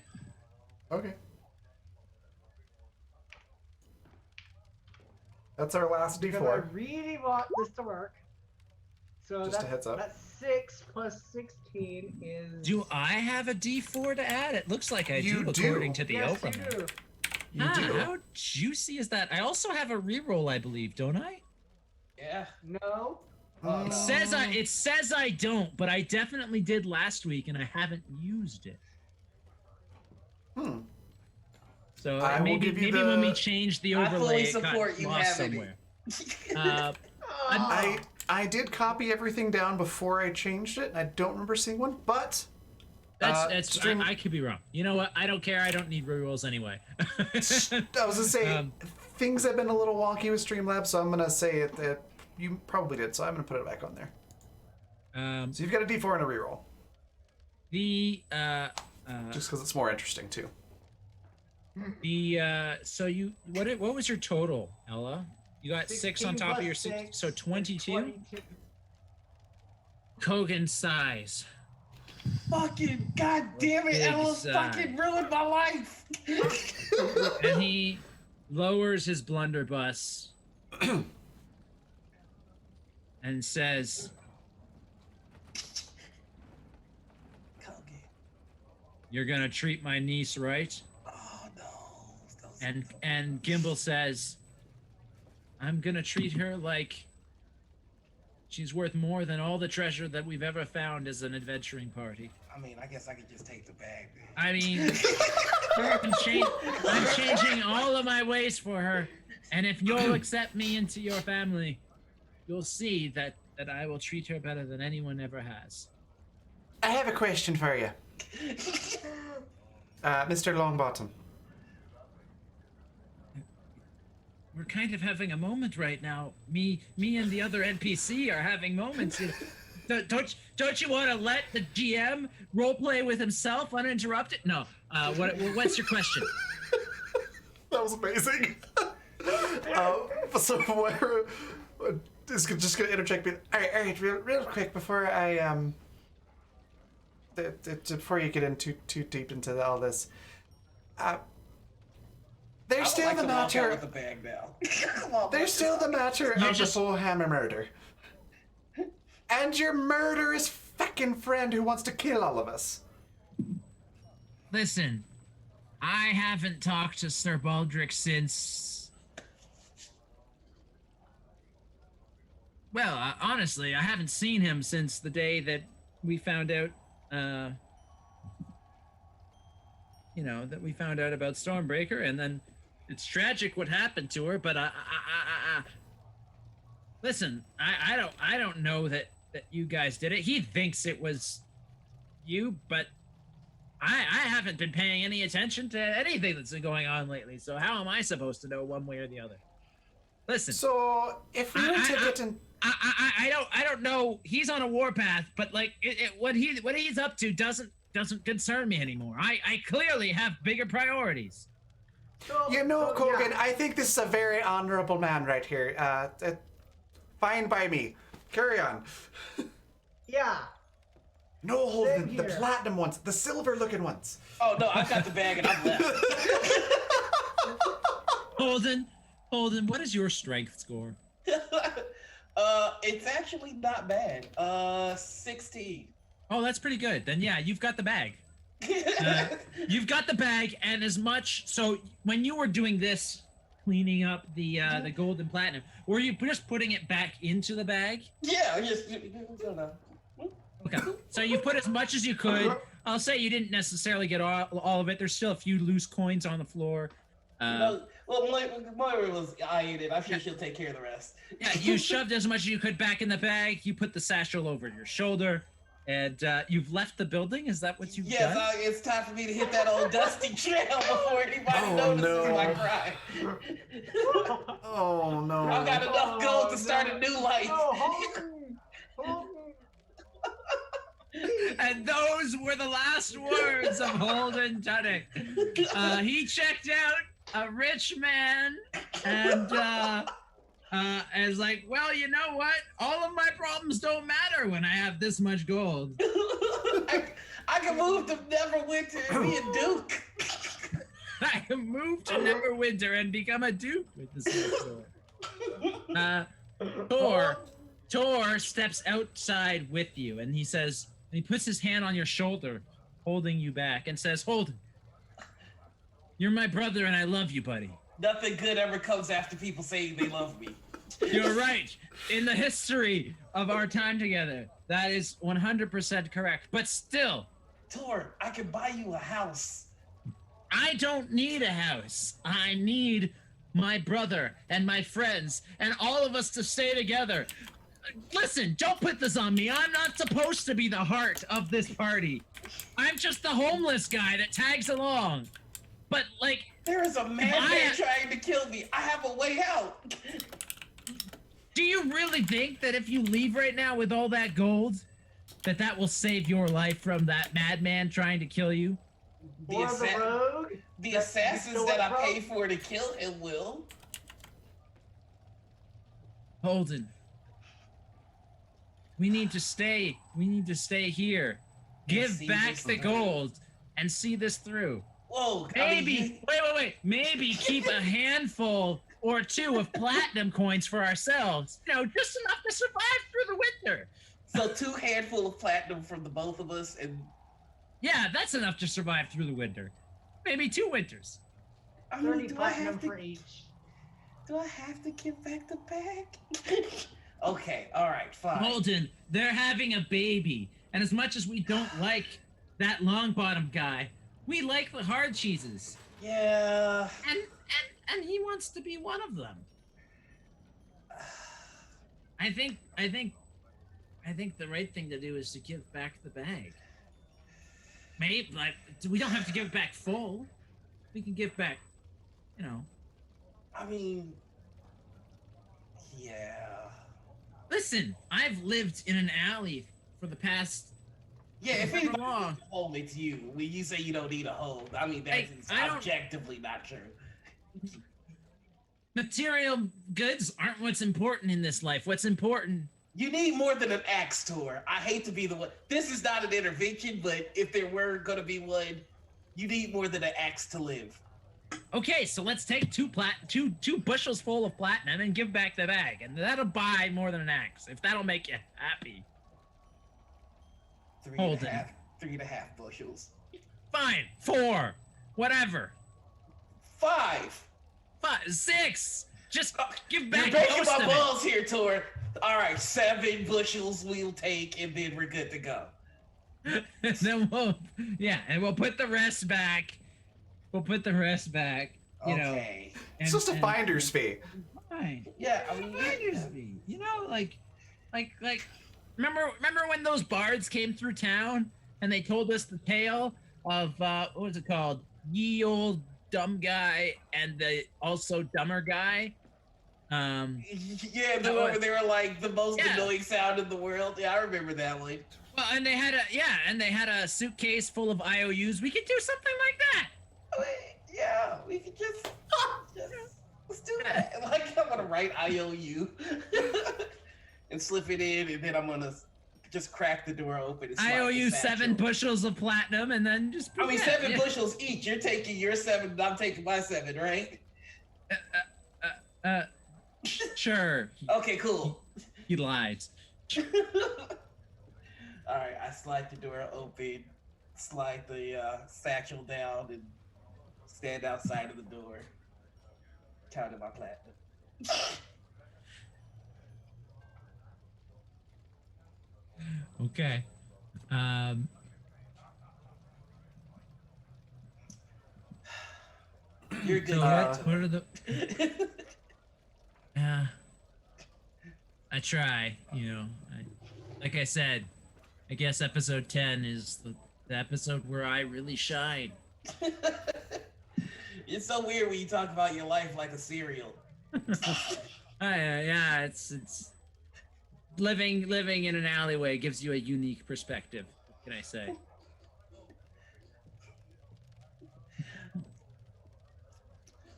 That's our last Because I D4. really want this to work. So Just a heads up. That's 6 plus 16 is. Do I have a D4 to add? It looks like I You do, do. according to the Yes, opener. you do. You do. How juicy is that? I also have a reroll, I believe, don't I? Yeah. No. It says I don't, but I definitely did last week, and I haven't used it. So I will maybe give you when we the- change the I overlay, fully it got support you lost having it. somewhere. I did copy everything down before I changed it. I don't remember seeing one, but That's stream- I could be wrong. You know what? I don't care. I don't need rerolls anyway. I was gonna say things have been a little wonky with Streamlabs, so I'm gonna say it that you probably did. So I'm gonna put it back on there. So you've got a D4 and a reroll, just because it's more interesting too. So you what was your total, Ella? You got 6 on top of your 6, so 22. Kogan sighs. Fucking god damn it, Ella fucking ruined my life. And he lowers his blunderbuss and says, "You're gonna treat my niece right?" Oh no. And Gimbal says, "I'm gonna treat her like She's worth more than all the treasure that we've ever found as an adventuring party. I mean, I guess I could just take the bag. Then. I mean, I'm changing all of my ways for her, and if you'll accept me into your family, you'll see that I will treat her better than anyone ever has. I have a question for you. Mr. Longbottom. We're kind of having a moment right now. Me and the other NPC are having moments. Don't you want to let the GM roleplay with himself uninterrupted? No. What's your question? That was amazing. So we're just gonna interject. All right, real quick before I before you get in too deep into all this. There's still like the matter. with the bag now. Come on, There's still the matter of the just- Foehammer murder. And your murderous fucking friend who wants to kill all of us. Listen, I haven't talked to Sir Baldric since... Well, honestly, I haven't seen him since the day that we found out, that we found out about Stormbreaker, and then it's tragic what happened to her, but listen, I don't know that you guys did it. He thinks it was you, but I haven't been paying any attention to anything that's been going on lately, so how am I supposed to know one way or the other? Listen. So, if we were to get in... I don't know. He's on a warpath, but like what he's up to doesn't concern me anymore. I clearly have bigger priorities. Kogan, yeah. I think this is a very honorable man right here. Fine by me. Carry on. Yeah. No, Holden, Same the here. platinum ones, the silver-looking ones. Oh no, I got the bag and I'm left. Holden, what is your strength score? It's actually not bad. 16. Oh, that's pretty good. Then yeah, you've got the bag. You've got the bag, and as much. So when you were doing this, cleaning up the gold and platinum, were you just putting it back into the bag? Yeah, just Okay. So you put as much as you could. I'll say you didn't necessarily get all of it. There's still a few loose coins on the floor. Well, Moira was eyeing it. I'm sure she'll take care of the rest. Yeah, you shoved as much as you could back in the bag. You put the satchel over your shoulder, and you've left the building. Is that what you've Yes, done? it's time for me to hit that old dusty trail before anybody notices my crime. Oh, no. I've got enough gold to start a new life. And those were the last words of Holden Tuddick. He checked out a rich man and is like, well, you know what? All of my problems don't matter when I have this much gold. I can move to Neverwinter and be a duke. I can move to Neverwinter and become a duke with this sword. Tor steps outside with you, and he says, and he puts his hand on your shoulder, holding you back, and says, Holden, you're my brother and I love you, buddy. Nothing good ever comes after people saying they love me. You're right. In the history of our time together, that is 100% correct. But still, Tor, I can buy you a house. I don't need a house. I need my brother and my friends and all of us to stay together. Listen, don't put this on me. I'm not supposed to be the heart of this party. I'm just the homeless guy that tags along. But, like... There is a madman trying to kill me. I have a way out. Do you really think that if you leave right now with all that gold, that will save your life from that madman trying to kill you? The assassins that I pay for to kill him will. Holden. We need to stay. We need to stay here. Give back the gold and see this through. Whoa. Maybe, wait. Maybe keep a handful or two of platinum coins for ourselves. You know, just enough to survive through the winter. So 2 handful of platinum from the both of us and... Yeah, that's enough to survive through the winter. Maybe 2 winters. 30 platinum for each. Do I have to give back the bag? Okay, all right, fine. Holden, they're having a baby, and as much as we don't like that long bottom guy, we like the hard cheeses, Yeah. and he wants to be one of them. I think the right thing to do is to give back the bag. Maybe like we don't have to give it back full. We can give back, you know. I mean, yeah. Listen, I've lived in an alley for the past. Yeah, if anybody long. needs a home, it's you. When you say you don't need a home, I mean that's I don't- objectively not true. Material goods aren't what's important in this life. What's important? You need more than an axe tour. I hate to be the one. This is not an intervention, but if there were gonna be one, you need more than an axe to live. Okay, so let's take two bushels full of platinum and give back the bag, and that'll buy more than an axe. If that'll make you happy. Three Holden. and a half bushels. Fine, 4, whatever. 5. 5, 6. Just give back You're breaking most my of it. balls here, Tor. All right, 7 bushels we'll take, and then we're good to go. And then we'll put the rest back. We'll put the rest back. You know. Okay. It's just a finder's fee. Fine. Yeah, I mean, Finder's fee. You know, like, remember when those bards came through town and they told us the tale of what was it called? Ye old dumb guy and the also dumber guy. Yeah, the one where they were like the most annoying sound in the world. Yeah, I remember that one. Well, and they had a suitcase full of IOUs. We could do something like that. Yeah, we could just let's do that. Like, I'm gonna write IOU and slip it in, and then I'm gonna just crack the door open. And I owe you the 7 bushels of platinum, and then just. I mean, 7 bushels each. You're taking your 7, and I'm taking my 7, right? Sure. Okay, cool. He lied. All right, I slide the door open, slide the satchel down, and stand outside of the door, counting my platinum. Okay. You're good. What are the? Yeah. I try. You know, like I said, I guess episode 10 is the episode where I really shine. It's so weird when you talk about your life like a cereal. Yeah, it's living in an alleyway gives you a unique perspective. What can I say?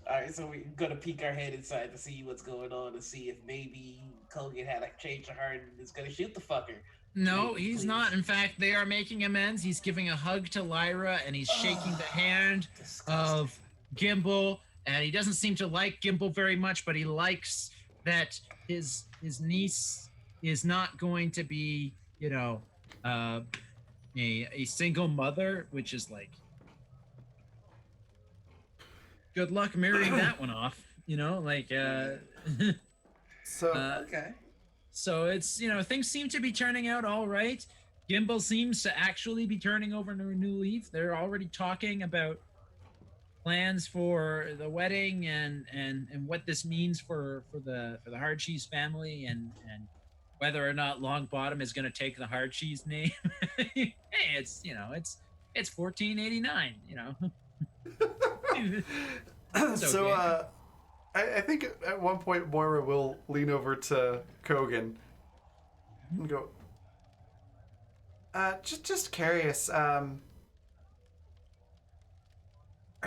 All right, so we're gonna peek our head inside to see what's going on, to see if maybe Kogan had a change of heart and is gonna shoot the fucker. No, Please, he's please. not. In fact, they are making amends. He's giving a hug to Lyra, and he's shaking the hand of Gimbal, and he doesn't seem to like Gimbal very much, but he likes that his niece is not going to be, you know, a single mother, which is like, good luck marrying that one off, you know, like So Okay. so it's, you know, things seem to be turning out all right. Gimbal seems to actually be turning over a new leaf. They're already talking about plans for the wedding and what this means for the hard cheese family and whether or not Longbottom is going to take the hard cheese name. Hey, it's, you know, it's 1489, you know. so okay. I think at one point Moira will lean over to Kogan and go, just curious, are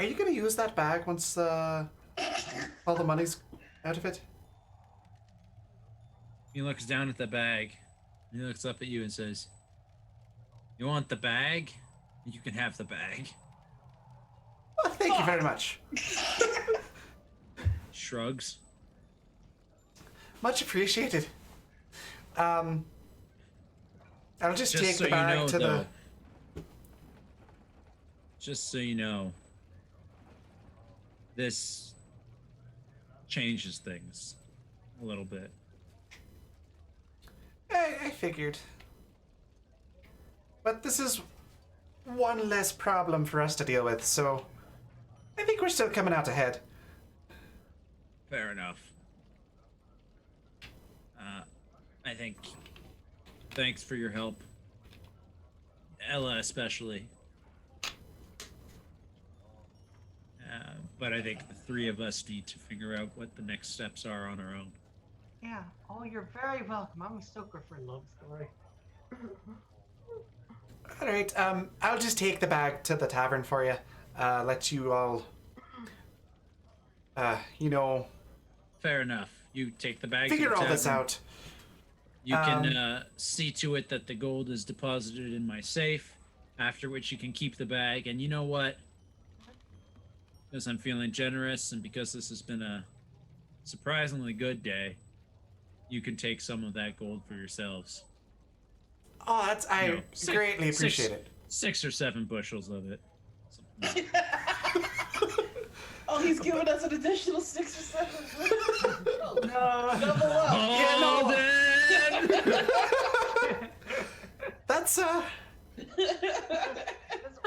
you gonna use that bag once all the money's out of it? He looks down at the bag. He looks up at you and says, "You want the bag? You can have the bag." Well, thank you very much. Shrugs. Much appreciated. I'll just take so the bag you know, to though, just so you know, this changes things a little bit. I figured. But this is one less problem for us to deal with, so I think we're still coming out ahead. Fair enough. I think. Thanks for your help, Ella especially. But I think the three of us need to figure out what the next steps are on our own. Yeah. Oh, you're very welcome. I'm a sucker for a love story. All right. I'll just take the bag to the tavern for you. Let you all. Fair enough. You take the bag. Figure to the all this tavern. out. You can see to it that the gold is deposited in my safe, after which you can keep the bag. And you know what? Because I'm feeling generous and because this has been a surprisingly good day, you can take some of that gold for yourselves. Oh, I greatly appreciate it. 6 or 7 bushels of it. Oh, he's giving us an additional 6 or 7. Oh, No. double up. Oh, then! That's That's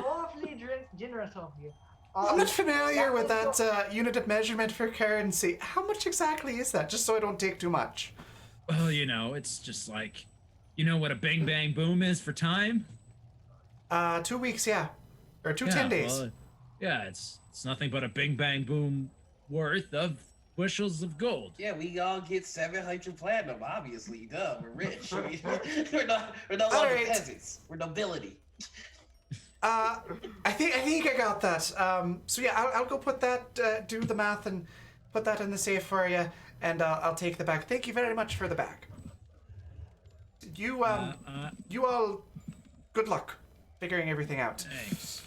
awfully generous of you. I'm not familiar with that unit of measurement for currency. How much exactly is that? Just so I don't take too much. Well, it's just like, you know what a bang bang boom is for time? 2 weeks, yeah. Or 10 days. Well, yeah, it's nothing but a bing bang boom worth of bushels of gold. Yeah, we all get 700 platinum. Obviously, duh. We're rich. we're no longer right. peasants. We're nobility. I think I got that. So yeah, I'll go put that, do the math and put that in the safe for you, and I'll take the bag. Thank you very much for the bag. You all, good luck figuring everything out. Thanks.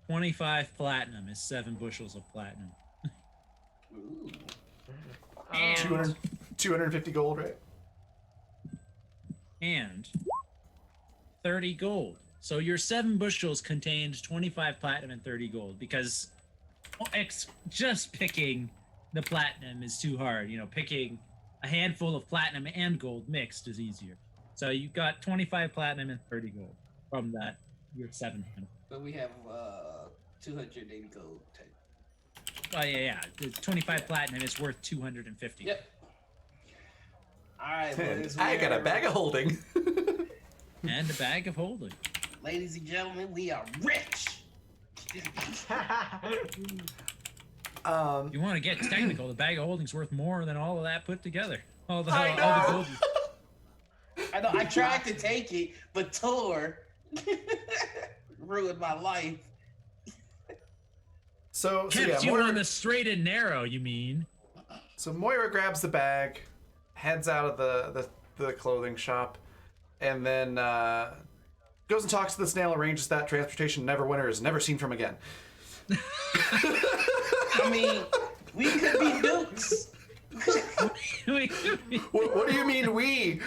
25 platinum is 7 bushels of platinum. Ooh. And 250 gold, right? and 30 gold. So your 7 bushels contained 25 platinum and 30 gold because just picking the platinum is too hard. Picking a handful of platinum and gold mixed is easier. So you got 25 platinum and 30 gold from that. Your 7 handful. So we have 280 gold. Oh yeah. The 25 platinum is worth 250. Yep. All right, boys. I got a bag of holding. And a bag of holding. Ladies and gentlemen, we are rich. If you want to get technical, the bag of holding's worth more than all of that put together. All the gold. I know. I tried to take it, but Tor ruined my life. So Kept yeah, you Moira, on the straight and narrow, you mean? so Moira grabs the bag, heads out of the clothing shop, and then goes and talks to the snail, arranges that transportation Neverwinter is never seen from again. I mean, we could be nukes. What do you mean we?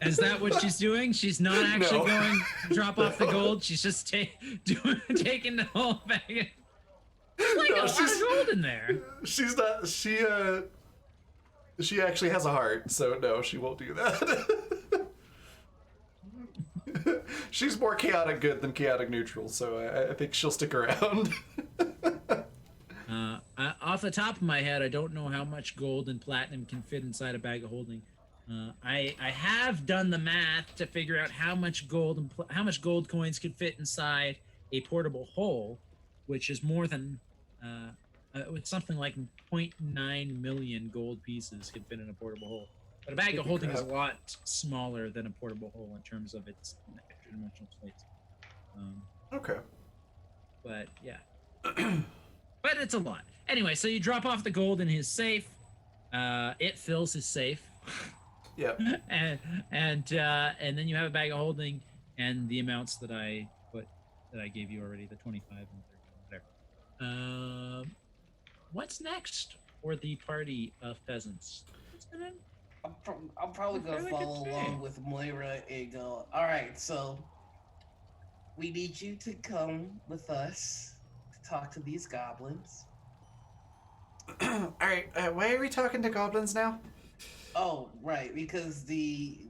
Is that what she's doing? She's not actually No. going to drop off the gold. She's just taking the whole bag. There's like a lot of gold in there. She's not. She actually has a heart, so no, she won't do that. She's more chaotic good than chaotic neutral, so I think she'll stick around. Off the top of my head, I don't know how much gold and platinum can fit inside a bag of holding. I have done the math to figure out how much gold and how much gold coins could fit inside a portable hole, which is more than with something like 0.9 million gold pieces could fit in a portable hole. But a bag of holding is a lot smaller than a portable hole in terms of its extra dimensional space. Okay. But yeah. But it's a lot. Anyway, so you drop off the gold in his safe. It fills his safe. Yep. and then you have a bag of holding and the amounts that I gave you already, the 25 and 30, whatever. What's next for the party of peasants? I'm probably gonna follow along with Moira and go, all right, so we need you to come with us to talk to these goblins. All right, why are we talking to goblins now? Oh, right, because Lady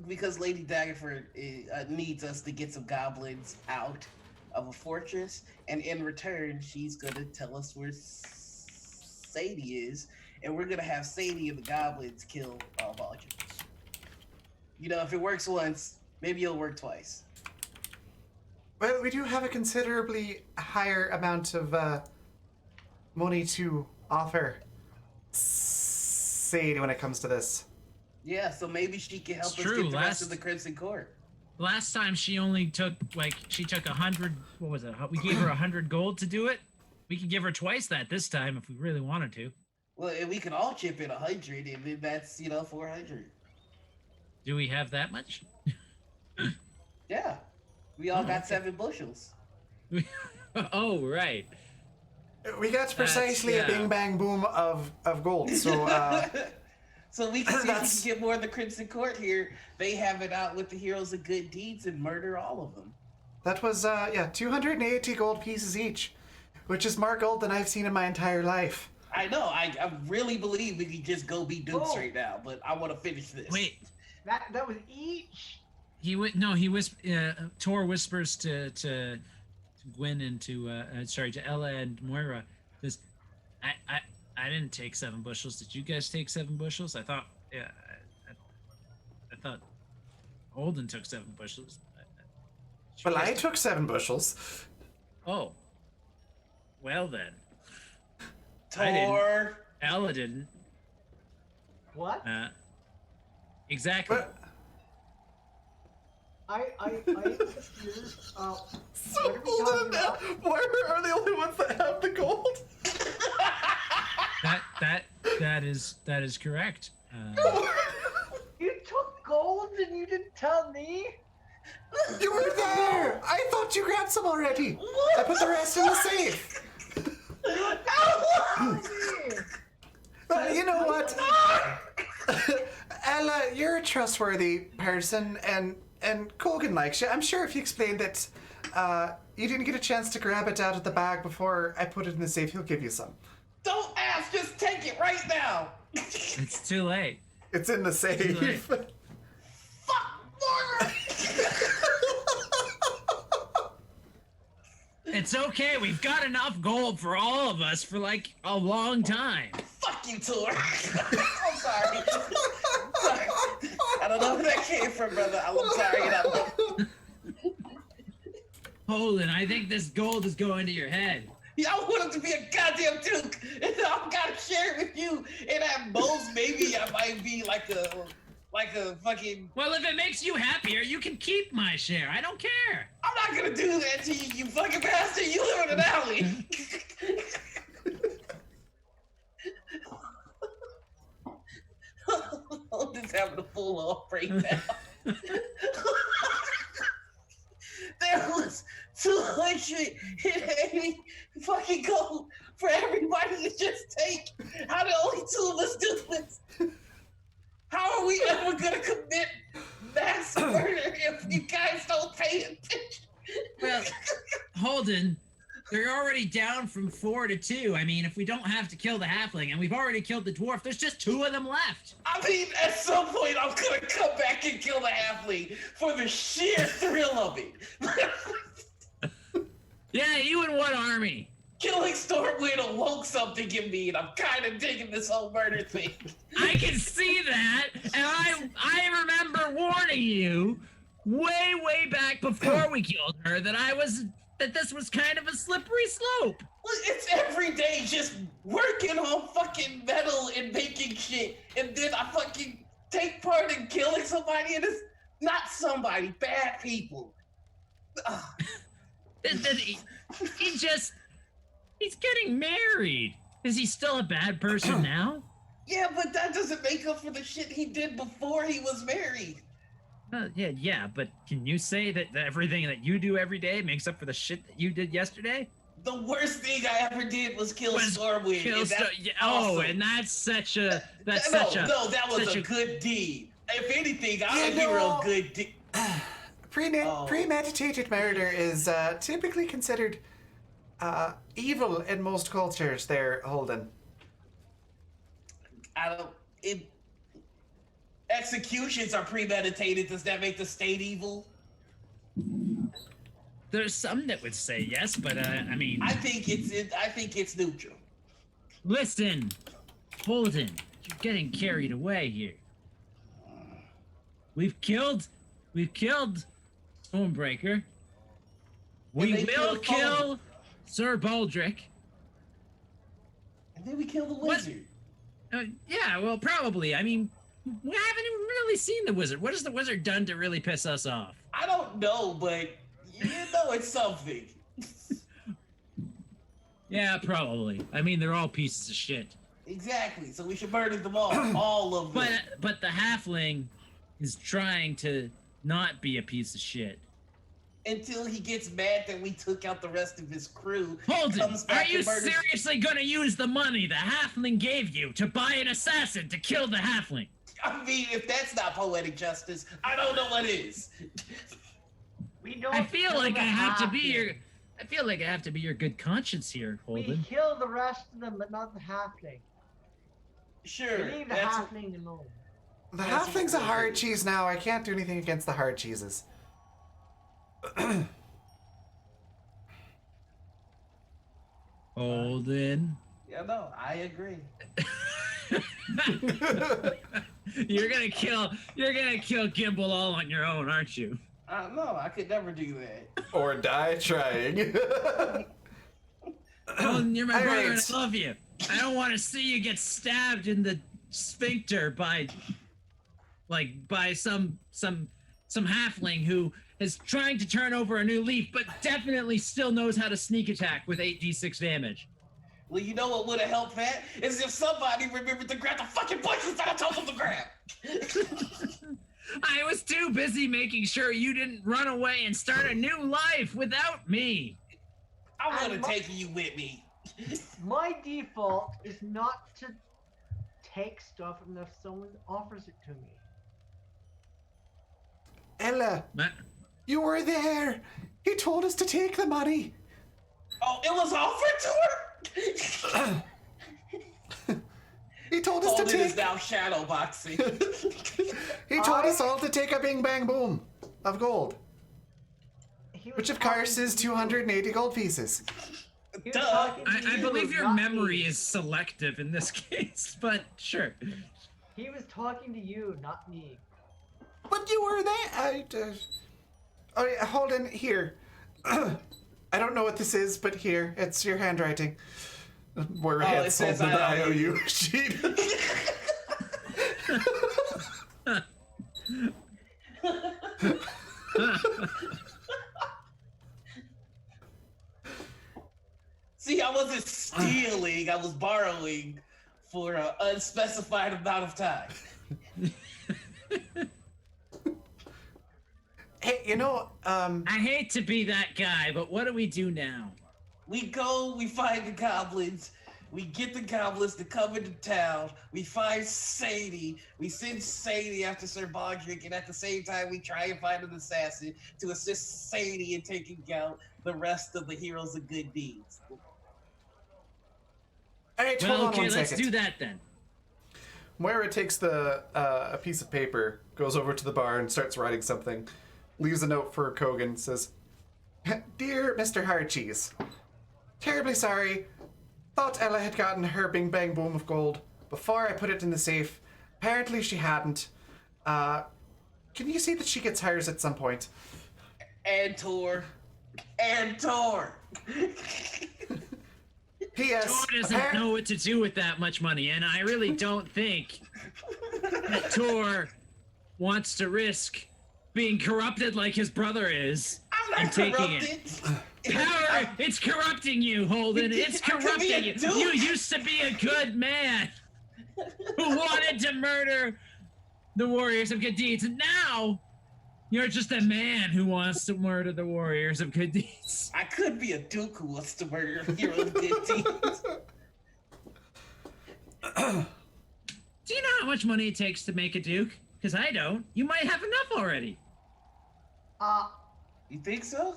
Daggerford needs us to get some goblins out of a fortress, and in return, she's gonna tell us where Sadie is, and we're gonna have Sadie and the goblins kill Vulture. You know, if it works once, maybe it'll work twice. Well, we do have a considerably higher amount of money to offer Sadie when it comes to this. Yeah, so maybe she can help It's us true, get the rest of the Crimson Court. Last time she only took she took 100. What was it? We gave her 100 gold to do it. We can give her twice that this time if we really wanted to. Well, and we can all chip in 100, and then that's 400. Do we have that much? Yeah, we all got 7 bushels. Oh, right. We got precisely a bing bang boom of gold. So so we can see if we can get more of the Crimson Court here. They have it out with the heroes of good deeds and murder all of them. that was 280 gold pieces each, which is more gold than I've seen in my entire life. I know. I really believe we could just go be dukes right now, but I want to finish this. Wait. That was each. Tor whispers to Gwen and to Ella and Moira. Says, I didn't take 7 bushels. Did you guys take 7 bushels? I thought I thought Holden took 7 bushels. Well, I took 7 bushels. Oh. Well then. Tor. Ella didn't. What? Exactly. But, I am confused. so What are we hold talking on now. about? Why are the only ones that have the gold? That is correct. You took gold and you didn't tell me? You were there! I thought you grabbed some already. I put the rest in the safe. But you know what? Ella, you're a trustworthy person, and Colgan likes you. I'm sure if you explained that you didn't get a chance to grab it out of the bag before I put it in the safe, he'll give you some. Don't ask. Just take it right now. It's too late. It's in the safe. Fuck Moira. It's okay. We've got enough gold for all of us for like a long time. Fuck you, Tor. I'm sorry. Sorry. I don't know where that came from, brother. I'm sorry. Holden, I think this gold is going to your head. I want him to be a goddamn duke, and I'm gotta share it with you. And at most, maybe I might be like a fucking. Well, if it makes you happier, you can keep my share. I don't care. I'm not gonna do that to you, you fucking bastard. You live in an alley. I'm just having a full off breakdown. There was 280 fucking gold for everybody to just take. How did only 2 of us do this? How are we ever gonna commit mass murder if you guys don't pay attention? Well, Holden, they're already down from 4 to 2. I mean, if we don't have to kill the halfling, and we've already killed the dwarf, there's just 2 of them left. I mean, at some point, I'm gonna come back and kill the halfling for the sheer thrill of it. Yeah, you and what army? Killing Stormwind awoke something in me, and I'm kind of digging this whole murder thing. I can see that, and I remember warning you way back before we killed her that this was kind of a slippery slope. Well, it's every day just working on fucking metal and making shit, and then I fucking take part in killing somebody, and it's not somebody, bad people. He's getting married. Is he still a bad person now? Yeah, but that doesn't make up for the shit he did before he was married. Yeah, but can you say that everything that you do every day makes up for the shit that you did yesterday? The worst thing I ever did was kill Stormwind. And that's such a that was a good deed. If anything, I would be real good deed. Premeditated murder is typically considered evil in most cultures there, Holden. I don't. It, executions are premeditated. Does that make the state evil? There's some that would say yes, but I mean, I think it's neutral. listen, Holden, you're getting carried away here. We've killed Stormbreaker. We they will killed kill Sir Baldric. And then we kill the wizard. Yeah, well, probably. I mean, we haven't even really seen the wizard. What has the wizard done to really piss us off? I don't know, but you know it's something. Yeah, probably. I mean, they're all pieces of shit. Exactly. So we should murder them all of them. But the halfling is trying to not be a piece of shit. Until he gets mad that we took out the rest of his crew. Holden, are you seriously gonna use the money the halfling gave you to buy an assassin to kill the halfling? I mean, if that's not poetic justice, I don't know what is. We don't. I feel like I have to be halfling. your good conscience here, We Holden. kill the rest of them, but not the halfling. Sure. We leave the that's- halfling alone. The halfling's a hard cheese now. I can't do anything against the hard cheeses. Holden. Yeah, no, I agree. You're gonna kill Gimbal all on your own, aren't you? No, I could never do that. Or die trying. Holden, you're my All brother right. and I love you. I don't want to see you get stabbed in the sphincter by some halfling who is trying to turn over a new leaf, but definitely still knows how to sneak attack with 8d6 damage. Well, you know what would have helped that? Is if somebody remembered to grab the fucking points that I told them to grab. I was too busy making sure you didn't run away and start a new life without me. I would have taken you with me. My default is not to take stuff unless someone offers it to me. Ella, Matt? you were there. He told us to take the money. Oh, it was offered to her? He told us Holden to is take. now shadow boxing. He told us all to take a bing bang boom of gold, He was which of talking course is to you. 280 gold pieces. He was Duh. talking to I you, believe your not memory me. is selective in this case, but sure. He was talking to you, not me. But you were there. Oh, yeah, Holden, here. I don't know what this is, but here, it's your handwriting. Where Oh, hands it says hold the IOU. IOU sheet. See, I wasn't stealing, I was borrowing for an unspecified amount of time. Hey, you know, I hate to be that guy, but what do we do now? We go, we find the goblins, we get the goblins to come into town, we find Sadie, we send Sadie after Sir Baldric, and at the same time we try and find an assassin to assist Sadie in taking out the rest of the heroes of good deeds. all right, Well, hold on okay, one let's second. do that then. Moira takes the a piece of paper, goes over to the bar and starts writing something, leaves a note for Kogan, says, "Dear Mr. Hardcheese, terribly sorry. Thought Ella had gotten her bing bang boom of gold before I put it in the safe. Apparently she hadn't. Can you see that she gets hires at some point? And Tor. And Tor. P.S. Tor doesn't know what to do with that much money, and I really don't think that Tor wants to risk being corrupted like his brother is I'm and not taking corrupted. it. Power, it's corrupting you, Holden. It's I could be a corrupting you. duke. You used to be a good man who wanted to murder the warriors of good deeds, and now you're just a man who wants to murder the warriors of good deeds. I could be a duke who wants to murder a hero of good deeds. Do you know how much money it takes to make a duke? Because I don't. You might have enough already. You think so?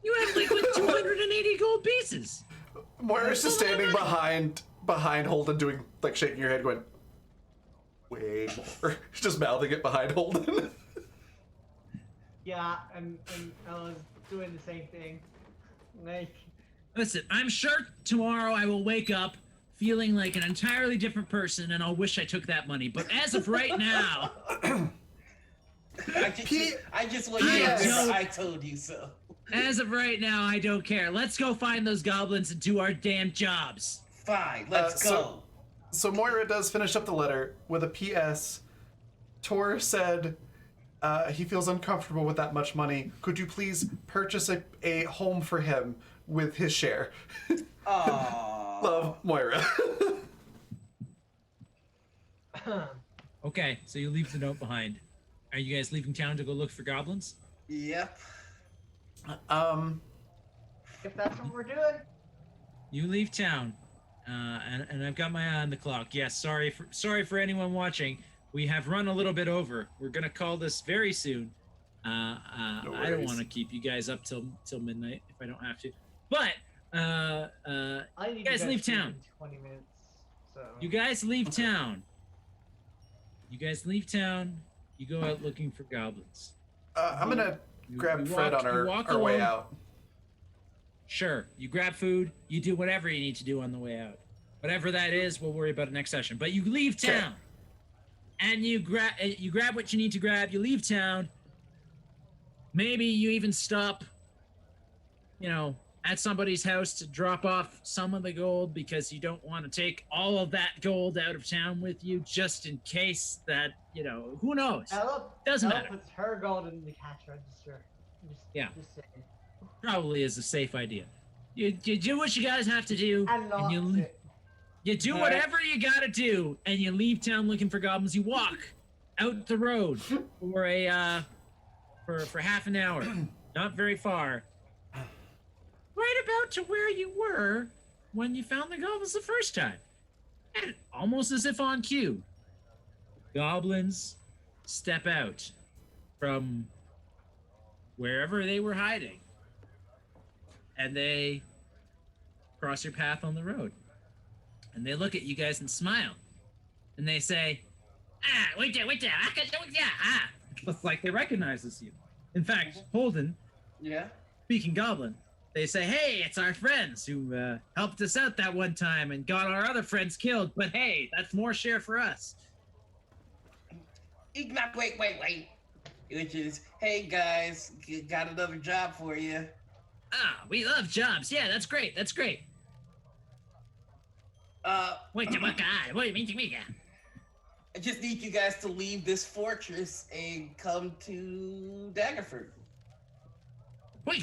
You have like 280 gold pieces. Moira's just standing behind behind Holden doing, like, shaking your head going, way more. Just mouthing it behind Holden. Yeah, and I was doing the same thing. Like, Listen, I'm sure tomorrow I will wake up feeling like an entirely different person, and I'll wish I took that money. But as of right now, I just want you to remember I told you so. as of right now, I don't care. Let's go find those goblins and do our damn jobs. Fine, let's go. So Moira does finish up the letter with a P.S. Tor said he feels uncomfortable with that much money. Could you please purchase a home for him with his share? Aww. Love, Moira. Okay, so you leave the note behind. Are you guys leaving town to go look for goblins? Yep. if that's what we're doing. You leave town, and I've got my eye on the clock. Yes, sorry for anyone watching. We have run a little bit over. We're gonna call this very soon. I don't want to keep you guys up till midnight if I don't have to. But you guys leave town. 20 minutes. So. You guys leave town. You go out looking for goblins. I'm gonna grab Fred on our way out. Sure, you grab food. You do whatever you need to do on the way out. Whatever that is, we'll worry about it next session. But you leave town, and you grab what you need to grab. You leave town. Maybe you even stop, at somebody's house to drop off some of the gold because you don't want to take all of that gold out of town with you just in case that, who knows? Doesn't matter. Puts her gold in the cash register. Just saying. Probably is a safe idea. You do what you guys have to do, and you do whatever you gotta do, and you leave town looking for goblins. You walk out the road for half an hour, not very far, right about to where you were when you found the goblins the first time, and almost as if on cue, goblins step out from wherever they were hiding. And they cross your path on the road. And they look at you guys and smile. And they say, wait there. It's like they recognizes you. In fact, Holden, speaking goblin, they say, hey, it's our friends who helped us out that one time and got our other friends killed. But hey, that's more share for us. Wait. Which is, hey guys, got another job for you. We love jobs. Yeah, that's great. Wait, what do you mean? I just need you guys to leave this fortress and come to Daggerford. Wait,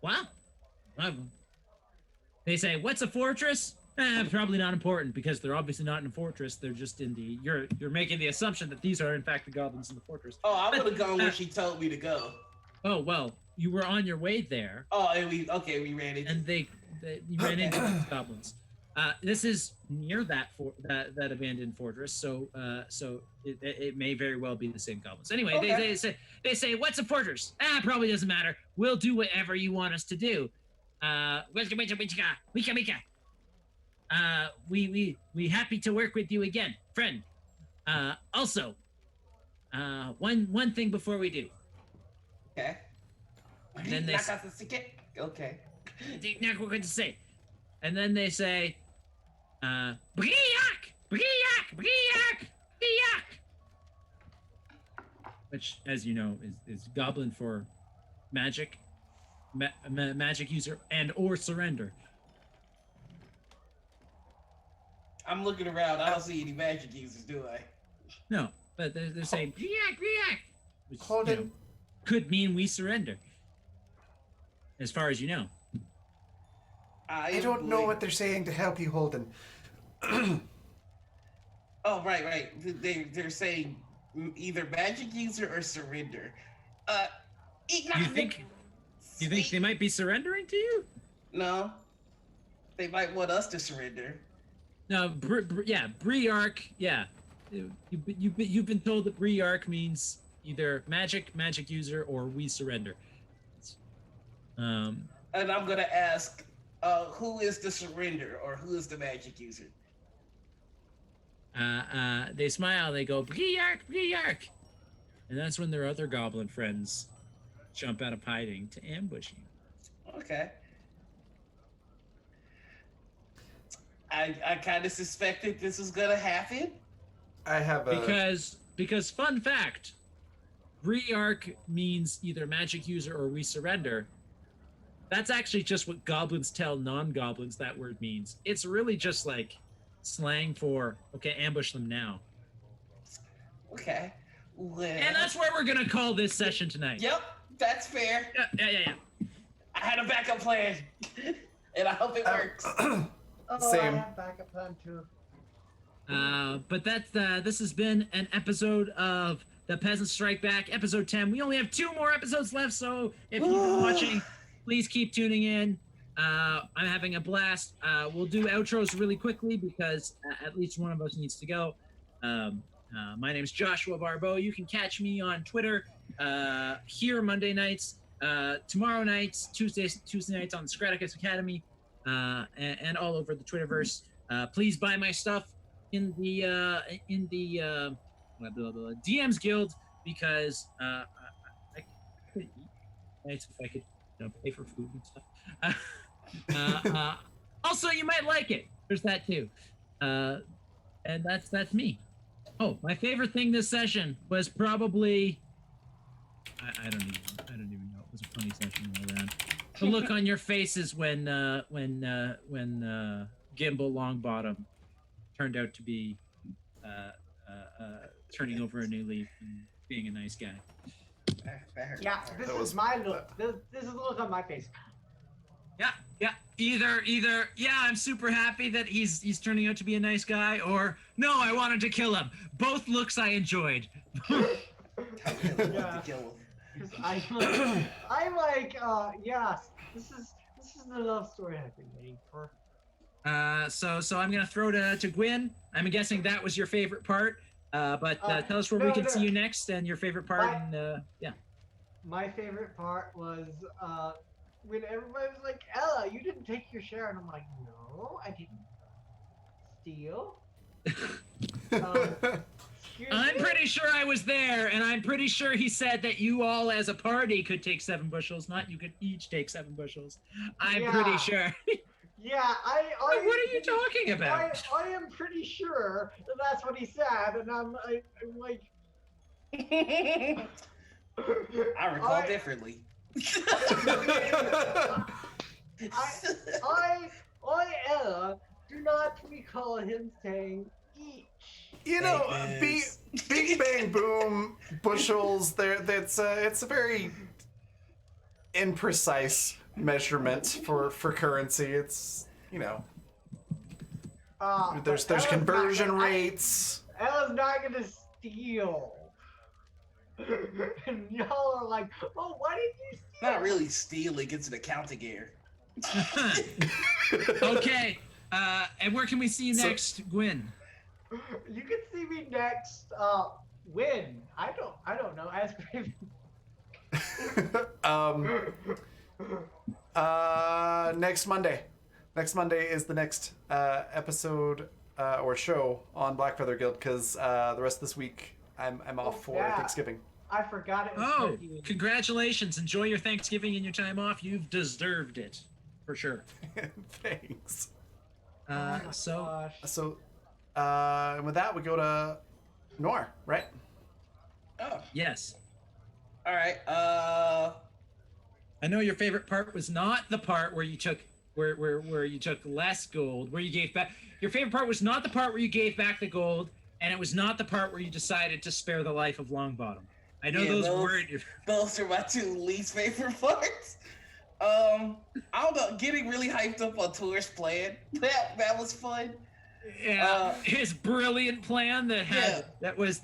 what? They say, what's a fortress? Probably not important because they're obviously not in a fortress. They're just in the. You're making the assumption that these are in fact the goblins in the fortress. Oh, I would have gone where she told me to go. Oh well, you were on your way there. Oh, and we ran into. And you ran into these goblins. This is near that abandoned fortress, so it may very well be the same goblins. Anyway, they say, what's a fortress? Probably doesn't matter. We'll do whatever you want us to do. We happy to work with you again, friend. Also, one thing before we do. Okay. And then they okay. Now we're going to say, and then they say, Briac, which, as you know, is goblin for magic, magic user or surrender. I'm looking around. I don't see any magic users, do I? No, but they're saying Briac, which could mean we surrender. As far as you know. I don't know what they're saying to help you, Holden. Oh, right. They're saying either magic user or surrender. You think they might be surrendering to you? No. They might want us to surrender. No, Briarch, yeah. You've been told that Briarch means either magic user, or we surrender. And I'm gonna ask, who is the surrender or who is the magic user? They smile. They go, Briark, Briark. And that's when their other goblin friends jump out of hiding to ambush you. Okay. I kind of suspected this was gonna happen. I have a Because fun fact, Briark means either magic user or we surrender. That's actually just what goblins tell non-goblins that word means. It's really just like slang for, okay, ambush them now. Okay. Well, And that's where we're gonna call this session tonight. Yep, that's fair. Yeah. I had a backup plan, and I hope it works. Same. I have backup plan too. But this has been an episode of The Peasants Strike Back, episode 10. We only have 2 more episodes left, so if you've been watching, please keep tuning in. I'm having a blast. We'll do outros really quickly because at least one of us needs to go. My name's Joshua Barbeau. You can catch me on Twitter here Monday nights, tomorrow nights, Tuesday nights on the Scraticus Academy, and all over the Twitterverse. Please buy my stuff in the DMs Guild because I could eat nights if I could pay for food and stuff. Also, you might like it. There's that too. And that's me. Oh, my favorite thing this session was probably I don't even know. It was a funny session all around. The look on your faces when Gimbal Longbottom turned out to be turning over a new leaf and being a nice guy. Yeah, this is my look. This is the look on my face. Yeah. Either yeah, I'm super happy that he's turning out to be a nice guy, or no, I wanted to kill him. Both looks I enjoyed. Yeah. Because I'm like, yes, this is the love story I've been waiting for. So I'm gonna throw to Gwyn. I'm guessing that was your favorite part. But tell us where we can see you next and your favorite part. Yeah. My favorite part was when everybody was like, Ella, you didn't take your share, and I'm like, no, I didn't steal. I'm pretty sure I was there, and I'm pretty sure he said that you all as a party could take 7 bushels, not you could each take 7 bushels. I'm pretty sure. Yeah, What are you talking about? I am pretty sure that's what he said, and I'm like... I recall differently. I, Ella, do not recall him saying each. You know, Big Bang Boom bushels. It's a very imprecise measurement for currency. It's there's conversion rates. Ella's not gonna steal. And y'all are like, oh, why did you steal? Not really stealing, it's an accounting error. Okay, and where can we see you next, Gwyn? You can see me next. When? I don't know. Ask Raven. Next Monday. Next Monday is the next episode or show on Blackfeather Guild because the rest of this week I'm off for Thanksgiving. I forgot it was Oh, congratulations. Enjoy your Thanksgiving and your time off. You've deserved it, for sure. Thanks. So and with that, we go to Noir, right? Oh, yes. all right. I know your favorite part was not the part where you took where you took less gold, where you gave back. Your favorite part was not the part where you gave back the gold, and it was not the part where you decided to spare the life of Longbottom. I know those weren't. Those are my 2 least favorite parts. I don't know. Getting really hyped up on Tour's plan. That was fun. Yeah, his brilliant plan that was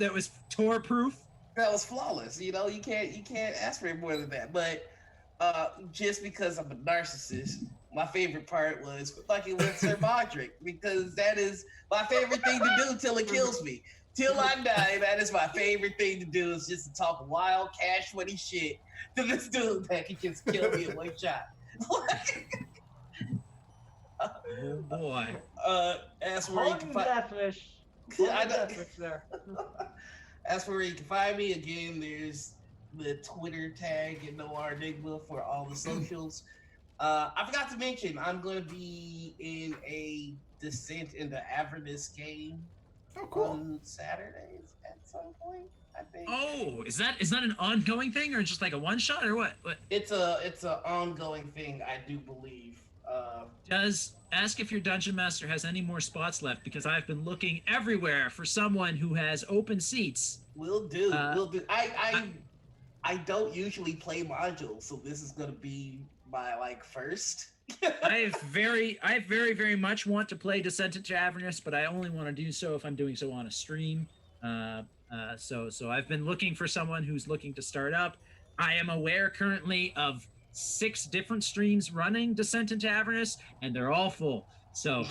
Tor proof. That was flawless. You can't ask for more than that. But just because I'm a narcissist, my favorite part was fucking with Sir Modric, because that is my favorite thing to do till it kills me. Till I die, that is my favorite thing to do, is just to talk wild, cash money shit to this dude that can just kill me in one shot. Oh boy. As for where you can Holding find, deathwish. I know. Deathwish there. As for where you can find me, again, there's the Twitter tag and Noir Enigma for all the socials. I forgot to mention, I'm going to be in a Descent into Avernus game Oh, cool. on Saturdays at some point, I think. Oh, is that an ongoing thing or just like a one shot or what? What? It's a ongoing thing, I do believe. Does ask if your dungeon master has any more spots left because I've been looking everywhere for someone who has open seats. Will do. Will do. I don't usually play modules, so this is gonna be my first. I very much want to play Descent into Avernus, but I only want to do so if I'm doing so on a stream. So I've been looking for someone who's looking to start up. I am aware currently of 6 different streams running Descent into Avernus, and they're all full. So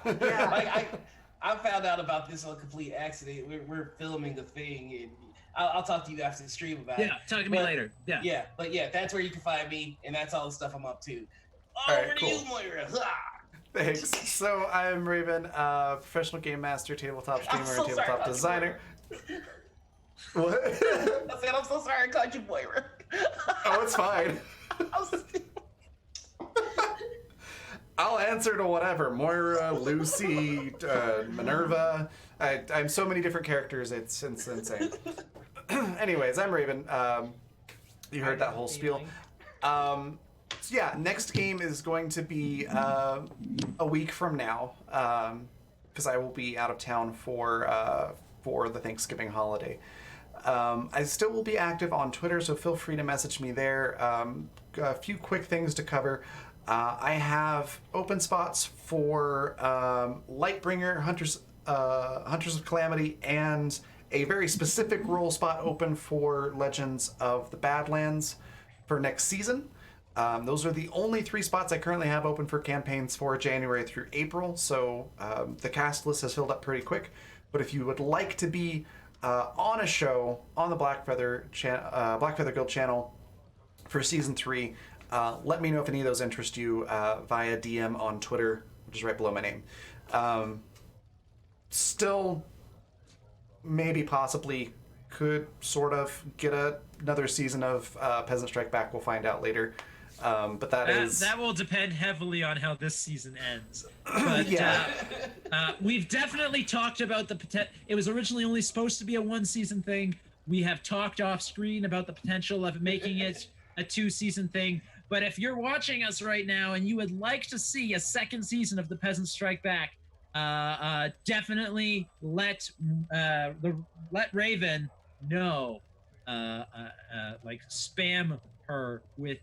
Yeah. I found out about this on complete accident. We're filming a thing, and I'll talk to you after the stream about it. yeah, talk to me later. Yeah. But that's where you can find me, and that's all the stuff I'm up to. All right, Over to cool. you, Moira. Ha! Thanks. So I'm Raven, professional game master, tabletop streamer, so and sorry, tabletop I designer. What? I said I'm so sorry I called you Moira. Oh, it's fine. I'll answer to whatever. Moira, Lucy, Minerva. I'm so many different characters, it's insane. Anyways, I'm Raven. You heard that whole spiel. So yeah, next game is going to be a week from now, because I will be out of town for the Thanksgiving holiday. I still will be active on Twitter, so feel free to message me there. A few quick things to cover. I have open spots for Lightbringer, Hunters of Calamity, and a very specific role spot open for Legends of the Badlands for next season. Those are the only 3 spots I currently have open for campaigns for January through April, so the cast list has filled up pretty quick. But if you would like to be on a show on the Blackfeather Guild channel for season 3, let me know if any of those interest you via DM on Twitter, which is right below my name. Still, maybe possibly could sort of get another season of Peasant Strike Back. We'll find out later. But that will depend heavily on how this season ends. But yeah. We've definitely talked about the potential. It was originally only supposed to be a 1-season thing. We have talked off screen about the potential of making it a 2-season thing. But if you're watching us right now and you would like to see a 2nd season of the Peasant Strike Back, definitely let Raven know. Spam her with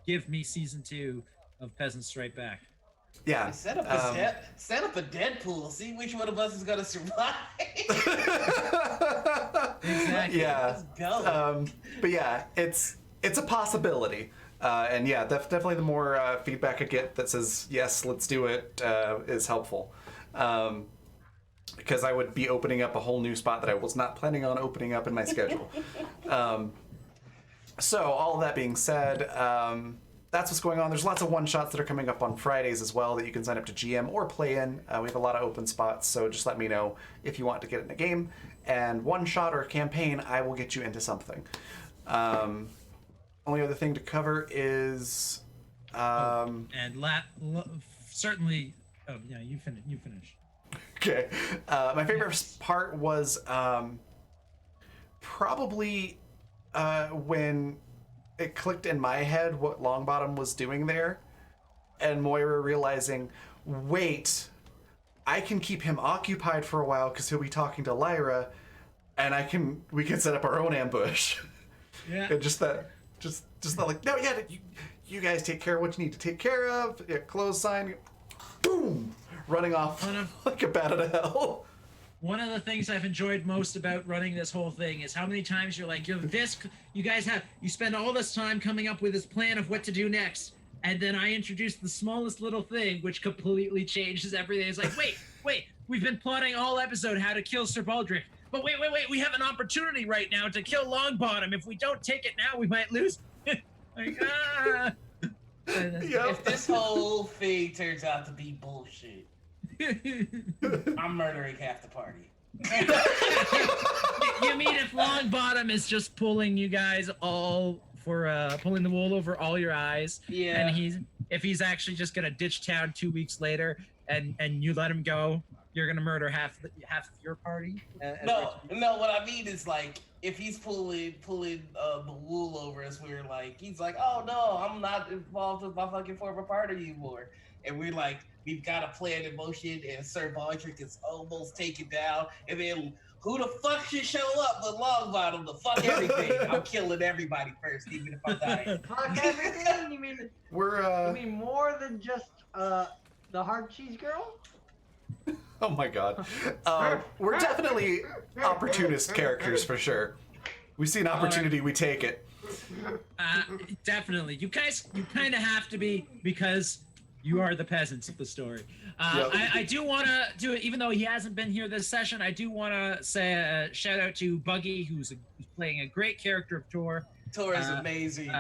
give me season 2 of Peasant Strike Back. Yeah. Set up a Deadpool. See which one of us is gonna survive. Exactly. Yeah. Let's go. But yeah, it's a possibility. And yeah, definitely the more feedback I get that says yes, let's do it, is helpful. Because I would be opening up a whole new spot that I was not planning on opening up in my schedule. So all of that being said, that's what's going on. There's lots of one-shots that are coming up on Fridays as well that you can sign up to GM or play in. We have a lot of open spots, so just let me know if you want to get in a game. And one-shot or campaign, I will get you into something. Only other thing to cover is... certainly... Oh, yeah, you finish. Okay. My favorite part was probably when it clicked in my head what Longbottom was doing there, and Moira realizing, wait, I can keep him occupied for a while because he'll be talking to Lyra, and we can set up our own ambush. Yeah. And just that like, no, yeah, you guys take care of what you need to take care of. Yeah, close sign. Boom. Running off like a bat out of hell. One of the things I've enjoyed most about running this whole thing is how many times you spend all this time coming up with this plan of what to do next, and then I introduce the smallest little thing which completely changes everything. It's like, wait, we've been plotting all episode how to kill Sir Baldric, but wait, we have an opportunity right now to kill Longbottom. If we don't take it now, we might lose. If this whole thing turns out to be bullshit, I'm murdering half the party. You mean if Longbottom is just pulling you guys all for pulling the wool over all your eyes? Yeah. And if he's actually just gonna ditch town 2 weeks later, and you let him go, you're gonna murder half of your party? No. What I mean is like if he's pulling the wool over us, we're like he's like, oh no, I'm not involved with my fucking former party anymore, and we're like we've got a plan in motion, and Sir Baldrick is almost taken down, and then who the fuck should show up but Longbottom to fuck everything? I'm killing everybody first, even if I'm dying. Fuck everything? You mean you mean more than just the hard cheese girl? Oh my god. We're definitely opportunist characters for sure. We see an opportunity, we take it. Definitely. You guys, you kind of have to be, because you are the peasants of the story. Yep. I do want to do it, even though he hasn't been here this session. I do want to say a shout out to Buggy, who's playing a great character of Tor. Tor is amazing.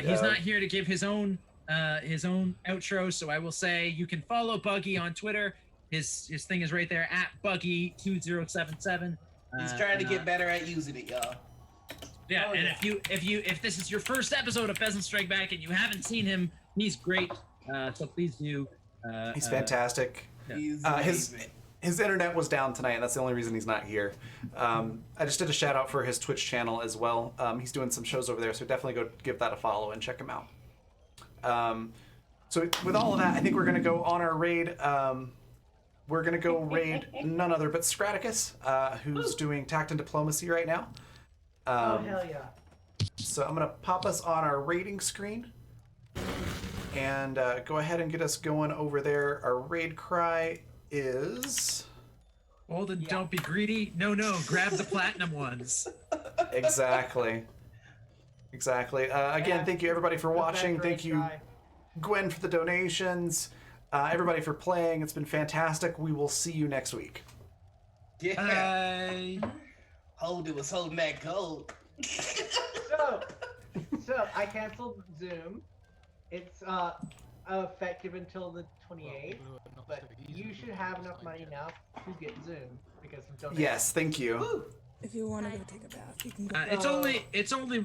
He's not here to give his own outro, so I will say you can follow Buggy on Twitter. His thing is right there at Buggy2077. He's trying to get better at using it, y'all. Yeah, and if this is your first episode of Peasant Strike Back and you haven't seen him, he's great. So please do. He's fantastic. He's His internet was down tonight, and that's the only reason he's not here. I just did a shout out for his Twitch channel as well. He's doing some shows over there, so definitely go give that a follow and check him out. So with all of that, I think we're gonna go on our raid. We're gonna go raid none other but Scraticus, who's doing tact and diplomacy right now. Oh hell yeah! So I'm gonna pop us on our raiding screen and go ahead and get us going over there. Our raid cry is Walden, don't be greedy. No, grab the platinum ones. exactly. Again, thank you everybody for watching. Best Thank raid you, cry. Gwen, for the donations. Everybody for playing. It's been fantastic. We will see you next week. Yeah. Bye. Holden was holding that gold. So I canceled Zoom. It's effective until the 28th, but you should have enough money now to get Zoom because of donations. Yes, thank you. Woo. If you want to go take a bath, you can go. It's only